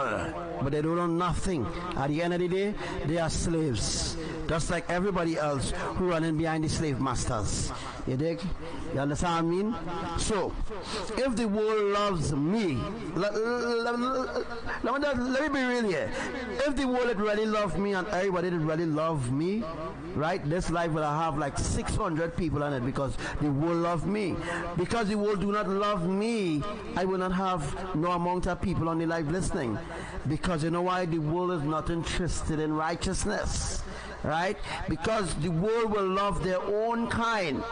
but they don't know nothing. At the end of the day, they are slaves, just like everybody else who running behind the slave masters. You dig? You understand what I mean? So, if the world loves me, let me be real here. If the world really loved me and everybody did really love me, right? This life will have like 600 people on it, because the world love me. Because the world do not love me, I will not have no amount of people on the live listening. Because you know why? The world is not interested in righteousness, right? Because the world will love their own kind.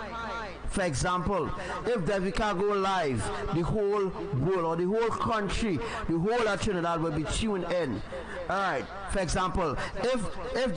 For example, if we can go live, the whole world or the whole country, the whole of Trinidad will be tuned in. Alright, for example, if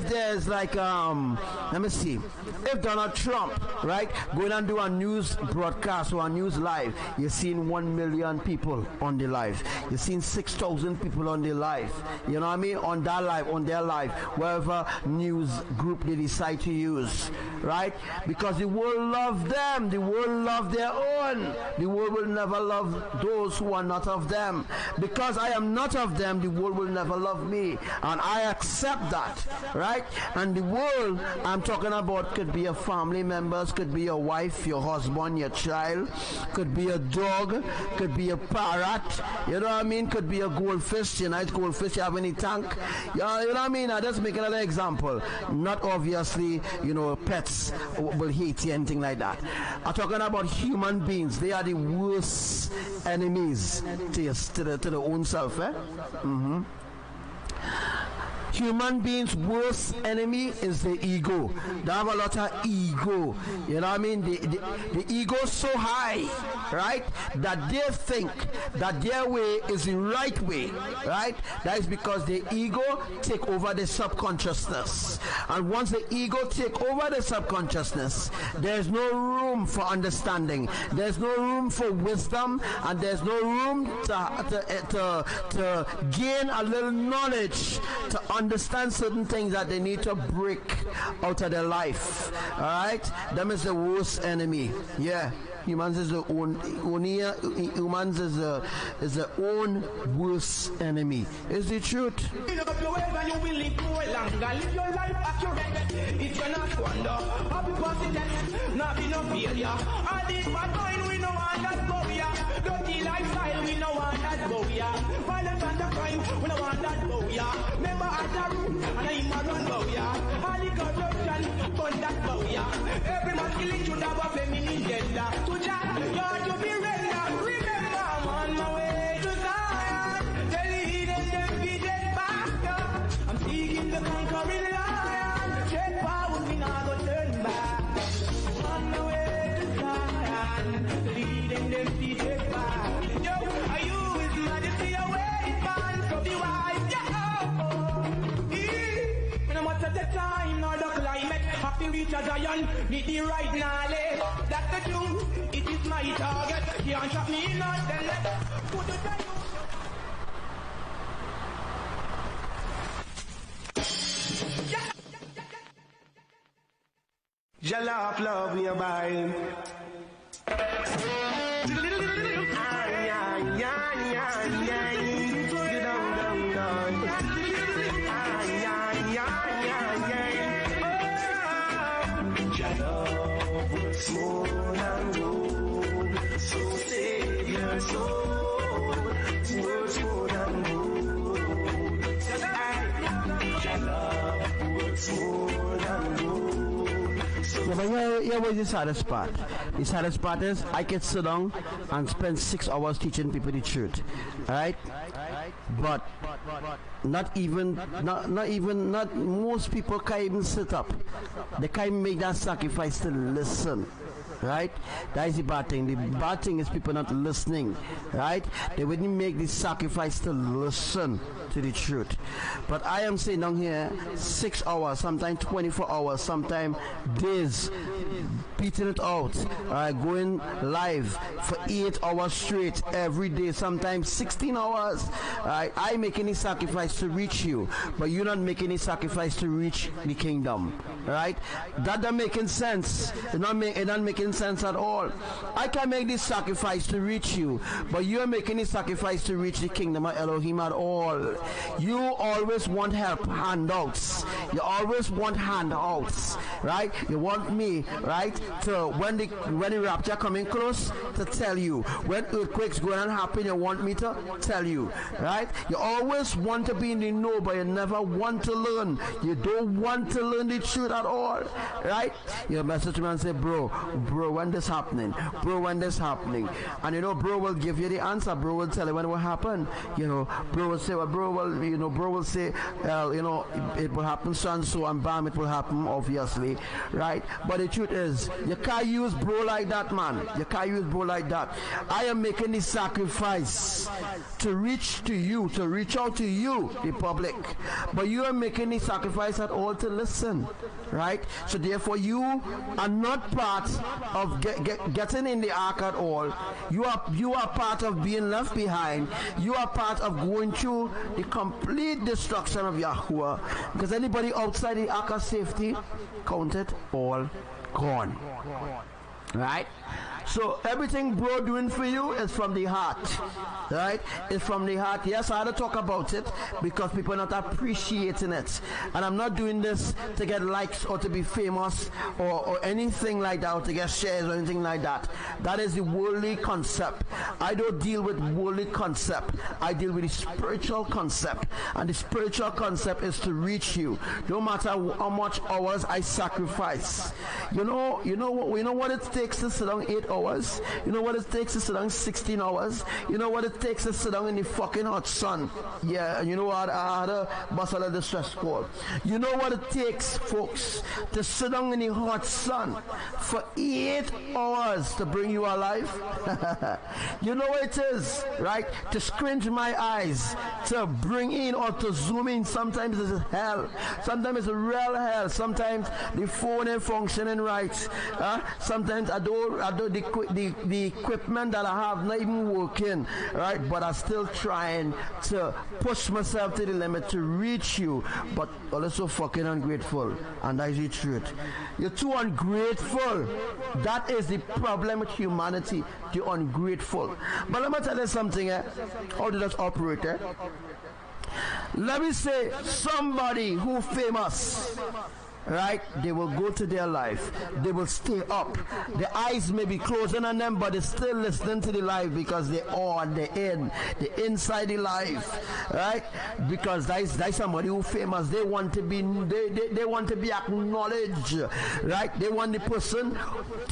there's like let me see, if Donald Trump, right, going and do a news broadcast or a news live, you're seeing 1 million people on the live, you're seeing 6,000 people on the live, you know what I mean, on that live, on their live, wherever news group they decide to use, right? Because the world love them, the world love their own. The world will never love those who are not of them. Because I am not of them, the world will never love me, and I accept that, right? And the world I'm talking about could be your family members, could be your wife, your husband, your child, could be a dog, could be a parrot, you know what I mean, could be a goldfish, you nice goldfish you have in the tank, you know what I mean. I just make another example. Not obviously, you know, pets will hate you, anything like that. I'm talking about human beings. They are the worst enemies to the own self. Human beings' worst enemy is the ego. They have a lot of ego. You know what I mean? The ego is so high. right, that they think that their way is the right way, right, that is because the ego take over the subconsciousness. And once the ego take over the subconsciousness, there's no room for understanding, there's no room for wisdom, and there's no room to gain a little knowledge to understand certain things that they need to break out of their life. All right, them is the worst enemy. Yeah, humans is the humans is the own worst enemy. Is the truth? Live your life accurate. If you're not wonder, happy positive, not be no failure. All this bad mind, we no want that go ya. Dirty lifestyle, we no want that go ya. Violence and the crime, we no want that go ya. Remember at the root, and I'm a run go ya. All the corruption, fun that go ya. Every masculine should have a feminine gender. To Jah, you're to be render. Remember, I'm on my way to Zion. The leaders, them be dead back. I'm seeking the conquering lion. Take power, we not go turn back. On my way to Zion. The leaders, them be dead back. Yo, are you with majesty away, man? So be wise, yeah. No matter the time nor the climate, happy reach a Zion, need the right knowledge. That's the truth, it is my target. Can't shut me not then let put the time. Jala love me buying. More than gold, so save your soul. Words more than gold. Your love works more than gold. Yeah, but yeah, where's the saddest part? The saddest part is I can sit down and spend 6 hours teaching people the truth, right? But not most people can't even sit up. They can't even make that sacrifice to listen. Right? That is the bad thing. The bad thing is people not listening. Right? They wouldn't make the sacrifice to listen to the truth. But I am saying down here 6 hours, sometimes 24 hours, sometimes days, beating it out, going live for 8 hours straight every day, sometimes 16 hours. I make any sacrifice to reach you, but you not make any sacrifice to reach the kingdom. Right? That doesn't making sense. It not making sense at all. I can make this sacrifice to reach you, but you are making any sacrifice to reach the kingdom of Elohim at all. You always want help, handouts. You always want handouts, right? You want me, right, to when the rapture coming close, to tell you. When earthquakes going to happen, you want me to tell you, right? You always want to be in the know, but you never want to learn. You don't want to learn the truth at all, right? You message me and say, bro, when this happening? Bro, when this happening? And you know, bro will give you the answer. Bro will tell you when it will happen. You know, bro will say, well, bro will say, you know, it will happen so and so, and bam, it will happen, obviously, right? But the truth is, you can't use bro like that, man. You can't use bro like that. I am making this sacrifice to reach to you, to reach out to you, the public. But you are making this sacrifice at all to listen, right? So therefore, you are not part of getting in the ark at all. You are part of being left behind. You are part of going through the complete destruction of Yahuwah, because anybody outside the ark of safety, counted all gone. Right? So everything bro doing for you is from the heart, right? It's from the heart. Yes, I had to talk about it because people are not appreciating it. And I'm not doing this to get likes or to be famous or anything like that, or to get shares or anything like that. That is the worldly concept. I don't deal with worldly concept. I deal with the spiritual concept. And the spiritual concept is to reach you. No matter how much hours I sacrifice. You know what it takes to sit down 8 hours hours. You know what it takes to sit down 16 hours? You know what it takes to sit down in the fucking hot sun? Yeah, and you know what? I had a bus out of the stress call. You know what it takes, folks, to sit down in the hot sun for 8 hours to bring you alive? You know what it is, right? To scrunch my eyes, to bring in or to zoom in. Sometimes it's hell. Sometimes it's a real hell. Sometimes the phone ain't functioning right. Sometimes I do the equipment that I have not even working, right? But I'm still trying to push myself to the limit to reach you. But also fucking ungrateful, and that is the truth. You're too ungrateful. That is the problem with humanity. You're ungrateful. But let me tell you something. How did that operate? Let me say somebody who famous, right? They will go to their life. They will stay up. The eyes may be closing on them, but they're still listening to the life because they are on the inside the life, right? Because that's somebody who famous. They want to be they want to be acknowledged, right? They want the person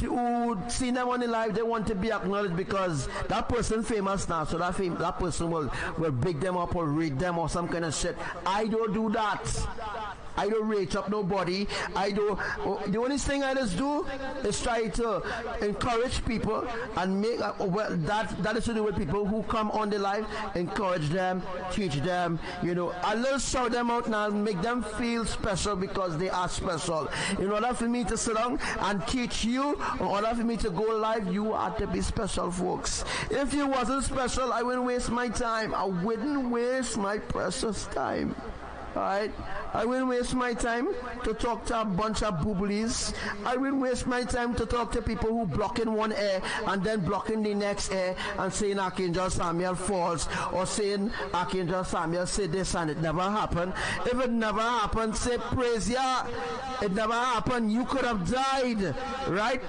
who see them on the life. They want to be acknowledged because that person famous now, so that person will big them up or rate them or some kind of shit. I don't do that. I don't rate up nobody. The only thing I just do is try to encourage people and make that is to do with people who come on the live, encourage them, teach them, a little shout them out now, make them feel special because they are special. In order for me to sit down and teach you, in order for me to go live, you have to be special, folks. If you wasn't special, I wouldn't waste my time. I wouldn't waste my precious time. Alright, I wouldn't waste my time to talk to a bunch of booblies. I wouldn't waste my time to talk to people who blocking one ear and then blocking the next ear and saying Archangel Samuel false or saying Archangel Samuel said this and it never happened. If it never happened, say praise Yah. It never happened. You could have died, right?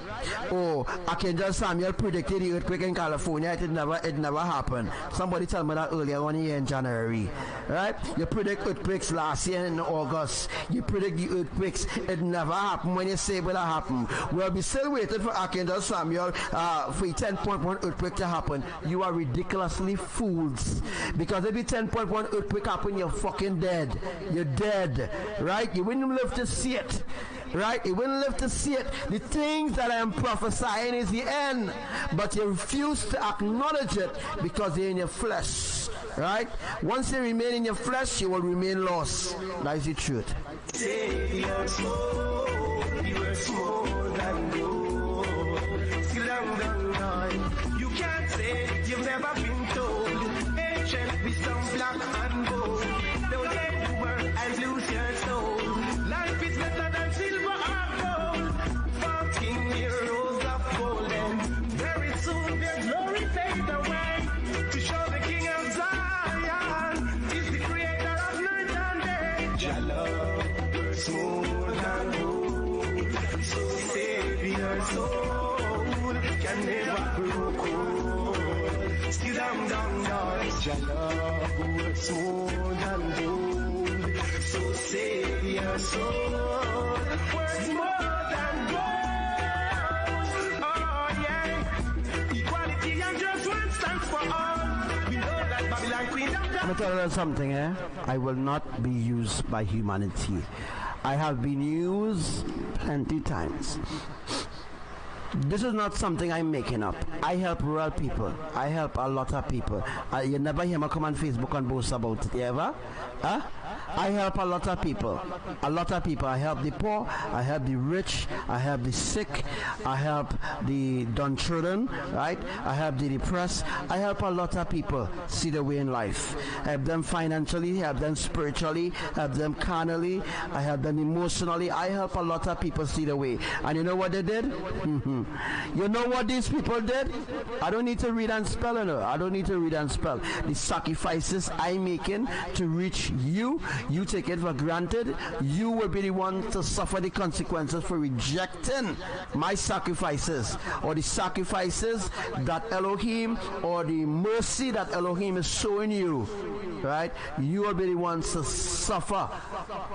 Oh, Archangel Samuel predicted the earthquake in California. It never happened. Somebody told me that earlier one year in January, right? You predict earthquakes last year in August. You predict the earthquakes. It never happened. When you say it will happen, we'll be still waiting for Archangel Samuel for a 10.1 earthquake to happen. You are ridiculously fools, because if the 10.1 earthquake happen, you're fucking dead. You're dead, right? You wouldn't live to see it, right? You wouldn't live to see it. The things that I am prophesying is the end, but you refuse to acknowledge it because they're in your flesh, right? Once you remain in your flesh, you will remain lost. That is the truth. Savior soul, you are more than gold. Still down. You can't say you've never been told. Ancient wisdom, black and gold. Don't let the world and lose your soul. Life is better than silver or gold. For King Rosa golden. Very soon their glory fade away. To show the King of Zion is the creator of night and day. Your love is more than gold. So Savior soul can never grow cold. Still down, your love is more than gold. So Savior soul worth more than gold. Oh yeah, equality and just one stands for all. We know that Babylon queen. Let me tell you something, I will not be used by humanity. I have been used plenty times. This is not something I'm making up. I help real people. I help a lot of people. You never hear me come on Facebook and boast about it, ever? Huh? I help a lot of people. A lot of people. I help the poor. I help the rich. I help the sick. I help the downtrodden, right? I help the depressed. I help a lot of people see the way in life. Help them financially. Help them spiritually. Help them carnally. I help them emotionally. I help a lot of people see the way. And you know what they did? You know what these people did? I don't need to read and spell, I don't need to read and spell. The sacrifices I'm making to reach you, you take it for granted. You will be the one to suffer the consequences for rejecting my sacrifices, or the sacrifices that Elohim, or the mercy that Elohim is showing you, right? You will be the ones to suffer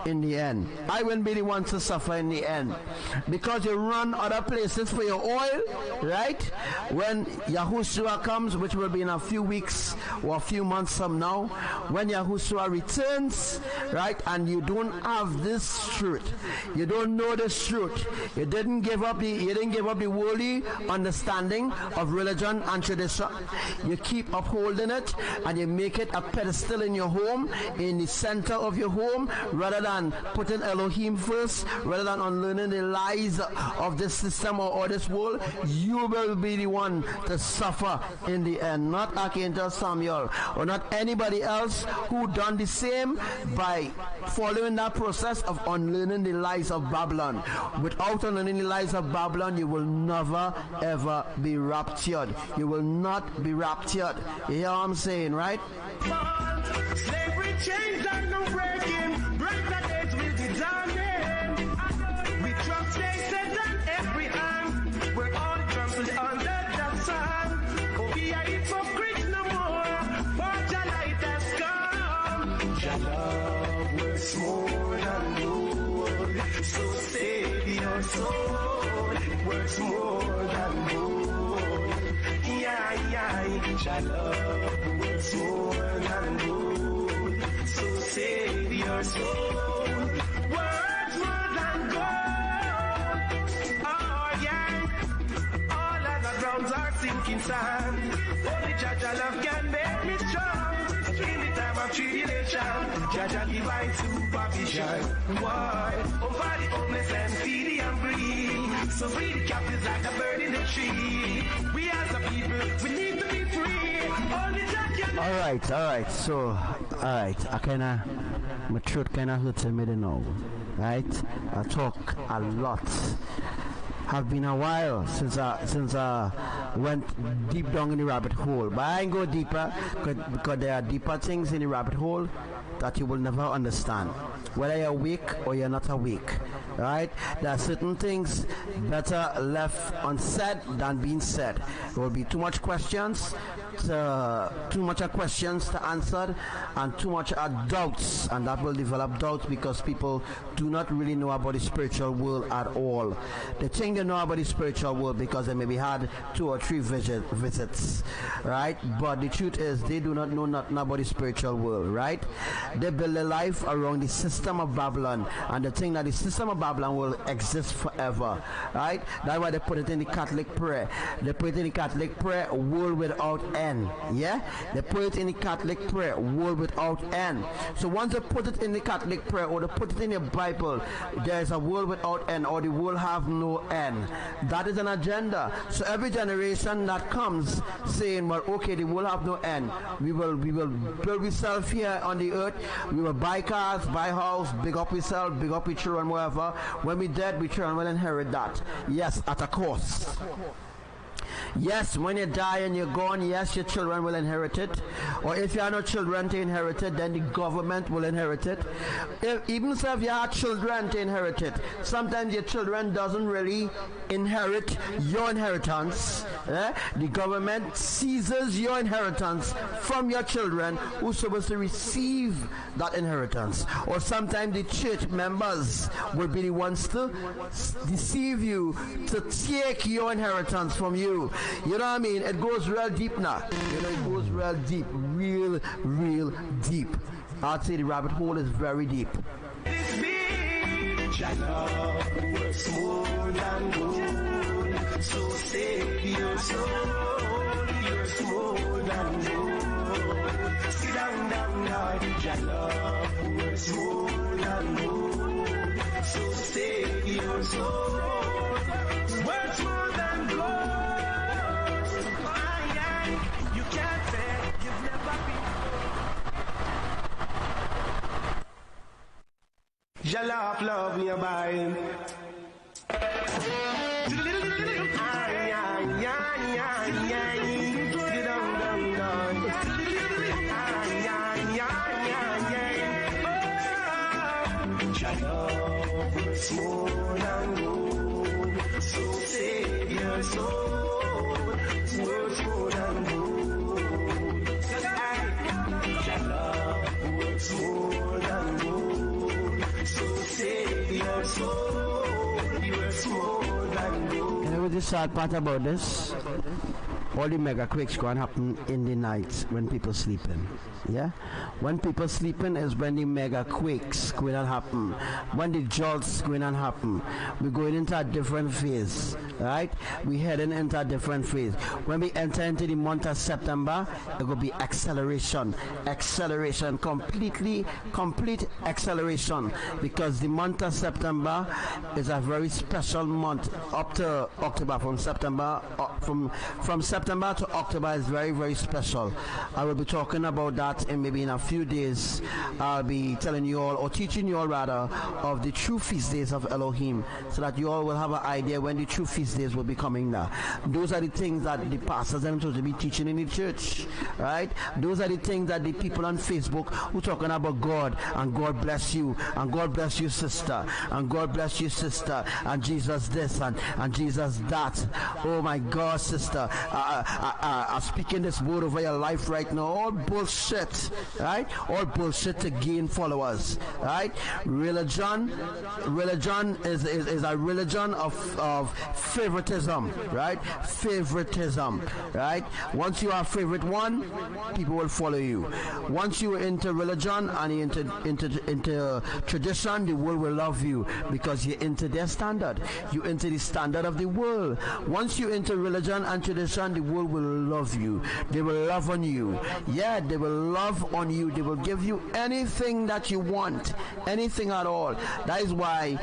in the end. I wouldn't be the one to suffer in the end, because you run other places for your oil, right? When Yahushua comes, which will be in a few weeks or a few months from now, when Yahushua returns, right, and you don't have this truth, you don't know this truth, you didn't give up the worldly understanding of religion and tradition, you keep upholding it, and you make it a pedestal in your home, in the center of your home, rather than putting Elohim first, rather than unlearning the lies of this system or this world, you will be the one to suffer in the end, not Archangel Samuel or not anybody else who done the same by following that process of unlearning the lies of Babylon. Without unlearning the lies of Babylon, you will never ever be raptured. You will not be raptured. You hear what I'm saying, right? Slavery chains and no breaking, brighter days will be dawning. We trust Satan and every arm, we're all trampled under the sun. Oh, we are hypocrites no more, for your light has come. Your love works more than gold, so save your soul. It works more than gold. Your love works more than gold, so save your soul. Words more than gold. Oh yeah, all other grounds are sinking sand. Only Jaja love can make me strong. In the time of tribulation, Jaja divine supervision. Why? Over the homeless and feed the hungry. So free the captives like a bird in the tree. We as a people, we need to be free. Only Jaja can. Alright, so, my throat kinda hurts me now, right? I talk a lot. Have been a while since I went deep down in the rabbit hole, but I ain't go deeper because there are deeper things in the rabbit hole that you will never understand, whether you're awake or you're not awake, right? There are certain things better left unsaid than being said. There will be too much questions to answer, and too much doubts, and that will develop doubts because people do not really know about the spiritual world at all. They think they know about the spiritual world because they maybe had 2 or 3 visits, right? But the truth is they do not know nothing about the spiritual world, right? They build their life around the system of Babylon, and they think that the system of Babylon will exist forever, right? That's why they put it in the Catholic prayer. They put it in the Catholic prayer, world without end. Yeah, they put it in the Catholic prayer, world without end. So once they put it in the Catholic prayer, or they put it in the Bible, there is a world without end, or the world have no end. That is an agenda. So every generation that comes saying, well, okay, the world have no end, we will build ourselves here on the earth, we will buy cars, buy house, big up ourselves, big up our children, whatever. When we dead, we children will inherit that. Yes, at a cost. Yes, when you die and you're gone, yes, your children will inherit it. Or if you have no children to inherit it, then the government will inherit it. Even if you have children to inherit it, sometimes your children doesn't really inherit your inheritance. The government seizes your inheritance from your children who's supposed to receive that inheritance. Or sometimes the church members will be the ones to deceive you, to take your inheritance from you. You know what I mean? It goes real deep now. You know, it goes real deep. Real deep. I'd say the rabbit hole is very deep. Your love works more than gold, so save your soul. Yours more than gold. Sit down, Lord. Your love works more than gold, so save your soul. Works more than gold. You can't say you've never been. Your love me abide. It's more than gold, so save your soul. Words more than gold. Your love works more than gold. soul, be worth more than gold. You know the sad part about this? All the mega quakes going to happen in the night when people sleeping. Yeah? When people sleeping is when the mega quakes going to happen. When the jolts going to happen. We're going into a different phase. Right? We're heading into a different phase. When we enter into the month of September, it will be acceleration. Acceleration. Complete acceleration. Because the month of September is a very special month. Up to October, from September to October is very, very special. I will be talking about that in maybe in a few days. I'll be telling you all, or teaching you all rather, of the true feast days of Elohim, so that you all will have an idea when the true feast days will be coming now. Those are the things that the pastors are supposed to be teaching in the church, right? Those are the things that the people on Facebook who talking about God, and God bless you, and God bless you sister, and God bless you sister, and Jesus this, and Jesus that. Oh my God, sister, I'm speaking this word over your life right now. All bullshit, right? All bullshit to gain followers, right? Religion is a religion of favoritism, right? Favoritism, right? Once you are favorite one, people will follow you. Once you are into religion and you into tradition, the world will love you because you're into their standard. You're into the standard of the world. Once you're into religion and tradition, the world will love you. They will love on you. Yeah, they will love on you. They will give you anything that you want, anything at all. That is why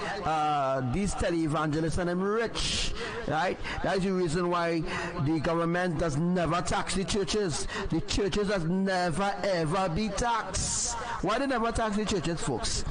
these televangelists and them rich, right? That is the reason why the government does never tax the churches. The churches does never ever be taxed. Why they never tax the churches, folks?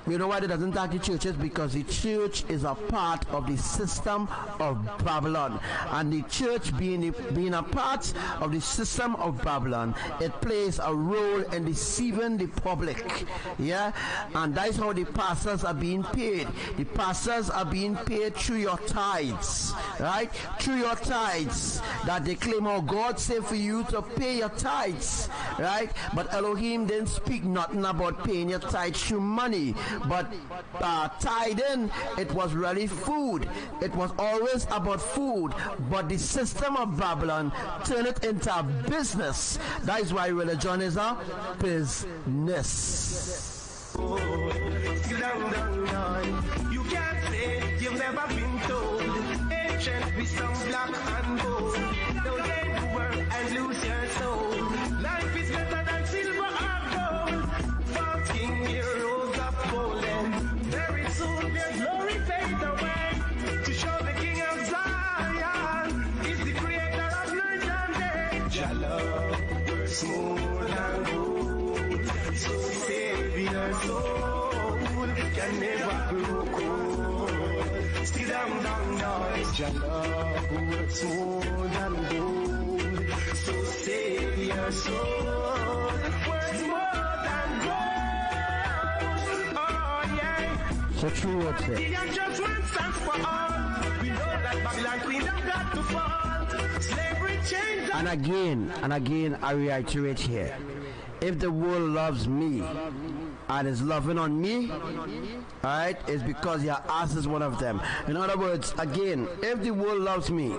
You know why it doesn't tax the churches? Because the church is a part of the system of Babylon. And the church being a part of the system of Babylon, it plays a role in deceiving the public. Yeah? And that's how the pastors are being paid. The pastors are being paid through your tithes. Right? Through your tithes. That they claim, oh, God said for you to pay your tithes. Right? But Elohim didn't speak nothing about paying your tithes through money. But tithing, it was really food. It was always about food. But the system of Babylon turned it into a business. That is why religion is a business. You can't say you've never been told. Ancient wisdom, black and gold. Don't get to work and lose your soul. Life is better than silver or gold. False king, Rosa fallen. Very soon their glory fades away. To show the king of Zion is the creator of night and day. Jah love worth more than gold. So save your soul can never grow cold. Still down, Jah love worth more than gold. So save your soul worth more than gold. Oh yeah. So true what's it? The judgment stands for all. We know that Babylon queen have got to fall. Slavery changed. And again, I reiterate here. If the world loves me and is loving on me, alright, it's because your ass is one of them. In other words, again, if the world loves me,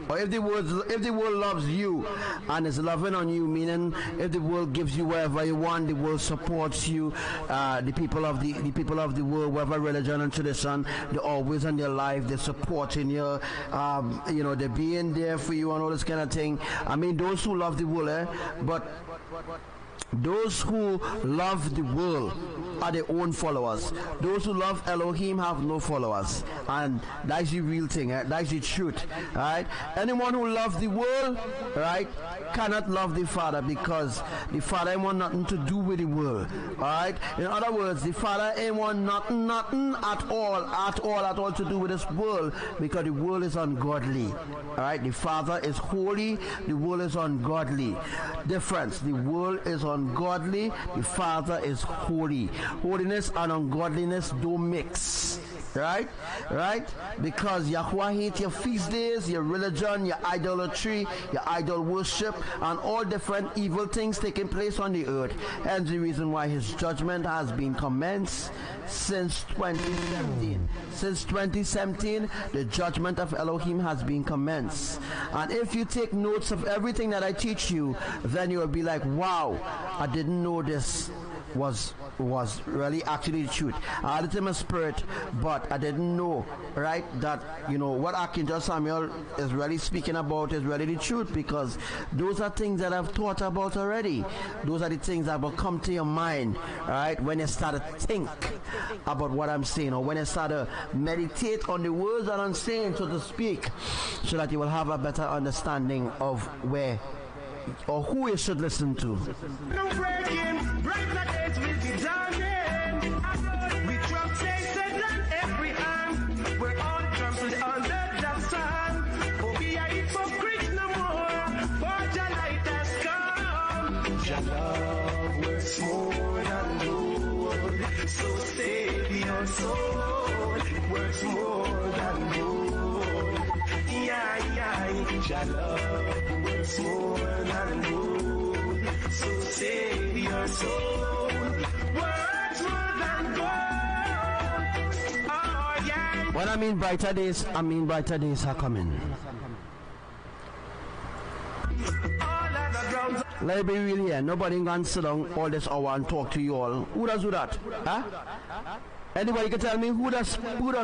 or if the world loves you and is loving on you, meaning if the world gives you whatever you want, the world supports you, the people of the world, whatever religion and tradition, they're always in your life, they're supporting you, they're being there for you and all this kind of thing. I mean, those who love the world, but those who love the world are their own followers. Those who love Elohim have no followers. And that's the real thing. That's the truth. Right? Anyone who loves the world, right, cannot love the Father, because the Father ain't want nothing to do with the world. Alright? In other words, the Father ain't want nothing at all to do with this world, because the world is ungodly. Alright? The Father is holy, the world is ungodly. Difference. The world is ungodly, the Father is holy. Holiness and ungodliness don't mix. right? Because Yahuwah hates your feast days, your religion, your idolatry, your idol worship, and all different evil things taking place on the earth. And the reason why his judgment has been commenced since 2017. Since 2017, the judgment of Elohim has been commenced. And if you take notes of everything that I teach you, then you will be like, wow, I didn't know this was really actually the truth. I had it in my spirit, but I didn't know, right, that, you know, what Archangel Samuel is really speaking about is really the truth, because those are things that I've thought about already. Those are the things that will come to your mind, right, when you start to think about what I'm saying, or when you start to meditate on the words that I'm saying, so to speak, so that you will have a better understanding of where or who you should listen to. No breaking, brighter days will be dawning. We drop chasing on every hand. We're all trampled under the sun. Oh, we are hypocrites no more. For your light has come. Your love works more than gold. So save your soul. It works more than gold. Your love works more than gold. So save your soul. Works more than gold. Oh yeah. When I mean brighter days are coming. Let it be real here. Nobody can sit down all this hour and talk to you all. Who does do that? Huh? Anybody can tell me who does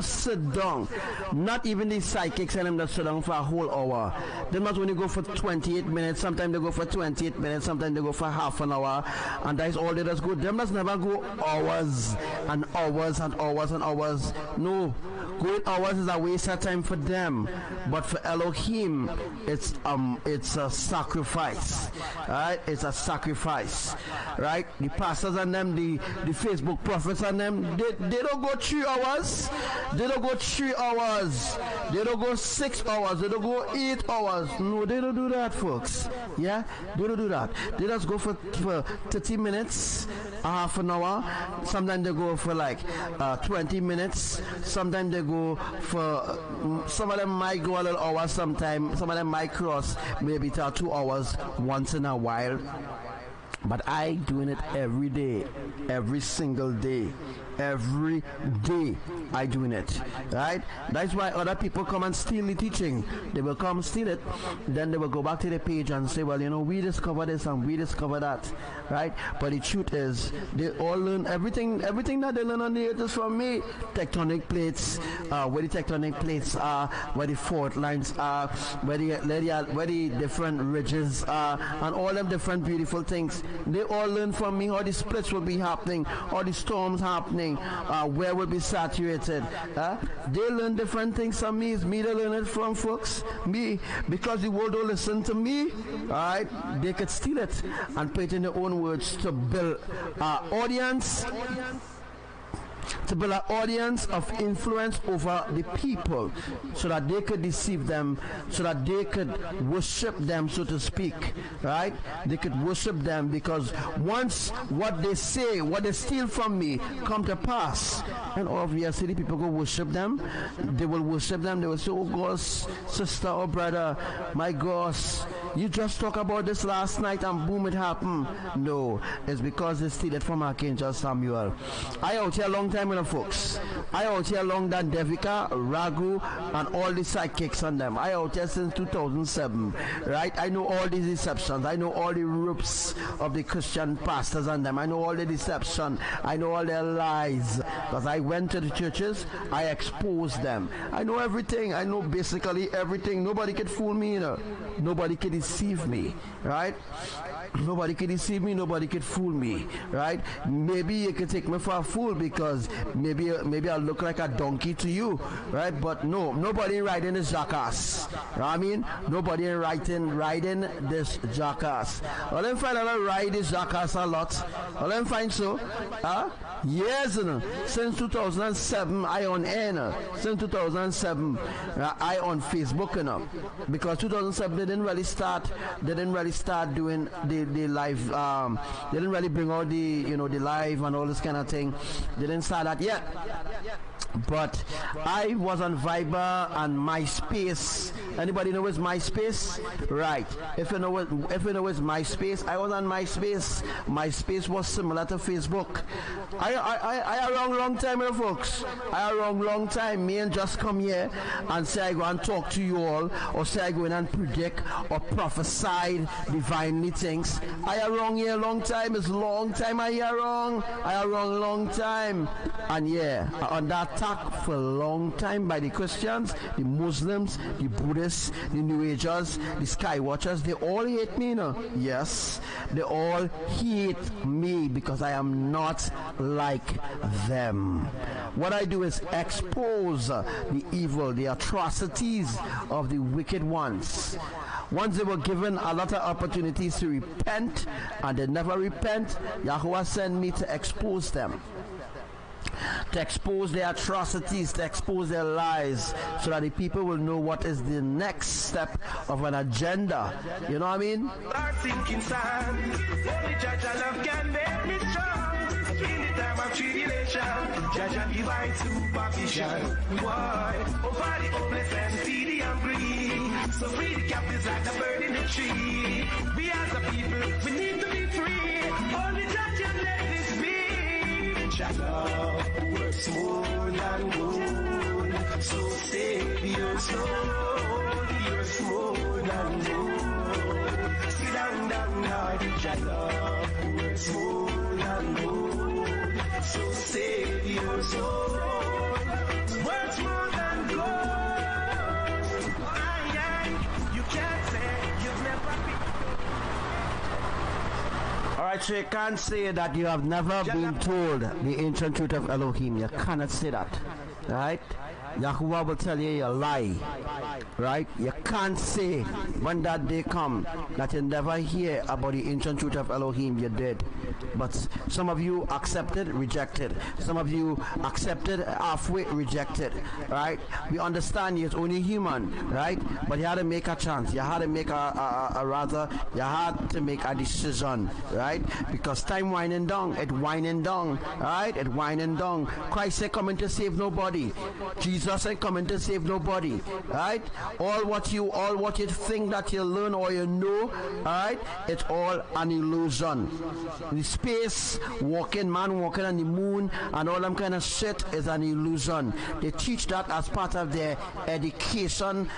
sit down? Not even the psychics and them that sit down for a whole hour. They must only go for 28 minutes. Sometimes they go for 28 minutes. Sometimes they go for half an hour. And that is all they just go. Them must never go hours and hours and hours and hours. No. Going hours is a waste of time for them. But for Elohim, it's a sacrifice. Right? It's a sacrifice. Right? The pastors and them, the Facebook prophets and them, they don't go 3 hours. They don't go 3 hours. They don't go 6 hours. They don't go 8 hours. No, they don't do that, folks. Yeah? They don't do that. They just go for 30 minutes, a half an hour. Sometimes they go for like 20 minutes. Sometimes they go for, some of them might go a little hour sometime. Some of them might cross maybe till 2 hours once in a while. But I doing it every day, every single day. Every day I doing it, right? That's why other people come and steal the teaching. They will come steal it, then they will go back to the page and say, well, you know, we discovered this and we discovered that, right? But the truth is, they all learn everything that they learn on the earth is from me. Tectonic plates, where the tectonic plates are, where the fault lines are, where the different ridges are, and all them different beautiful things. They all learn from me how the splits will be happening, how the storms happening, where will be saturated. They learn different things from me. It's me they learn it from, folks. Me, because the world don't listen to me, alright, they could steal it and put it in their own words to build audience. To build an audience of influence over the people, so that they could deceive them, so that they could worship them, so to speak, right? They could worship them, because once what they say, what they steal from me come to pass, and obviously the people go worship them. They will worship them. They will say, oh gosh, sister or brother, my gosh, you just talked about this last night and boom, it happened. No, it's because they steal it from Archangel Samuel. I out here a long time with folks. I out here long than Devika, Ragu, and all the sidekicks on them. I out here since 2007, right? I know all these deceptions. I know all the ropes of the Christian pastors on them. I know all the deception. I know all their lies. Because I went to the churches, I exposed them. I know everything. I know basically everything. Nobody could fool me, you know. Nobody could deceive me, right? Nobody can deceive me, nobody can fool me, right? Maybe you can take me for a fool because maybe I look like a donkey to you, right? But no, nobody riding this jackass. You know what I mean? Nobody riding this jackass. Well, them find I ride this jackass a lot. Well, them find so. Years, you know, since 2007, I on air. Since 2007, I on Facebook, you know, because 2007 they didn't really start doing the live. They didn't really bring out the, you know, the live and all this kind of thing. They didn't start that yet. But I was on Viber and MySpace. Anybody know what's MySpace? Right. If you know what's MySpace, I was on MySpace. MySpace was similar to Facebook. I a long time here, folks. I a long time. Me and just come here and say I go and talk to you all, or say I go in and predict or prophesy divinely things. I a wrong here long time. It's long time I hear wrong. I a long time. And yeah, on that attack for a long time by the Christians, the Muslims, the Buddhists, the New Agers, the Sky Watchers. They all hate me, you know. Yes, they all hate me because I am not like them. What I do is expose the evil, the atrocities of the wicked ones. Once they were given a lot of opportunities to repent and they never repent, Yahuwah sent me to expose them, to expose their atrocities, to expose their lies, so that the people will know what is the next step of an agenda. You know what I mean? Our sinking sand, only Jaja love can make me strong. In the time of tribulation, Jaja divine supervision. Why? Over the homeless and feed the hungry. So free the captives like the bird in the tree. We as a people, we need to be free. Only Jaja let this be. Jaja works more than gold. So save your soul. Yours more than gold. Sit down, Lord. Jaja works more than gold. So save your soul. Works more than gold. You can't say you've never been. Alright, so you can't say that you have never been told the ancient truth of Elohim. You cannot say that. Right? Yahuwah will tell you you lie. Right? You can't say when that day come that you never hear about the ancient truth of Elohim. You did. But some of you accepted, rejected. Some of you accepted, halfway rejected. Right? We understand you're only human. Right? But you had to make a chance. You had to make you had to make a decision. Right? Because time winding down. It winding down. Right? It winding down. Christ ain't coming to save nobody. Jesus ain't coming to save nobody. Right? All what you think that you learn or you know, right? It's all an illusion. The space walking, man walking on the moon and all them kind of shit is an illusion. They teach that as part of their education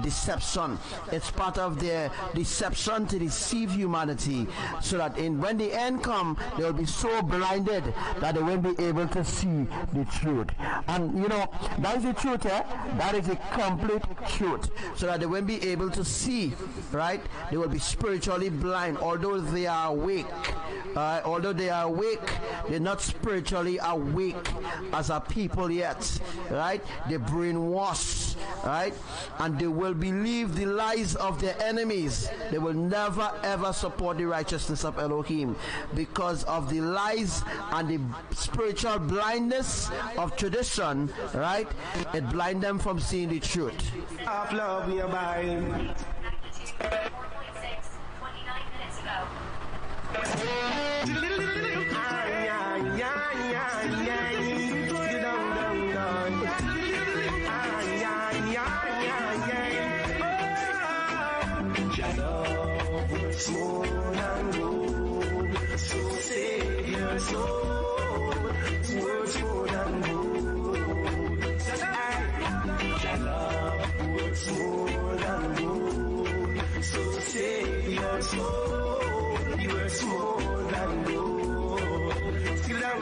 deception. It's part of their deception to deceive humanity, so that when the end come, they will be so blinded that they won't be able to see the truth. And you know, that is the truth, eh? That is the complete truth. So that they won't be able to see, right? They will be spiritually blind, although they are awake. Although they are awake, they're not spiritually awake as a people yet, right? They're brainwashed, right? And they will believe the lies of their enemies. They will never ever support the righteousness of Elohim because of the lies and the spiritual blindness of tradition, right? It blinds them from seeing the truth. Of love we abide. 4.6, 29 minutes ago. More than gold, so save your soul. Words more than gold. Your love works more than gold, so save your soul. Works more than gold. Sit down,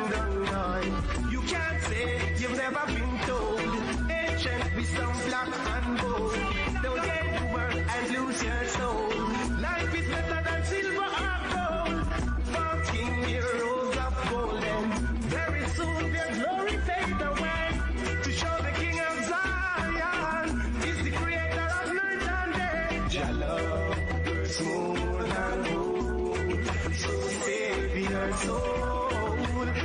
Lord. You can't say you've never been told. Ancient wisdom, black and gold. Don't get to work and lose your soul. Life is better than silver or gold. For King heroes of golden. Very soon their glory fade away. To show the King of Zion is the creator of night and day. Your love works more than gold. So save your soul.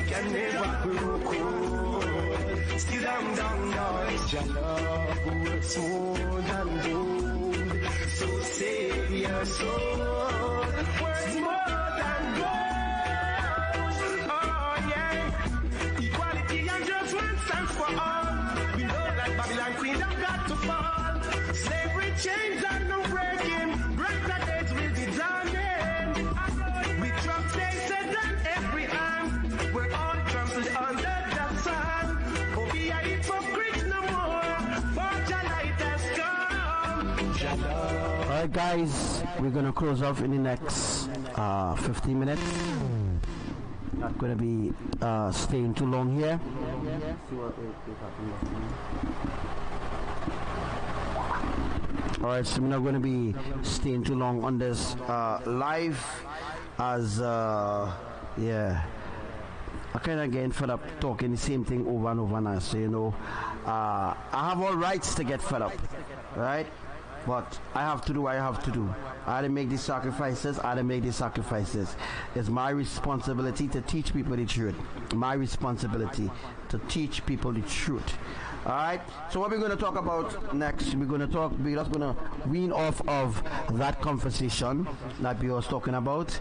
Can never grow cold. Still down, Lord. Your love works more than gold. So save your soul. Worth more than gold. Oh yeah. Equality and judgment stands for all. Alright guys, we're gonna close off in the next 15 minutes. Not gonna be staying too long here. Alright, so we're not gonna be staying too long on this live, as yeah, I kind of getting fed up talking the same thing over and over now. So you know, I have all rights to get fed up, right? But I have to do what I have to do. I had to make these sacrifices. I had to make these sacrifices. It's my responsibility to teach people the truth. My responsibility to teach people the truth. All right. So what we're going to talk about next? We're just going to wean off of that conversation that we was talking about.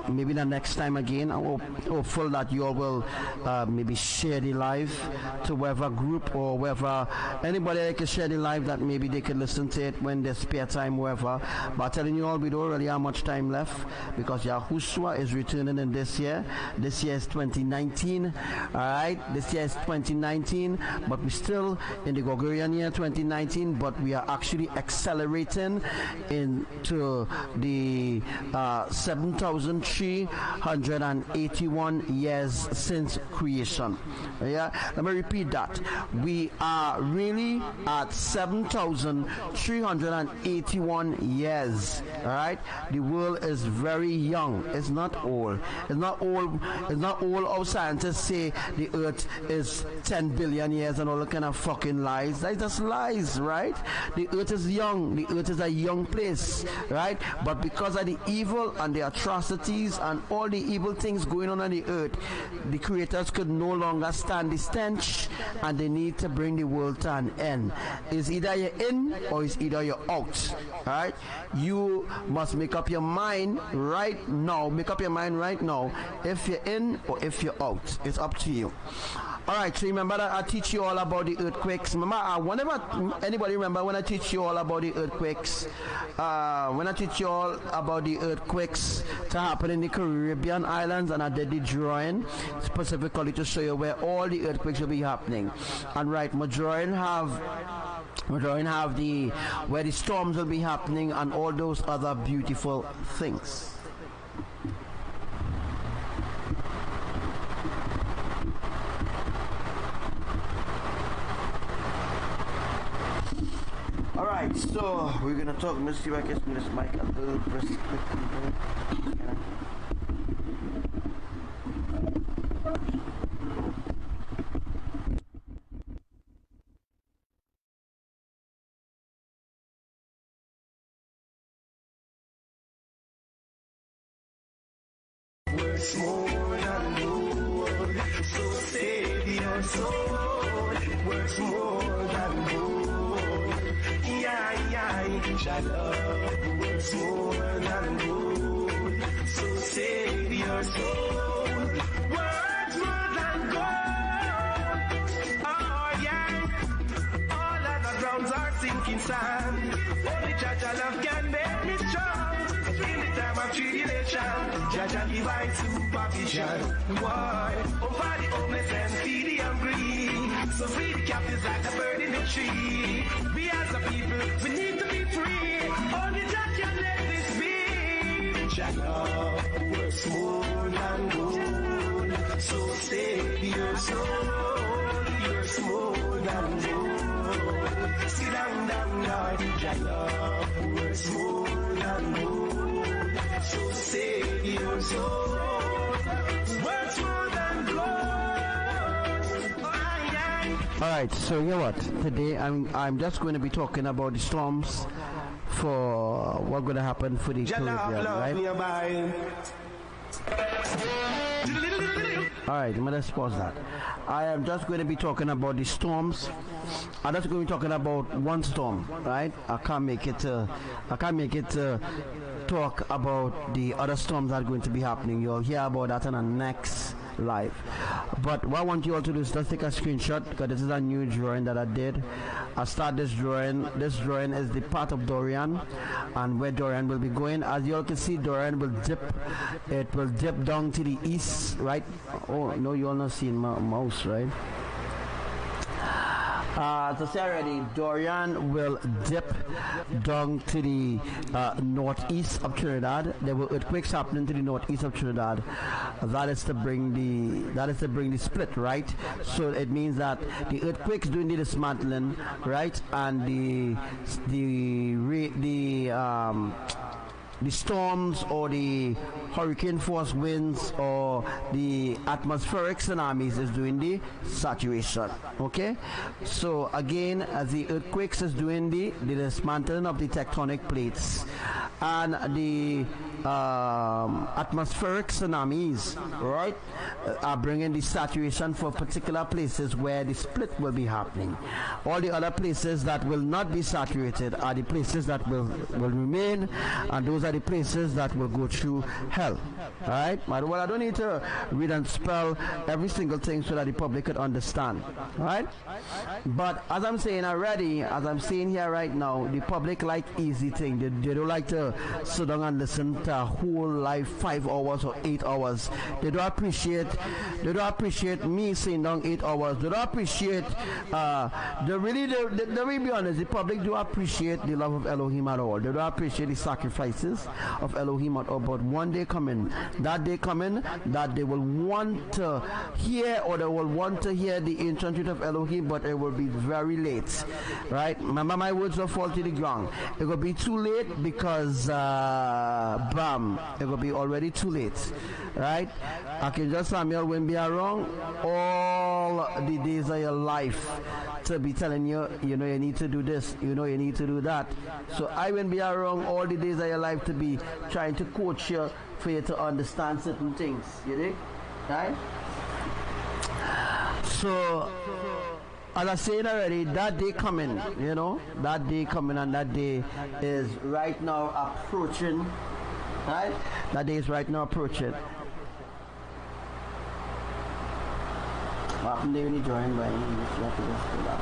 Maybe the next time again. I'm hopeful that you all will maybe share the live to whatever group or wherever anybody that can share the live, that maybe they can listen to it when they spare time, wherever. But I'm telling you all, we don't really have much time left, because Yahushua is returning in this year. This year is 2019. All right. This year is 2019, but we're still in the Gregorian year 2019, but we are actually accelerating into the 7,381 years since creation. Yeah, let me repeat that. We are really at 7,381 years. All right, the world is very young. It's not old. It's not old. It's not old. Our scientists say the earth is 10 billion years and all the kind of fucking lies. That's just lies, right? The earth is young. The earth is a young place, right? But because of the evil and the atrocities and all the evil things going on the earth, the creators could no longer stand the stench, and they need to bring the world to an end. It's either you're in or it's either you're out, right? You must make up your mind right now. Make up your mind right now if you're in or if you're out. It's up to you. Alright, so remember that I teach you all about the earthquakes. Remember, whenever anybody remember when I teach you all about the earthquakes, when I teach you all about the earthquakes to happen in the Caribbean islands, and I did the drawing specifically to show you where all the earthquakes will be happening. And right, my drawing have the where the storms will be happening and all those other beautiful things. Alright, so we're gonna talk. Let's see if I can spin this mic a little press quickly. Works more than gold, so save your soul. Works more than gold. Your love works more than gold, so save your soul. Works more than gold. Oh yeah, all other grounds are sinking sand. Only Jaja love can make me strong. In the time of tribulation, Jaja divine supervision. Why? Over the homeless and feed the hungry. So free the captives like a bird in the tree. We as a people, we need to be free. Only Jah can let this be. Jah love works more than gold, so save your soul. Yours more than gold. Sit down, Lord. Jah love works more than gold, so save your soul. Works more than gold. Alright, so you know what? Today I'm just going to be talking about the storms for what's going to happen for the Caribbean, right? Alright, let's pause that. I am just going to be talking about the storms. I'm just going to be talking about one storm, right? I can't make it talk about the other storms that are going to be happening. You'll hear about that in the next live. But what I want you all to do is just take a screenshot, because this is a new drawing that I did. I start this drawing. This drawing is the path of Thurian and where Thurian will be going. As you all can see, Thurian will dip. It will dip down to the east, right? Oh no, you all not seeing my mouse, right? As I said already, Thurian will dip down to the northeast of Trinidad. There will earthquakes happening to the northeast of Trinidad. That is to bring the split, right? So it means that the earthquakes doing the dismantling, right, and the storms or the hurricane force winds or the atmospheric tsunamis is doing the saturation. Okay, so again, as the earthquakes is doing the dismantling of the tectonic plates, and the atmospheric tsunamis, right, are bringing the saturation for particular places where the split will be happening. All the other places that will not be saturated are the places that will remain, and those are the places that will go through hell. Right? Well, I don't need to read and spell every single thing so that the public could understand. Right? But as I'm saying already, as I'm saying here right now, the public like easy thing. They don't like to sit down and listen to a whole live 5 hours or 8 hours. They don't appreciate me saying down 8 hours. They don't appreciate they really be honest, the public do appreciate the love of Elohim at all. They don't appreciate the sacrifices of Elohim at all. But one day coming, that they will want to hear, or they will want to hear the ancient truth of Elohim, but it will be very late. Right? Remember, my words will fall to the ground. It will be too late because bam, it will be already too late. Right? Archangel Samuel won't be around all the days of your life to be telling you, you need to do this, you need to do that. So I won't be around all the days of your life to be trying to coach you for you to understand certain things. You dig? Right? So as I said already, that day coming, that day coming, and that day is right now approaching. Right? That day is right now approaching. What happened there when you joined by? You have to just do that.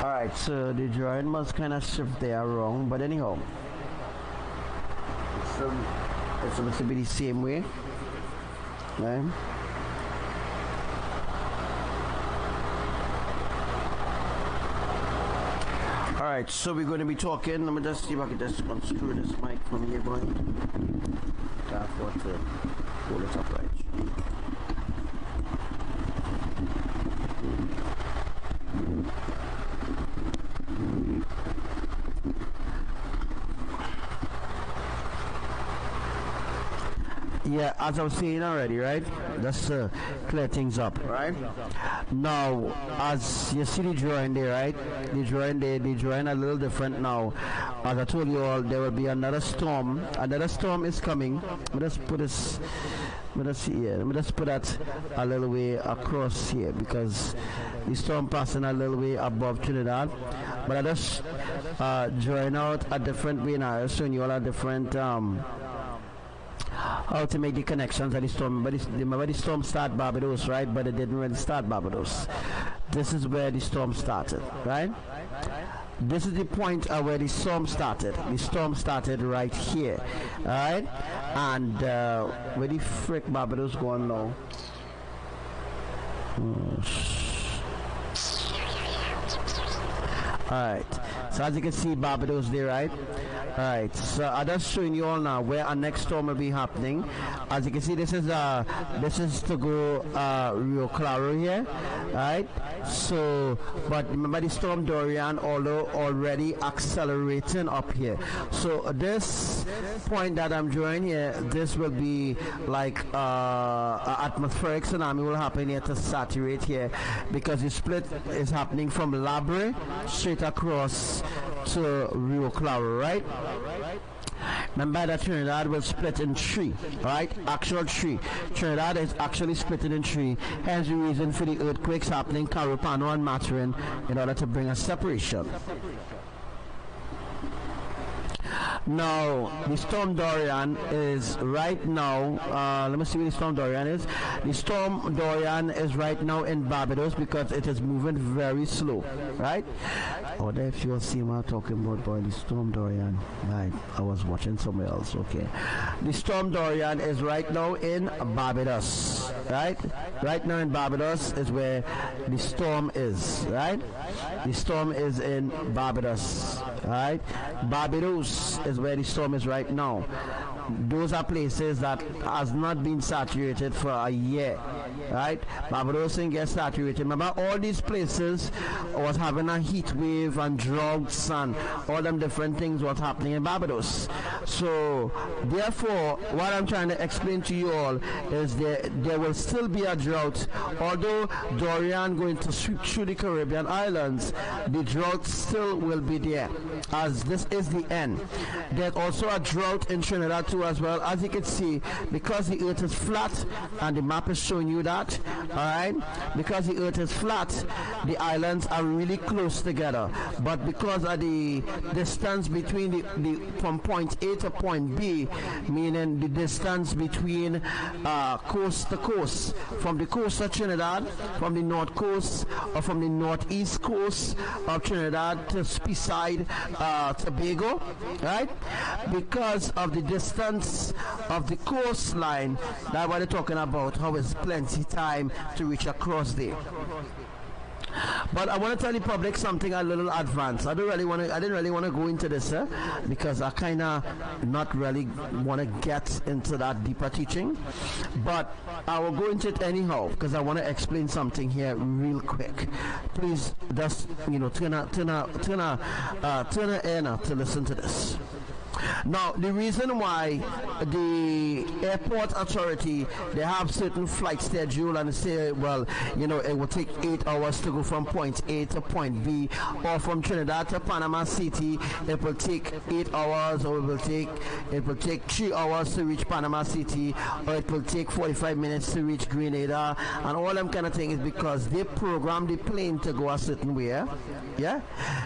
Alright, so the drawing must kind of shift there wrong, but anyhow, it's supposed to be the same way, right? Alright, so we're going to be talking. Let me just see if I can just unscrew this mic from here, boy. Can't afford to hold it up right. Yeah, as I was saying already, right? Just to clear things up, right? Now, as you see the drawing there, right? The drawing a little different now. As I told you all, there will be another storm. Another storm is coming. Let me just put this. Let me just put that a little way across here, because the storm passing a little way above Trinidad. But I just drawing out a different way now. I'm showing you all a different how to make the connections at the storm. But remember the storm started Barbados, right? But it didn't really start Barbados. This is where the storm started, right? This is the point where the storm started. The storm started right here, alright? And where the frick Barbados going now? Alright, so as you can see, Barbados there, right? Alright, so I'm just showing you all now where our next storm will be happening. As you can see, this is to go Rio Claro here, right? So, but remember the storm Thurian, although already accelerating up here. So this point that I'm drawing here, this will be like an atmospheric tsunami will happen here to saturate here, because the split is happening from Labre straight across to Rio Claro, right? Remember that Trinidad will split in 3, right? Actual 3. Trinidad is actually splitting in 3. Hence the reason for the earthquakes happening Carupano and Marvin, in order to bring a separation. Now, the storm Thurian is right now, let me see where the storm Thurian is. The storm Thurian is right now in Barbados because it is moving very slow, right? I wonder if you see what I'm talking about, boy, the storm Thurian. Right, I was watching somewhere else. Okay, the storm Thurian is right now in Barbados. Right now in Barbados is where the storm is. Right, the storm is in Barbados. Right, Barbados is where the storm is right now. Those are places that has not been saturated for a year. Right, Barbados didn't get saturated. Remember, all these places was having a heat wave and droughts and all them different things was happening in Barbados. So therefore, what I'm trying to explain to you all is there will still be a drought. Although Thurian going to sweep through the Caribbean islands, the drought still will be there, as this is the end. There's also a drought in Trinidad too, as well. As you can see, because the earth is flat, and the map is showing you that, alright, because the earth is flat, the islands are really close together, but because of the distance between the from point A to point B, meaning the distance between coast to coast, from the coast of Trinidad, from the north coast or from the northeast coast of Trinidad to Speyside, Tobago, right? Because of the distance of the coastline, that's what they're talking about, how it's plenty time to reach across there. But I want to tell the public something a little advanced. I didn't really want to go into this, because I kind of not really want to get into that deeper teaching. But I will go into it anyhow, because I want to explain something here real quick. Please just turn a ear to listen to this. Now, the reason why the airport authority, they have certain flight schedule and say, well, it will take 8 hours to go from point A to point B, or from Trinidad to Panama City, it will take 8 hours, or it will take 3 hours to reach Panama City, or it will take 45 minutes to reach Grenada, and all them kind of things, because they program the plane to go a certain way. Yeah,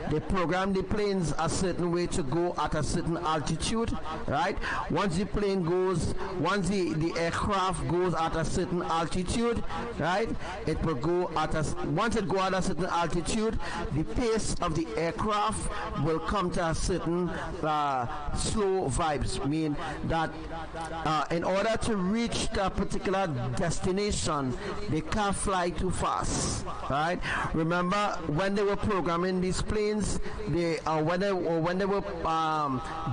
they program the planes a certain way to go at a certain altitude, right? Once the plane goes, once the aircraft goes at a certain altitude, right, it will go at once it goes at a certain altitude, the pace of the aircraft will come to a certain slow vibes, mean that in order to reach a particular destination, they can't fly too fast, right? Remember, when they were programming these planes, when they were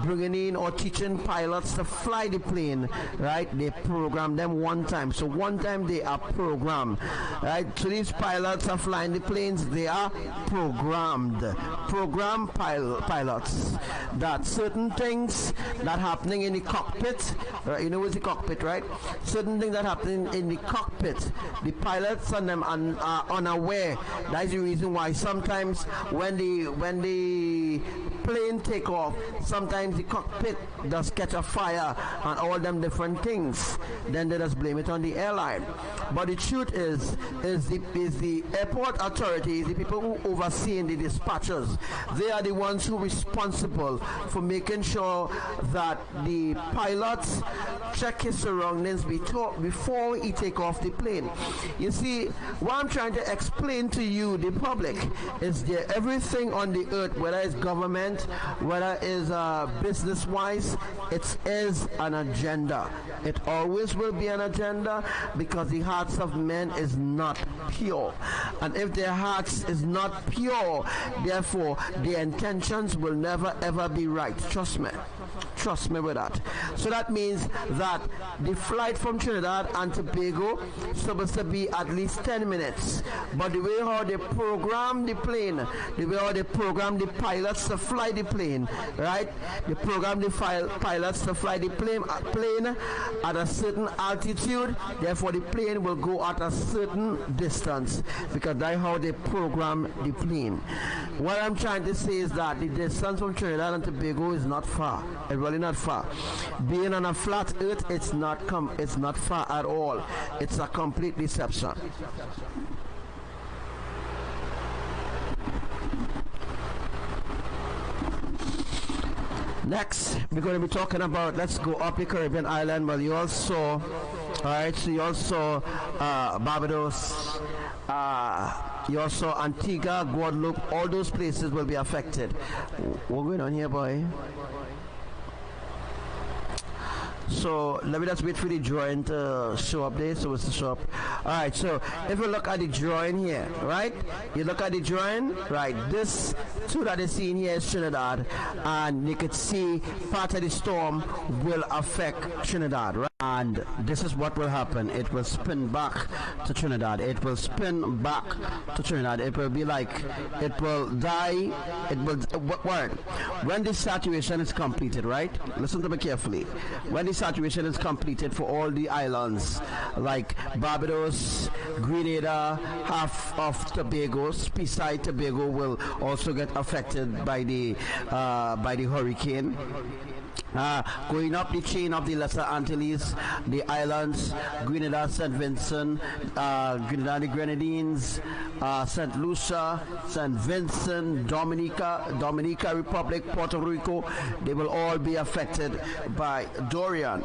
bringing in or teaching pilots to fly the plane, right, they program them one time. So one time they are programmed, right? So these pilots are flying the planes, they are programmed pilots, that certain things that happening in the cockpit, right? You know what's the cockpit, right? Certain things that happen in the cockpit, the pilots and them are unaware. That's the reason why sometimes when the plane take off, sometimes the cockpit does catch a fire and all them different things. Then they just blame it on the airline. But the truth is the airport authorities, the people who oversee the dispatchers, they are the ones who are responsible for making sure that the pilots check his surroundings before he take off the plane. You see, what I'm trying to explain to you, the public, is that everything on the earth, whether it's government, whether it's business-wise, it is an agenda. It always will be an agenda, because the hearts of men is not pure. And if their hearts is not pure, therefore their intentions will never ever be right. Trust me. Trust me with that. So that means that the flight from Trinidad and Tobago is supposed to be at least 10 minutes. But the way how they program the plane, the way how they program the pilots to fly the plane, right? They program the pilots to fly the plane at a certain altitude. Therefore, the plane will go at a certain distance, because that's how they program the plane. What I'm trying to say is that the distance from Trinidad and Tobago is not far. It's really not far. Being on a flat earth, it's not far at all. It's a complete deception. Next, we're going to be talking about, let's go up the Caribbean island. Well, you all saw, alright, so you all saw Barbados, You also Antigua, Guadeloupe, all those places will be affected. What's going on here, boy? So let me just wait for the drawing to show up there. So it's to show up. Alright, so if you look at the drawing here, right? You look at the drawing, right? This two that is seen here is Trinidad, and you could see part of the storm will affect Trinidad, right? And this is what will happen. It will spin back to Trinidad. It will spin back to Trinidad. It will be like it will die. It will when this saturation is completed, right? Listen to me carefully. When this saturation is completed for all the islands like Barbados, Grenada, half of Tobago, Speyside, Tobago will also get affected by the hurricane. Going up the chain of the Lesser Antilles, the islands, Grenada, St. Vincent, Grenada, the Grenadines, St. Lucia, St. Vincent, Dominica Republic, Puerto Rico, they will all be affected by Thurian.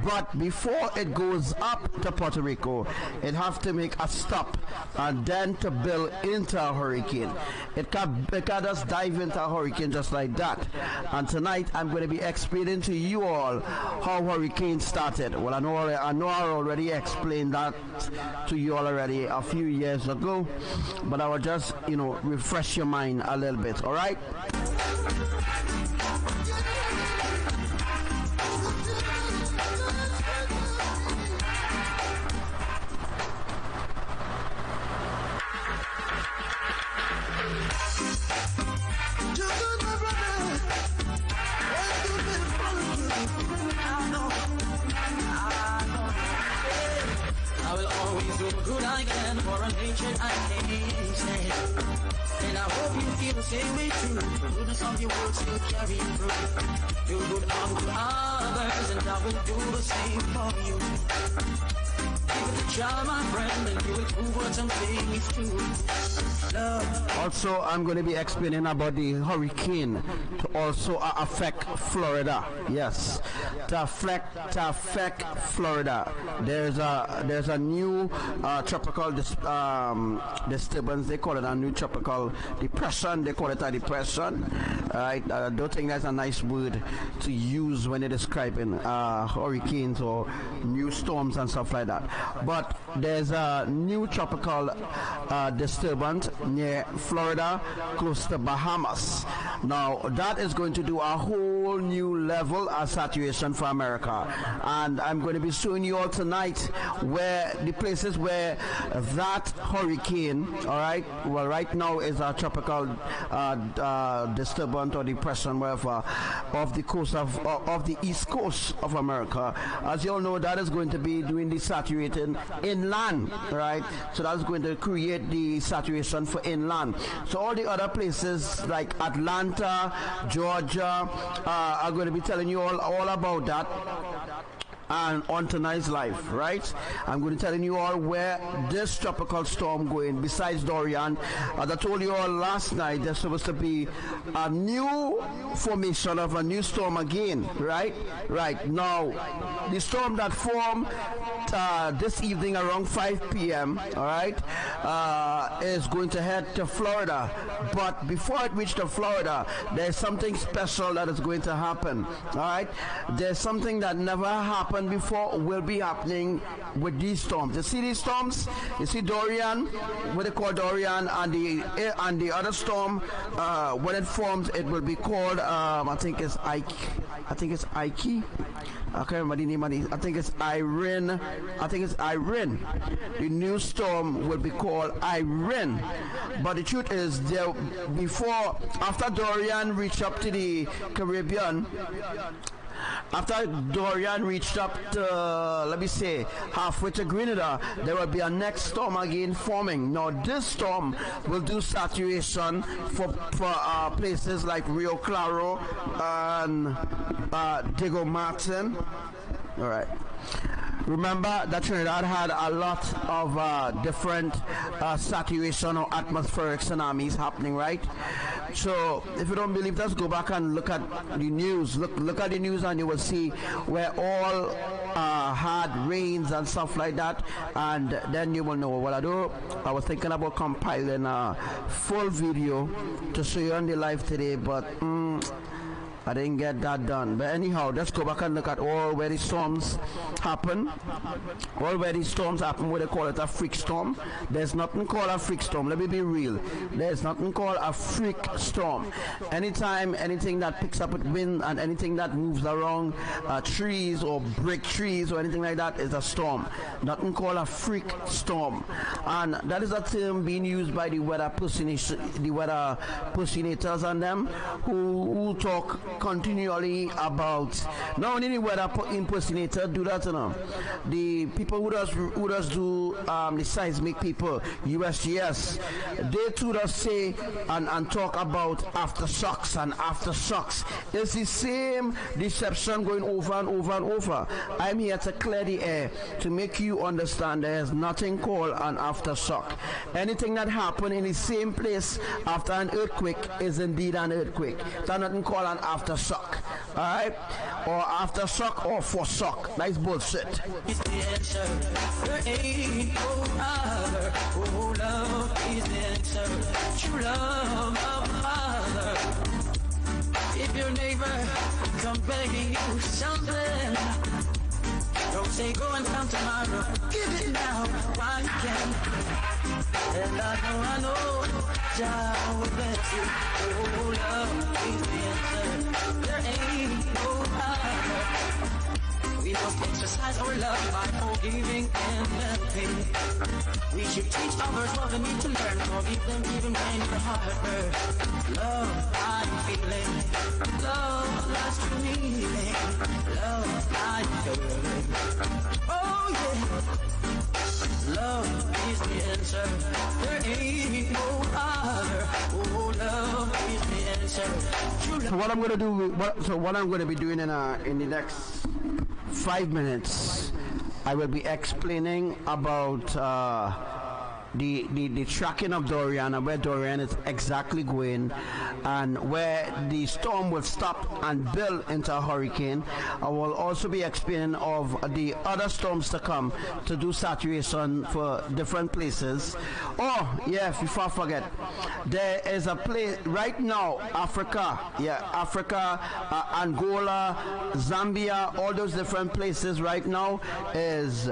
But before it goes up to Puerto Rico, it have to make a stop and then to build into a hurricane. It can just dive into a hurricane just like that. And tonight I'm going to be explaining to you all how hurricane started. Well, I know I already explained that to you all already a few years ago, but I will just, refresh your mind a little bit. All right. And I hope you feel the same way too. The goodness of your words will carry you through. Do good unto others, and I will do the same for you. Give it a try, my friend, and you will prove what I'm saying is true. Love. Also, I'm going to be explaining about the hurricane to also affect Florida. Yes, to affect Florida. There's a new tropical disturbance. They call it a new tropical depression. They call it a depression. I don't think that's a nice word to use when you're describing hurricanes or new storms and stuff like that. But there's a new tropical disturbance near Florida, close to Bahamas. Now that is going to do a whole new level of saturation for America, and I'm going to be showing you all tonight where the places where that hurricane, all right, well, right now is a tropical disturbance or depression, wherever, off the coast of the east coast of America. As you all know, that is going to be doing the saturating inland, right? So that's going to create the saturation for inland. So all the other places like Atlanta, Georgia, are going to be telling you all about that. And on tonight's live, right, I'm going to tell you all where this tropical storm going besides Thurian. As I told you all last night, there's supposed to be a new formation of a new storm again, right now. The storm that formed this evening around 5 p.m. all right, is going to head to Florida. But before it reaches to Florida, there's something special that is going to happen. All right, there's something that never happened before will be happening with these storms. You see these storms? You see Thurian, what they call Thurian, and the other storm, when it forms, it will be called I think it's Ike. I can't remember the name of it. I think it's Irene. The new storm will be called Irene. But the truth is, after Thurian reached up to the Caribbean, after Thurian reached up to, let me say, halfway to Grenada, there will be a next storm again forming. Now this storm will do saturation for places like Rio Claro and Diego Martin. All right. Remember that Trinidad had a lot of different saturation or atmospheric tsunamis happening, right? So if you don't believe, just go back and look at the news. Look at the news, and you will see where all had rains and stuff like that, and then you will know what I do. I was thinking about compiling a full video to show you on the live today, but I didn't get that done. But anyhow, let's go back and look at all where the storms happen. All where the storms happen, where they call it a freak storm. There's nothing called a freak storm. Let me be real. There's nothing called a freak storm. Anytime anything that picks up with wind and anything that moves around trees or break trees or anything like that is a storm. Nothing called a freak storm. And that is a term being used by the weather personators and them who talk continually about, not only the weather impersonator do that, you know, the people who does do the seismic people, USGS, they too does say and talk about aftershocks and aftershocks. It's the same deception going over and over and over. I'm here to clear the air to make you understand there is nothing called an aftershock. Anything that happened in the same place after an earthquake is indeed an earthquake. There's nothing called an aftershock, alright? Or aftershock or foreshock. That's bullshit. It's the answer. There ain't no other. Oh, love is the answer. True love of the Father. If your neighbor come begging you something, don't say go and come tomorrow. Give it now while you can. And I know, Jah will bless you. Oh, love is the answer. There ain't no other. We must exercise our love by forgiving and helping. We should teach others what they need to learn. Forgive them even when the heart hurts. Love, I'm feeling. Love, that's feeling. Love, I'm feeling. Oh yeah. Love is the answer. There ain't no other. Oh, love is the answer. So what I'm going to be doing in the next 5 minutes, I will be explaining about the tracking of Thurian and where Thurian is exactly going and where the storm will stop and build into a hurricane. I will also be explaining of the other storms to come to do saturation for different places. Oh yeah, before I forget, there is a place right now, Africa, Angola, Zambia, all those different places right now is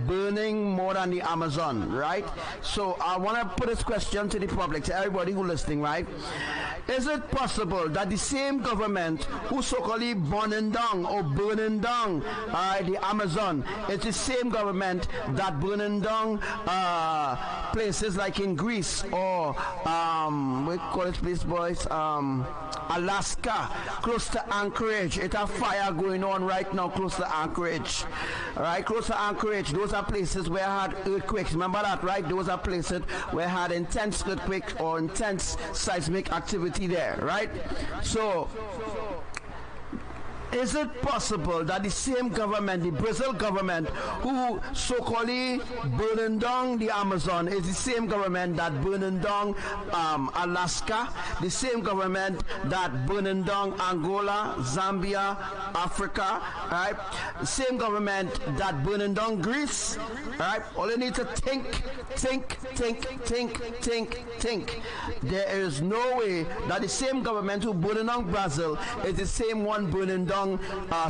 burning more than the Amazon, right? So I want to put this question to the public, to everybody who's listening, right? Is it possible that the same government who so-called burning down the Amazon is the same government that burning down places like in Greece or we call it place, boys, Alaska, close to Anchorage? It's a fire going on right now close to Anchorage. Alright, close to Anchorage, those are places where I had earthquakes. Remember that, right? Those are places where I had intense earthquake or intense seismic activity there, right? So is it possible that the same government, the Brazil government, who so-called burning down the Amazon, is the same government that burning down Alaska, the same government that burning down Angola, Zambia, Africa, right? The same government that burning down Greece, right? All you need to think. There is no way that the same government who burning down Brazil is the same one burning down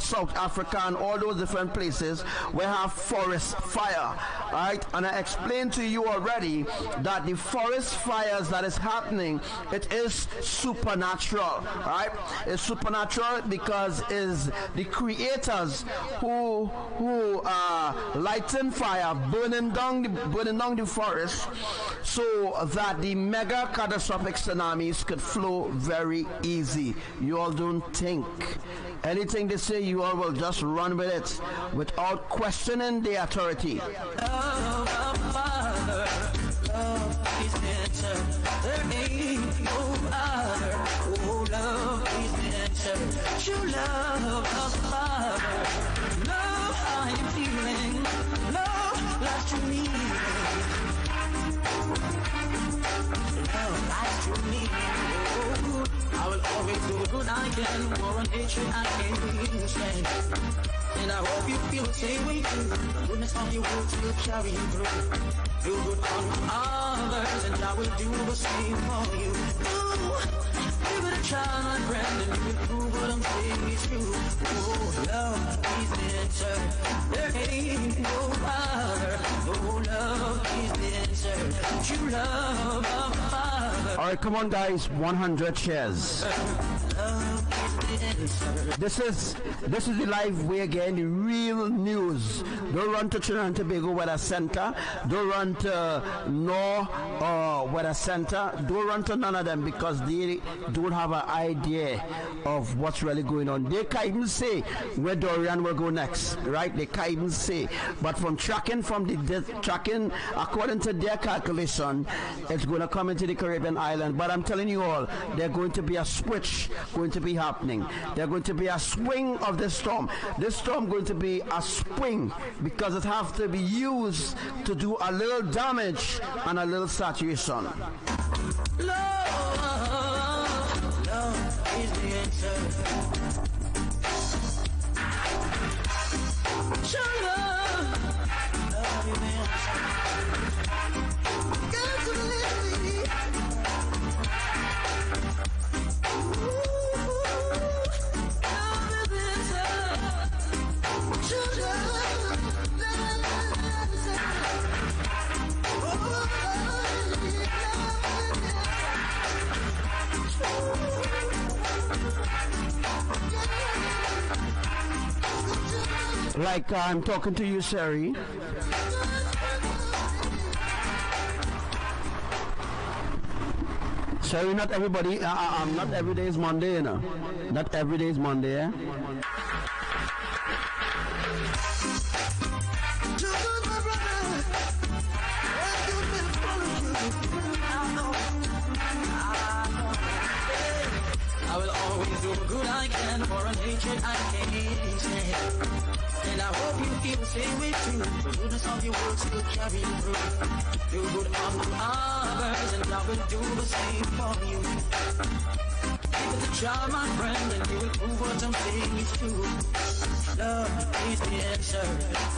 South Africa and all those different places where have forest fire, right? And I explained to you already that the forest fires that is happening, it is supernatural, right? It's supernatural because is the creators who lighten fire, burning down the forest, so that the mega catastrophic tsunamis could flow very easy. You all don't think. Anything they say, you all will just run with it without questioning the authority. Love, Father, love is the answer. There ain't no other. Oh, love is the answer. answer. True love of the Father. Love I am feeling. Love lies to me. Love lies to me. Oh, I will always do the good I can. War on hatred I can't stand. And I hope you feel the same way too. The goodness of your words will carry you through. Do good unto others, and I will do the same for you. Ooh, give it a try, my friend, and you will prove what I'm saying is true. Oh, love is the answer. There ain't no other. Oh, love is the answer. True love of the Father. All right, come on, guys. 100 shares. This is the live way again, the real news. Don't run to Trinidad and Tobago Weather Center. Don't run to Weather Center. Don't run to none of them because they don't have an idea of what's really going on. They can't even say where Thurian will go next, right? They can't even say. But from tracking, according to their calculation, it's going to come into the Caribbean island. But I'm telling you all, there's going to be a switch going to be happening. There's going to be a swing of this storm. This storm going to be a swing because it has to be used to do a little damage and a little saturation. Love is the answer. True love is the answer. Got to believe me. Like I'm talking to you, Sherry. Sherry, not everybody, not every day is Monday, you know. Not every day is Monday, eh? I will always do the good I can for an hatred I can't stand. And I hope you feel the same way too. The goodness of your words will carry you through. Do good unto others, and I will do the same for you. Give it a try, my friend, and you will prove what I'm saying is true. Love is the answer.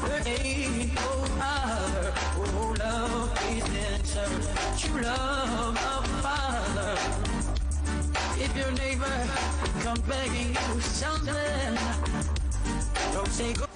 There ain't no other. Oh, love is the answer. True love of the Father. If your neighbor come begging you something, don't say go.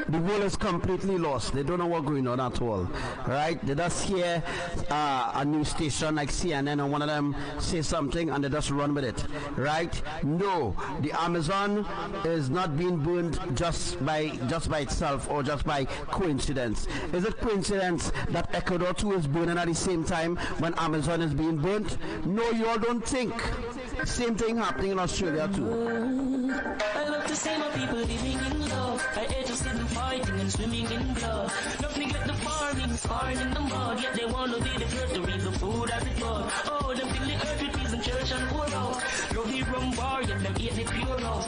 The world is completely lost. They don't know what's going on at all, right? They just hear a news station like CNN and one of them say something and they just run with it, right? No, the Amazon is not being burned just by itself or just by coincidence. Is it coincidence that Ecuador too is burning at the same time when Amazon is being burnt? No, you all don't think. Same thing happening in Australia too. I love to see my people living in love. I hate to see them fighting and swimming in blood. Don't neglect the farming, scarring in the mud. Yet they want to be the first to reap the food as it was. Oh, them fill the earth with peace and church and poor out. Love the rum bar, yet them eat the pure out.